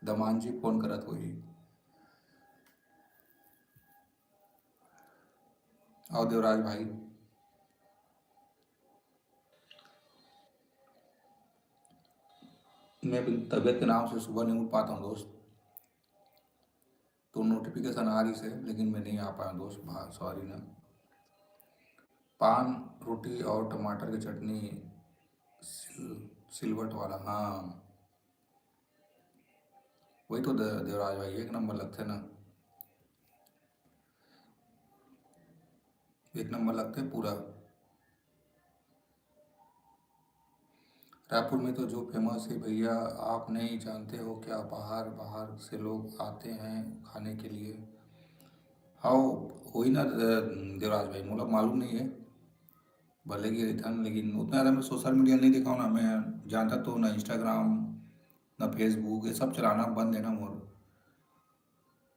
दमान जी फोन करत हुई। आओ देवराज भाई। मैं अपनी तबीयत के नाम से सुबह नहीं उठ पाता हूँ दोस्त। तो नोटिफिकेशन आ रही से, लेकिन मैं नहीं आ पाया दोस्त, सॉरी ना। पान रोटी और टमाटर की चटनी, सिलवट वाला, हाँ। वही तो देवराज भाई, एक नंबर लगते ना। एक नंबर लगते पूरा। रायपुर में तो जो फेमस है भैया, आप नहीं जानते हो क्या? बाहर बाहर से लोग आते हैं खाने के लिए। हाँ वही ना देवराज भाई, मतलब मालूम नहीं है। भले की रिटर्न, लेकिन उतना ज़्यादा मैं सोशल मीडिया नहीं देखा हूँ ना। मैं जानता तो ना इंस्टाग्राम, ना फेसबुक, ये सब चलाना बंद है ना मोर।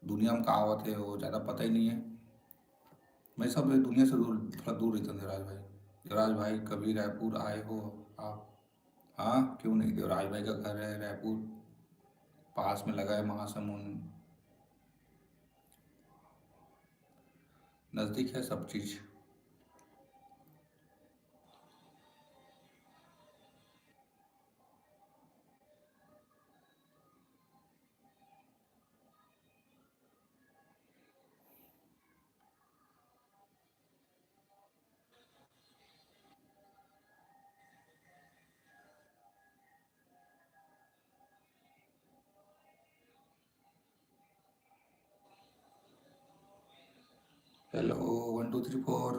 दुनिया में कहावत है, वो ज़्यादा पता ही नहीं है। मैं सब दुनिया से दूर, थोड़ा दूर रहता हूँ देवराज भाई। देवराज भाई कभी रायपुर आए हो आप? हाँ क्यों नहीं, देवराज भाई का घर है रायपुर, पास में लगा है महासमुंद। नज़दीक है सब चीज़। हेलो, 1 2 3 4।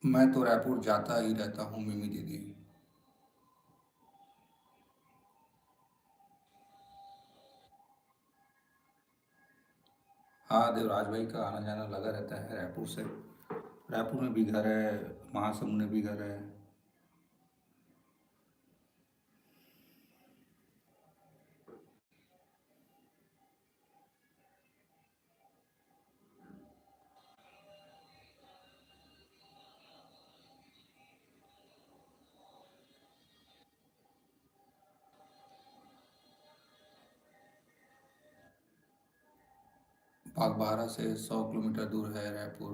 मैं तो रायपुर जाता ही रहता हूँ मिमी दीदी। हाँ देवराज भाई का आना जाना लगा रहता है रायपुर से। रायपुर में भी घर है, महासमुंद में भी घर है। बागबाहरा से 100 किलोमीटर दूर है रायपुर।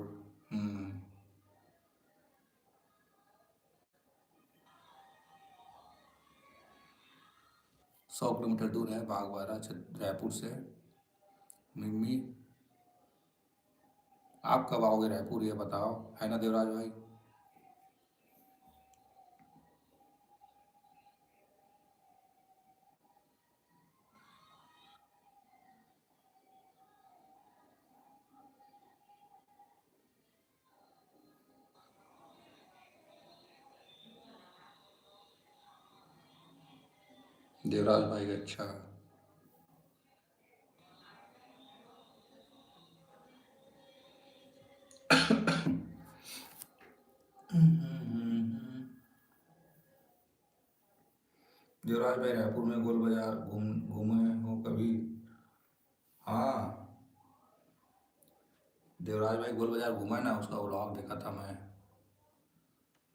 हम्म। 100 किलोमीटर दूर है बागबाहरा रायपुर से। मिम्मी, आप कब आओगे रायपुर ये बताओ, है ना देवराज भाई? देवराज भाई अच्छा। देवराज भाई रायपुर में गोल बाजार घूमे हो कभी? हाँ, देवराज भाई गोल बाजार घूमा है ना, उसका व्लॉग देखा था मैं।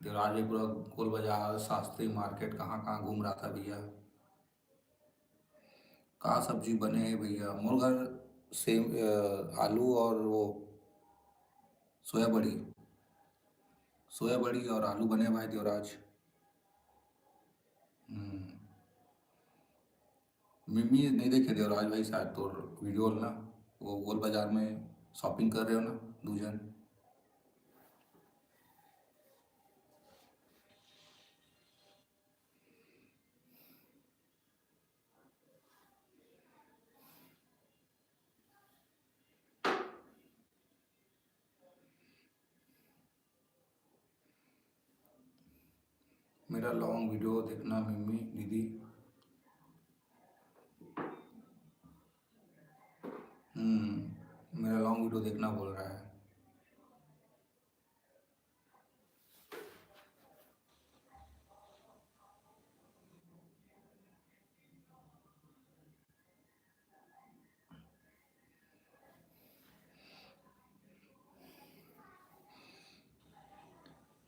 देवराज भाई पूरा गोल बाजार, शास्त्री मार्केट, कहाँ कहाँ घूम रहा था भैया। कहाँ सब्जी बने हैं भैया, मुर्गर, सेम, आलू और वो सोया बड़ी, सोया बड़ी और आलू बने भाई देवराज। मिमी नहीं देखे देवराज भाई शायद तो वीडियो ना, वो गोल बाजार में शॉपिंग कर रहे हो ना दूजन। मेरा लॉन्ग वीडियो देखना मिमी दीदी। मेरा लॉन्ग वीडियो देखना बोल रहा है।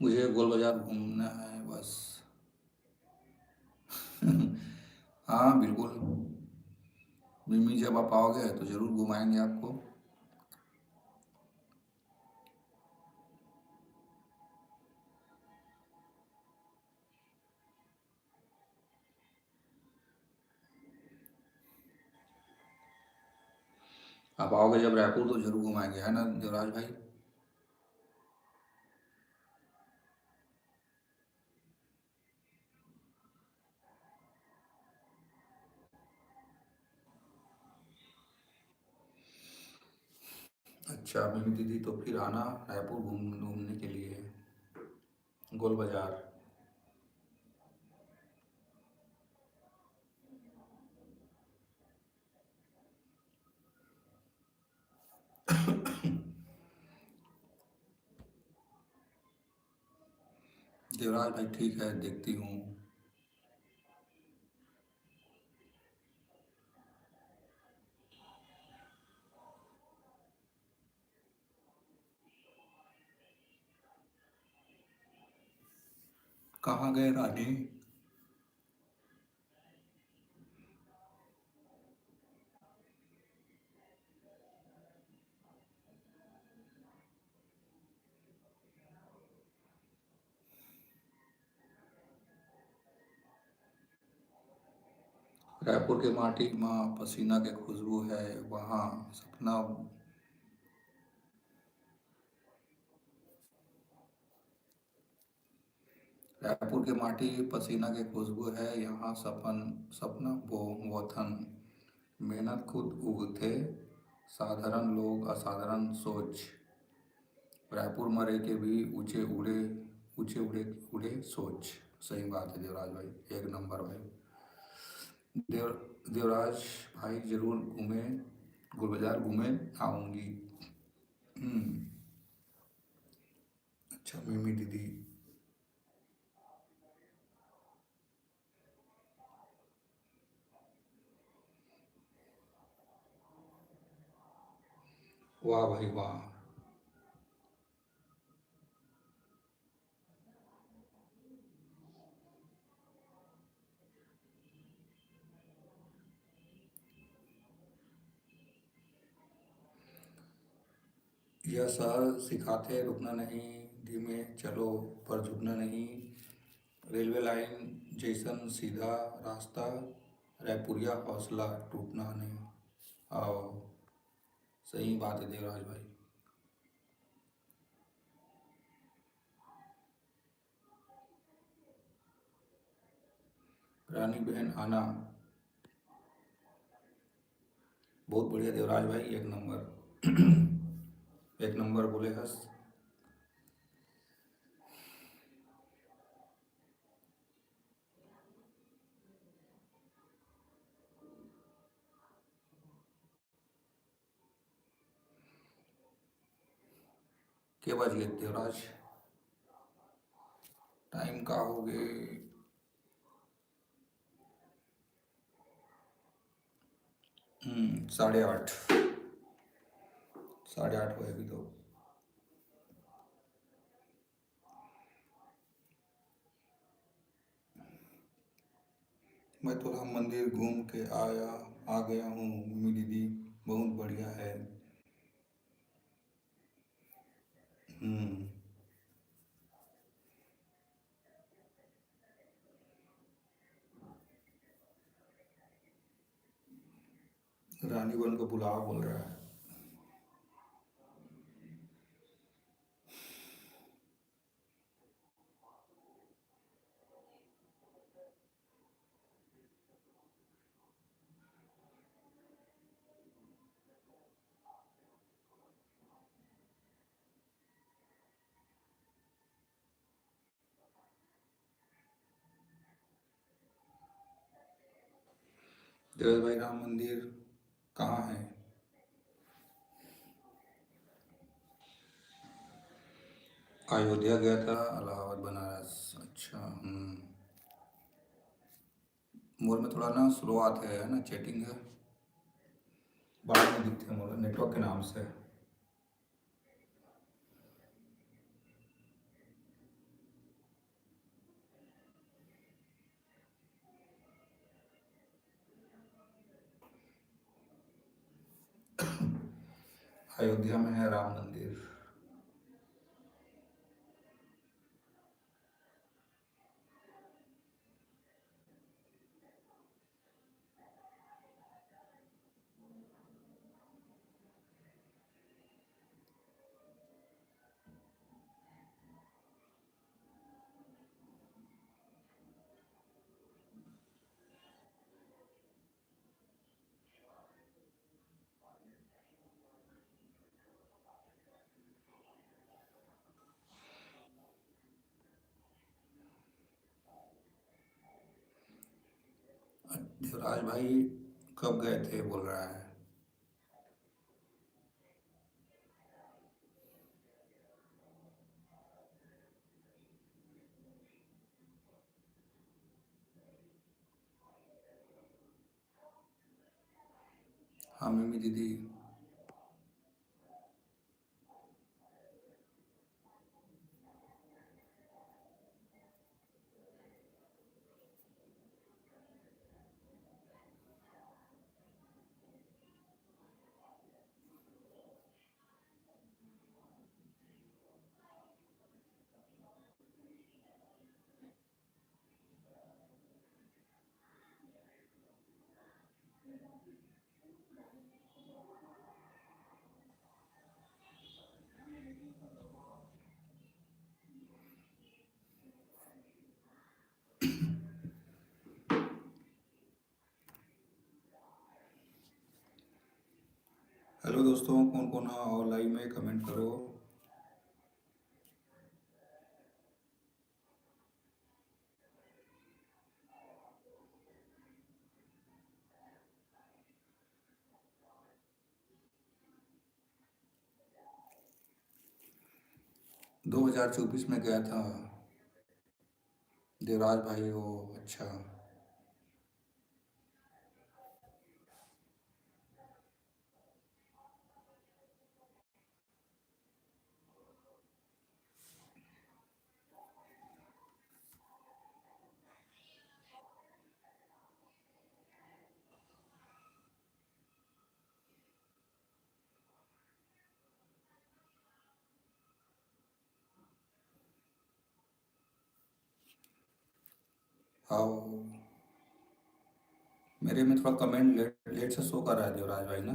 मुझे गोल बाजार घूमना है बस। हाँ बिल्कुल, मिमी जब आप आओगे तो ज़रूर घुमाएंगे आपको। आप आओगे जब रायपुर तो ज़रूर घुमाएंगे, है ना देवराज भाई? अच्छा मिमी दीदी, तो फिर आना रायपुर घूमने के लिए, गोल बाजार। देवराज भाई ठीक है, देखती हूँ। कहाँ गए रानी? रायपुर के माटी माँ पसीना के खुशबू है वहाँ सपना। रायपुर के माटी पसीना के खुशबू है यहाँ सपन, सपना वो वतन, मेहनत खुद उगते, साधारण लोग असाधारण सोच, रायपुर मरे के भी ऊंचे उड़े, ऊंचे उड़े उड़े सोच। सही बात है देवराज भाई, एक नंबर भाई। देव देवराज भाई जरूर घूमे, गोल बाजार घूमे, आऊँगी। अच्छा मिमी दीदी। वाह भाई वाह। यह सर सिखाते रुकना नहीं, धीमे चलो पर झुकना नहीं, रेलवे लाइन जैसन सीधा रास्ता, रायपुरिया हौसला टूटना नहीं। आओ। सही बात है देवराज भाई। रानी बहन आना, बहुत बढ़िया देवराज भाई, एक नंबर। एक नंबर बोले हस। के बज गए देवराज? टाइम का हो गए 8:30। 8:30 हुए अभी तो। मैं तो राम मंदिर घूम के आ गया हूँ मम्मी दीदी, बहुत बढ़िया है। हम्म। रानी बन को बुलाओ बोल रहा है। देवेश भाई राम मंदिर कहाँ है? अयोध्या गया था, इलाहाबाद, बनारस। अच्छा। मोर में थोड़ा ना स्लो आते है ना, चैटिंग है, बाद में दिखते हैं मोर नेटवर्क के नाम से। अयोध्या में है राम मंदिर। देवराज भाई कब गए थे बोल रहा है। हाँ मम्मी दीदी। हेलो दोस्तों, कौन कौन और लाइव में कमेंट करो। 2024 में गया था देवराज भाई वो। अच्छा। हाँ, मेरे में थोड़ा कमेंट लेट लेट से शो कर रहा है देवराज भाई ना।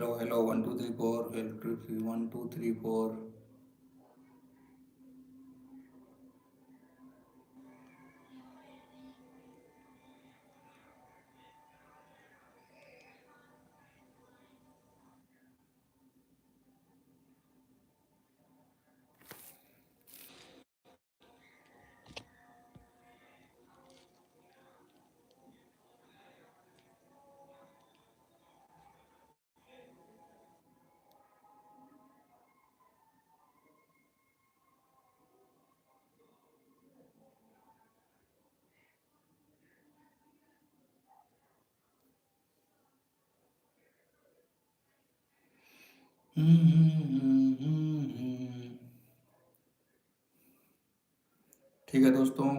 Hello hello 1 2 3 4 hello 1 2 3 4। ठीक है दोस्तों,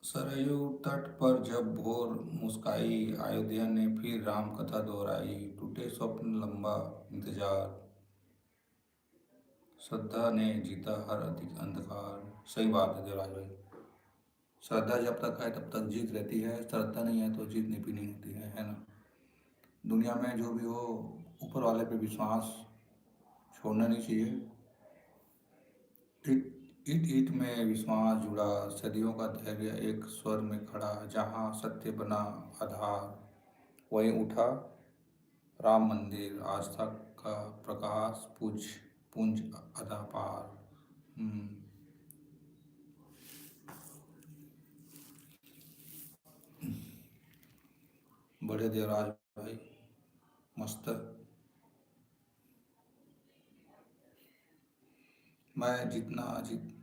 सरयू तट पर जब भोर मुस्काई, अयोध्या ने फिर राम कथा दोहराई, टूटे स्वप्न लंबा इंतजार, श्रद्धा ने जीता हर अधिक अंधकार। सही बात है देवराज भाई, श्रद्धा जब तक है तब तक जीत रहती है, श्रद्धा नहीं है तो जीतनी भी नहीं होती है ना। दुनिया में जो भी हो, ऊपर वाले पे विश्वास छोड़ना नहीं चाहिए। ईट ईट ईट में विश्वास जुड़ा, सदियों का धैर्य एक स्वर में खड़ा, जहाँ सत्य बना आधार वहीं उठा राम मंदिर, आस्था का प्रकाश पुंज अदा पार। बड़े देवराज भाई, मस्त। मैं जितना जित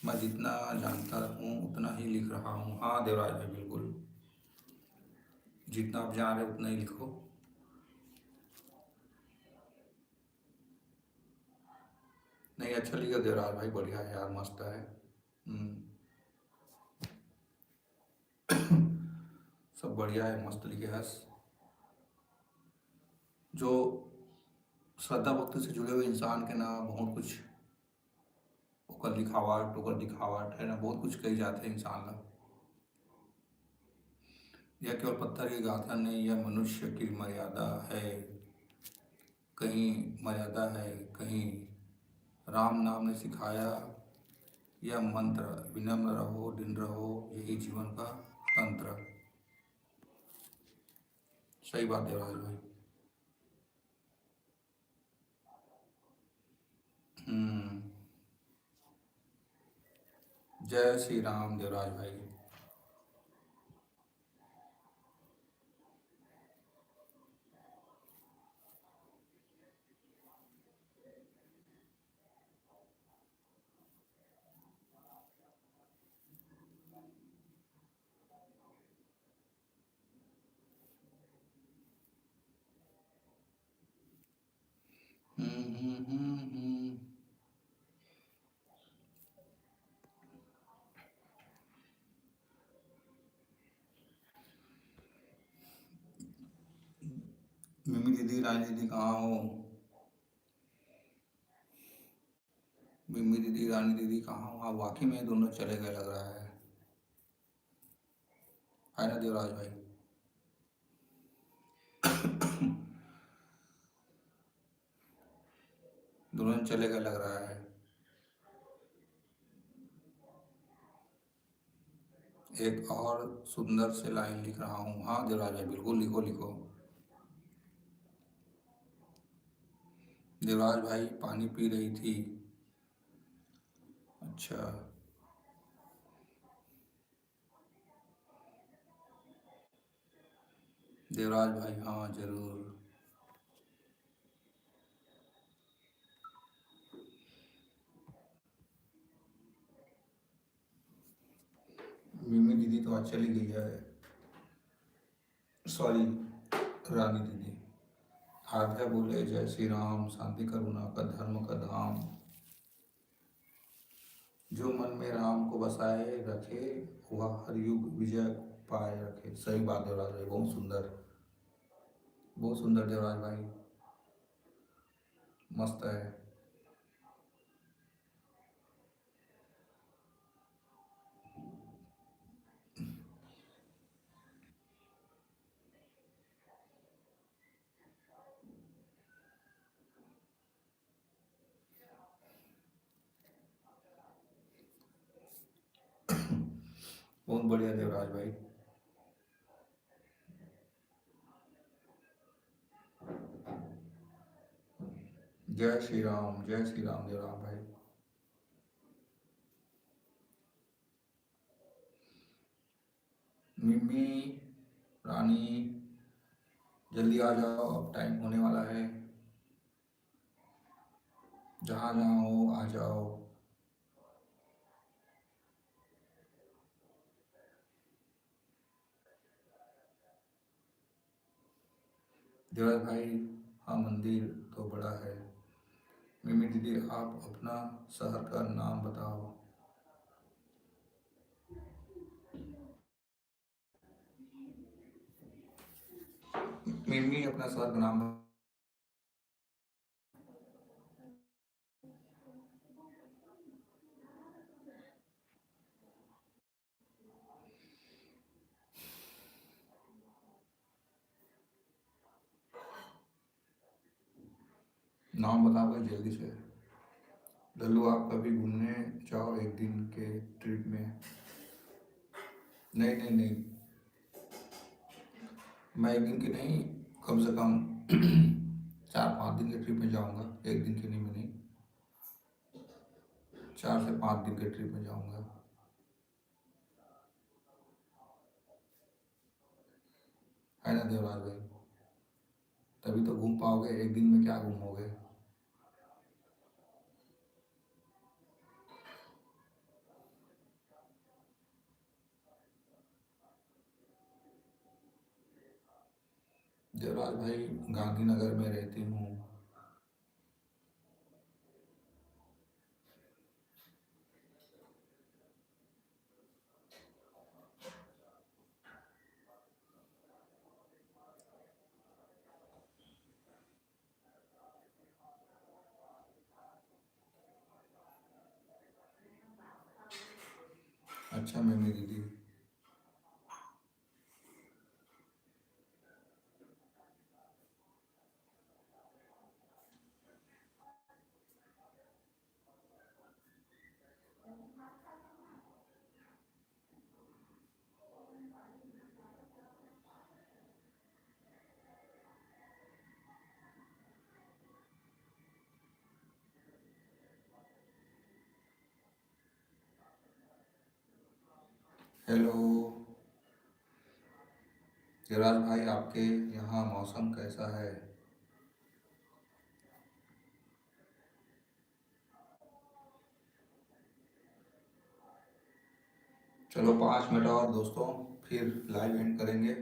मैं जितना जानता हूँ उतना ही लिख रहा हूँ। हाँ देवराज भाई बिल्कुल, जितना आप जान रहे हो उतना ही लिखो। नहीं अच्छा लिखा देवराज भाई, बढ़िया है यार, मस्त है। हम्म, सब बढ़िया है, मस्त लिखे हस। जो श्रद्धा भक्ति से जुड़े हुए इंसान के ना बहुत कुछ ओकर लिखावट ओकर दिखावट है ना, बहुत कुछ कही जाते हैं इंसान ला। यह केवल पत्थर की गाथा नहीं, यह मनुष्य की मर्यादा है। कहीं मर्यादा है, कहीं राम नाम ने सिखाया यह मंत्र, विनम्र रहो दिन रहो, यही जीवन का तंत्र। सही बात है राज भाई। हम्म, जय श्री राम देवराज भाई। हम्म हम्म हम्म हम्म। मिमी दीदी रानी दीदी कहाँ हो? मिमी दीदी रानी दीदी कहाँ हो? हाँ वाकई में दोनों चले गए लग रहा है ना देवराज भाई? दोनों चले गए लग रहा है। एक और सुंदर से लाइन लिख रहा हूँ। हाँ देवराज भाई बिल्कुल लिखो लिखो। देवराज भाई पानी पी रही थी। अच्छा। देवराज भाई हाँ जरूर। मिमी दीदी तो आज चली गई है, सॉरी रानी दीदी। आध्या बोले जय श्री राम, शांति करुणा का धर्म का धाम, जो मन में राम को बसाए रखे, वह हर युग विजय पाए रखे। सही बात देवराज भाई, बहुत सुंदर, बहुत सुंदर देवराज भाई, मस्त है। बहुत बढ़िया देवराज भाई। जय श्री राम, जय श्री राम देवराम भाई। मिम्मी रानी जल्दी आ जाओ, अब टाइम होने वाला है। जहाँ जहाँ हो आ जाओ। देवराज भाई, हाँ मंदिर तो बड़ा है। मिमी दीदी आप अपना शहर का नाम बताओ। मिमी अपना शहर का नाम बताओगे जल्दी से। लल्लू आप कभी घूमने जाओ एक दिन के ट्रिप में। नहीं नहीं नहीं, मैं एक दिन की नहीं, कम से कम 4-5 दिन के ट्रिप में जाऊंगा, एक दिन की नहीं, मैं नहीं, 4 से 5 दिन के ट्रिप में जाऊंगा। है ना देवराज भाई, तभी तो घूम पाओगे, एक दिन में क्या घूमोगे। देवराज भाई गांधीनगर में रहती हूँ। अच्छा मम्मी दीदी। हेलो देवराज भाई, आपके यहाँ मौसम कैसा है। चलो 5 मिनट और दोस्तों, फिर लाइव एंड करेंगे।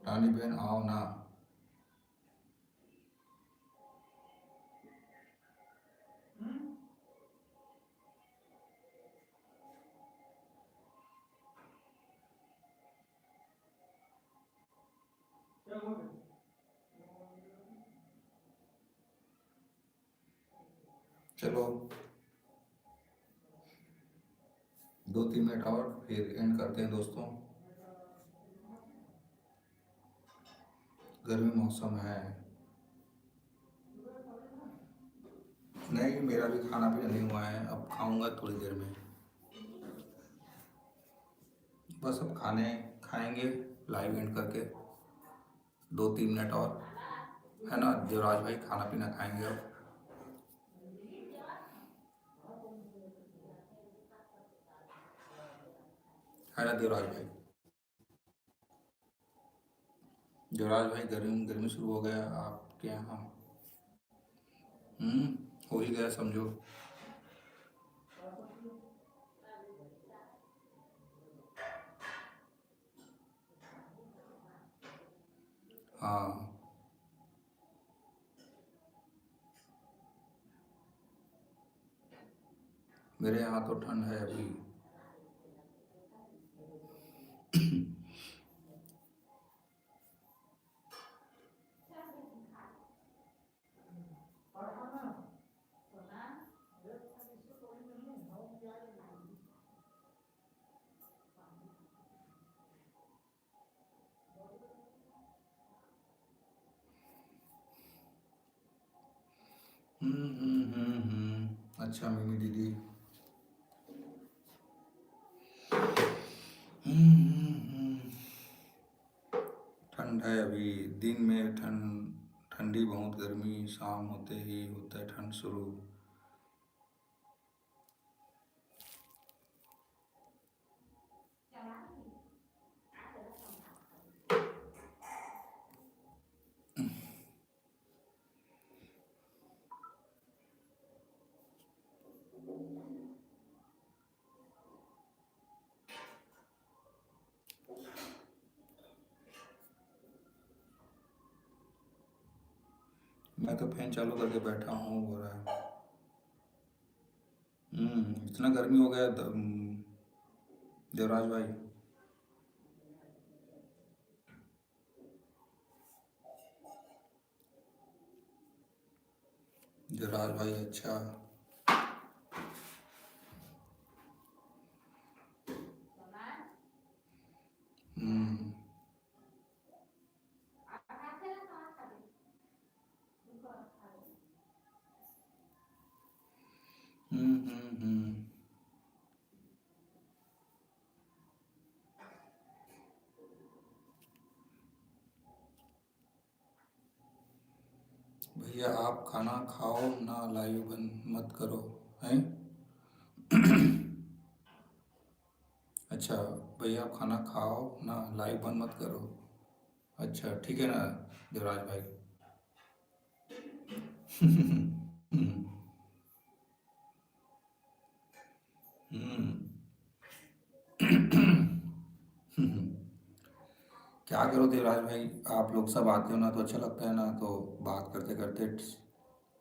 रानी बहन आओ ना। चलो 2-3 मिनट और फिर एंड करते हैं दोस्तों। गर्मी मौसम है। नहीं, मेरा भी खाना पीना नहीं हुआ है, अब खाऊंगा थोड़ी देर में। बस अब खाने खाएंगे लाइव एंड करके, 2-3 मिनट और, है ना देवराज भाई, खाना पीना खाएंगे अब। है ना देवराज भाई। देवराज भाई गर्मी गर्मी शुरू हो गया आपके यहाँ। हम्म, हो ही गया समझो। हाँ, मेरे यहाँ तो ठंड है अभी। अच्छा मिमी दीदी। ठंड है अभी, दिन में ठंडी बहुत, गर्मी शाम होते ही होता है ठंड शुरू। मैं तो फैन चालू करके बैठा हूँ, हो रहा है। इतना गर्मी हो गया देवराज भाई। देवराज भाई अच्छा। हम्म हम्म। भैया आप खाना खाओ ना, लाइव बंद मत करो। हैं? अच्छा, भैया आप खाना खाओ ना, लाइव बंद मत करो। अच्छा ठीक है ना देवराज भाई। हम्म हम्म। क्या करो देवराज भाई, आप लोग सब आते हो ना तो अच्छा लगता है ना, तो बात करते करते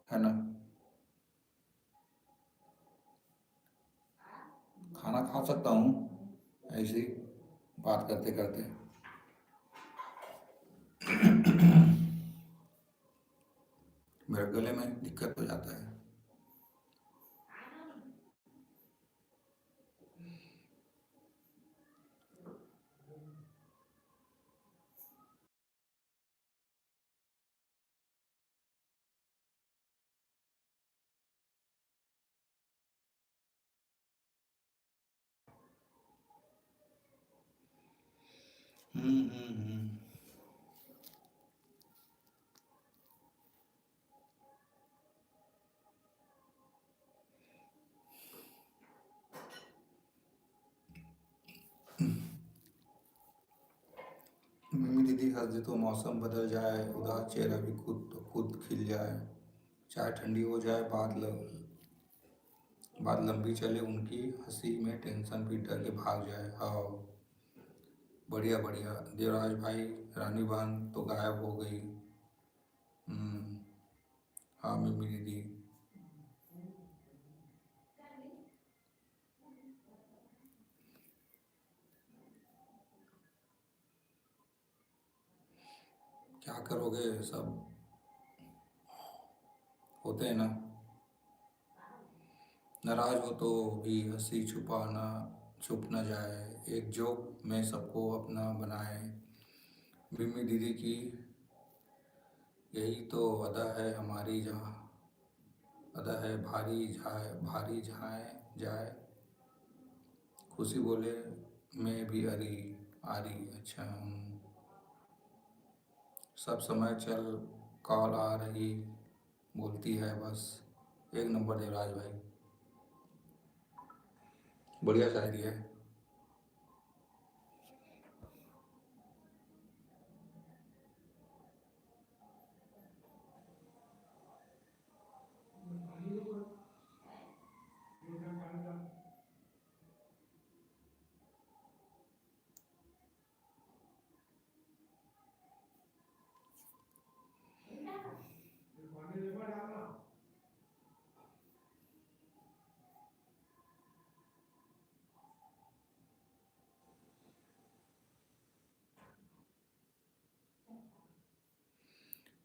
है ना। खाना खा सकता हूँ ऐसे ही बात करते करते। मेरे गले में दिक्कत हो जाता है। हम्म। मिमी दीदी हंस दे तो मौसम बदल जाए, उदास चेहरा भी खुद खिल जाए। चाहे ठंडी हो जाए, बात लंबी चले, उनकी हंसी में टेंशन भी डर के भाग जाए। हाँ, बढ़िया बढ़िया देवराज भाई। रानी बहन तो गायब हो गई। हम्म। हाँ मिमी दीदी। क्या करोगे, सब होते हैं ना। नाराज हो तो भी हंसी छुप ना जाए, एक जोक में सबको अपना बनाए। मिमी दीदी की यही तो अदा है हमारी, जहाँ अदा है भारी जहाँ जाए। खुशी बोले मैं भी अरी आरी। अच्छा सब समय चल कॉल आ रही बोलती है बस। एक नंबर देवराज भाई, बढ़िया शायरी है।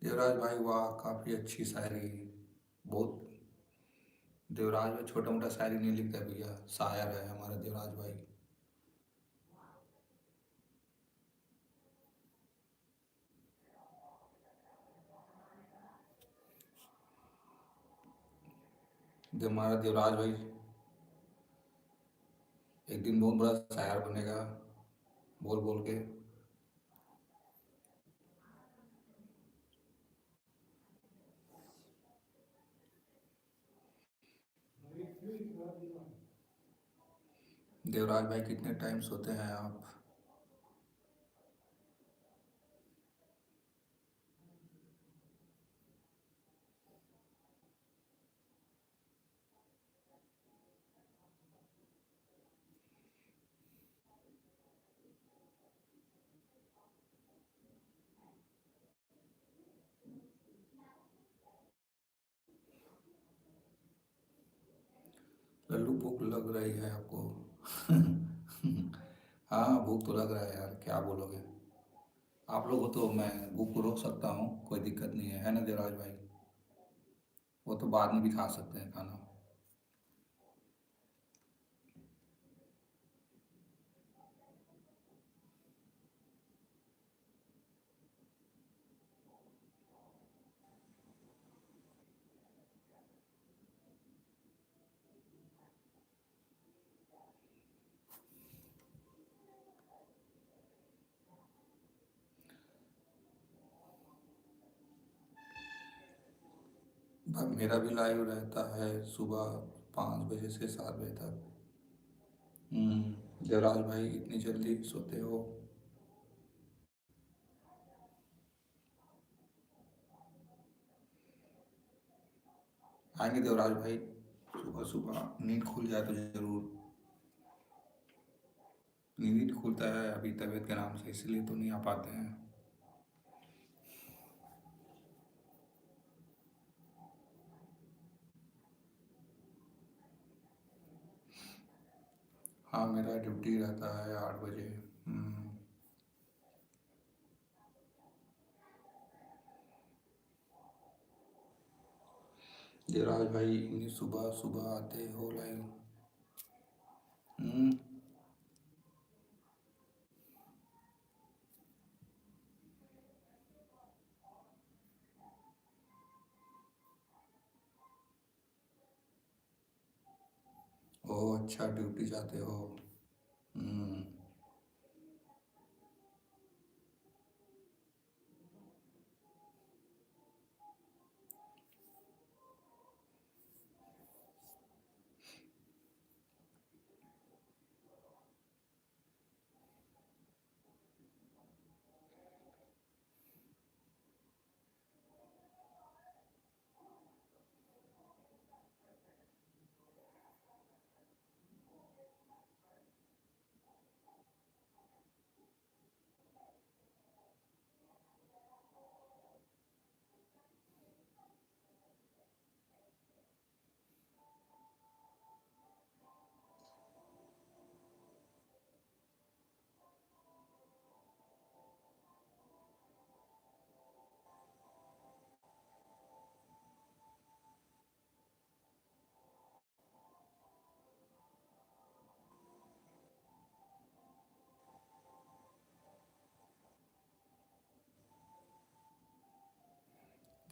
देवराज भाई वाह, काफ़ी अच्छी शायरी। बहुत। देवराज भाई छोटा मोटा शायरी नहीं लिखता भैया, शायर है हमारा देवराज भाई। जो हमारा देवराज भाई एक दिन बहुत बड़ा शायर बनेगा, बोल बोल के। देवराज भाई कितने टाइम सोते हैं आप? लल्लू भूख लग रही है आपको? हाँ भूख तो लग रहा है यार, क्या बोलोगे। आप लोगों को तो मैं भूख को रोक सकता हूँ, कोई दिक्कत नहीं है ना देवराज भाई? वो तो बाद में भी खा सकते हैं खाना। मेरा भी लाइव रहता है सुबह 5 बजे से 7 बजे तक। देवराज भाई इतनी जल्दी सोते हो? आएंगे देवराज भाई, सुबह सुबह नींद खुल जाए तो जरूर। नींद ही खुलता है अभी तबीयत के नाम से, इसलिए तो नहीं आ पाते हैं। हाँ मेरा ड्यूटी रहता है 8 बजे। हम्म, देवराज भाई इतनी सुबह सुबह आते हो लाइव? हम्म। ओह अच्छा, ड्यूटी जाते हो। हम्म।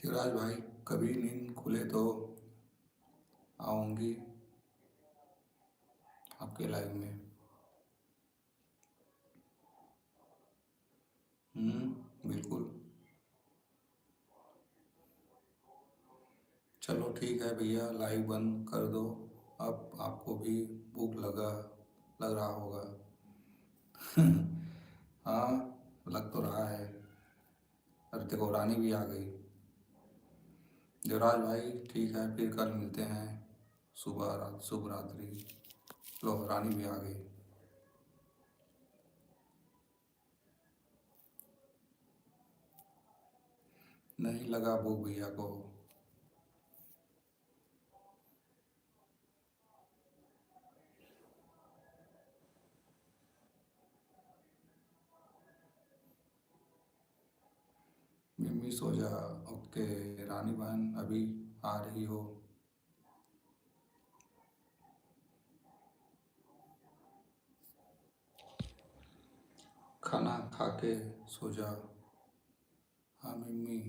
देवराज भाई कभी नींद खुले तो आऊँगी आपके लाइव में। बिल्कुल। चलो ठीक है भैया, लाइव बंद कर दो। अब आपको भी भूख लग रहा होगा। हाँ लग तो रहा है। अरे देखो रानी भी आ गई। देवराज भाई ठीक है, फिर कल मिलते हैं। शुभ रात्रि। लो रानी भी आ गई। नहीं लगा भूख भैया को। मिम्मी सो जा। ओके रानी बहन अभी आ रही हो? खाना खा के सो जा। हाँ मिम्मी।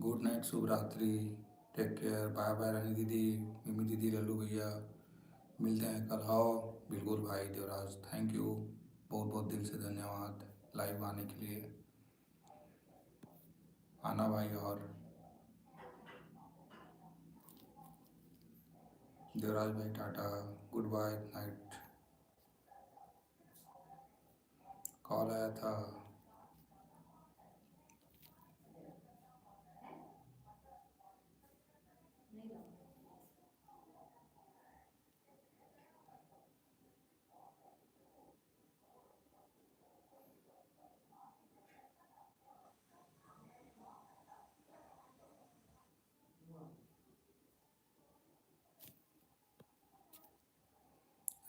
गुड नाइट, शुभ रात्रि, टेक केयर, बाय बाय रानी दीदी, मिमी दीदी, लल्लू भैया, मिलते हैं कल। आओ बिल्कुल भाई देवराज, थैंक यू, बहुत बहुत दिल से धन्यवाद लाइव आने के लिए। आना भाई। और देवराज भाई टाटा, गुड बाय नाइट। कॉल आया था।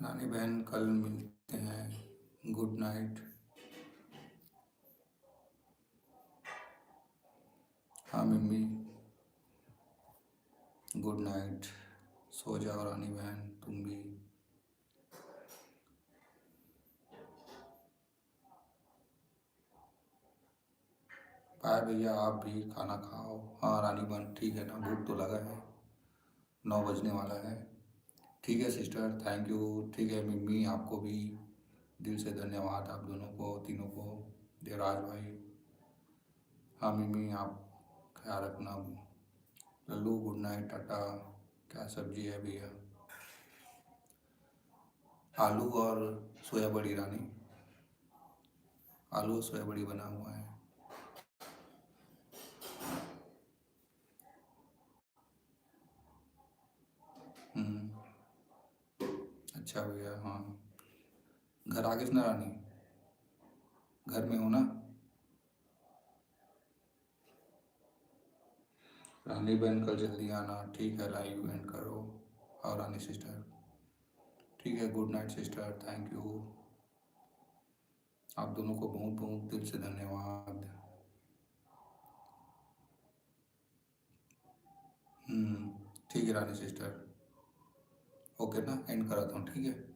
नानी बहन कल मिलते हैं, गुड नाइट। हाँ मम्मी, गुड नाइट, सो जाओ रानी बहन, तुम भी। बाय भैया, आप भी खाना खाओ। हाँ रानी बहन, ठीक है ना, भूख तो लगा है, 9 बजने वाला है। ठीक है सिस्टर, थैंक यू। ठीक है मम्मी, आपको भी दिल से धन्यवाद, आप दोनों को, तीनों को। देवराज भाई, हाँ मम्मी, आप ख्याल रखना। Lallu, good night, Tata. क्या सब्जी है भैया? आलू और सोया बड़ी रानी, आलू और सोया बड़ी बना हुआ है। हम्म, अच्छा भैया। हाँ, घर आ गए ना रानी? घर में हो ना? रानी बहन कल जल्दी आना, ठीक है, लाइव एंड करो। और रानी सिस्टर, ठीक है, good night sister, thank you. आप दोनों को बहुत बहुत दिल से धन्यवाद। ठीक है रानी सिस्टर, ओके ना, एंड कराता हूँ, ठीक है।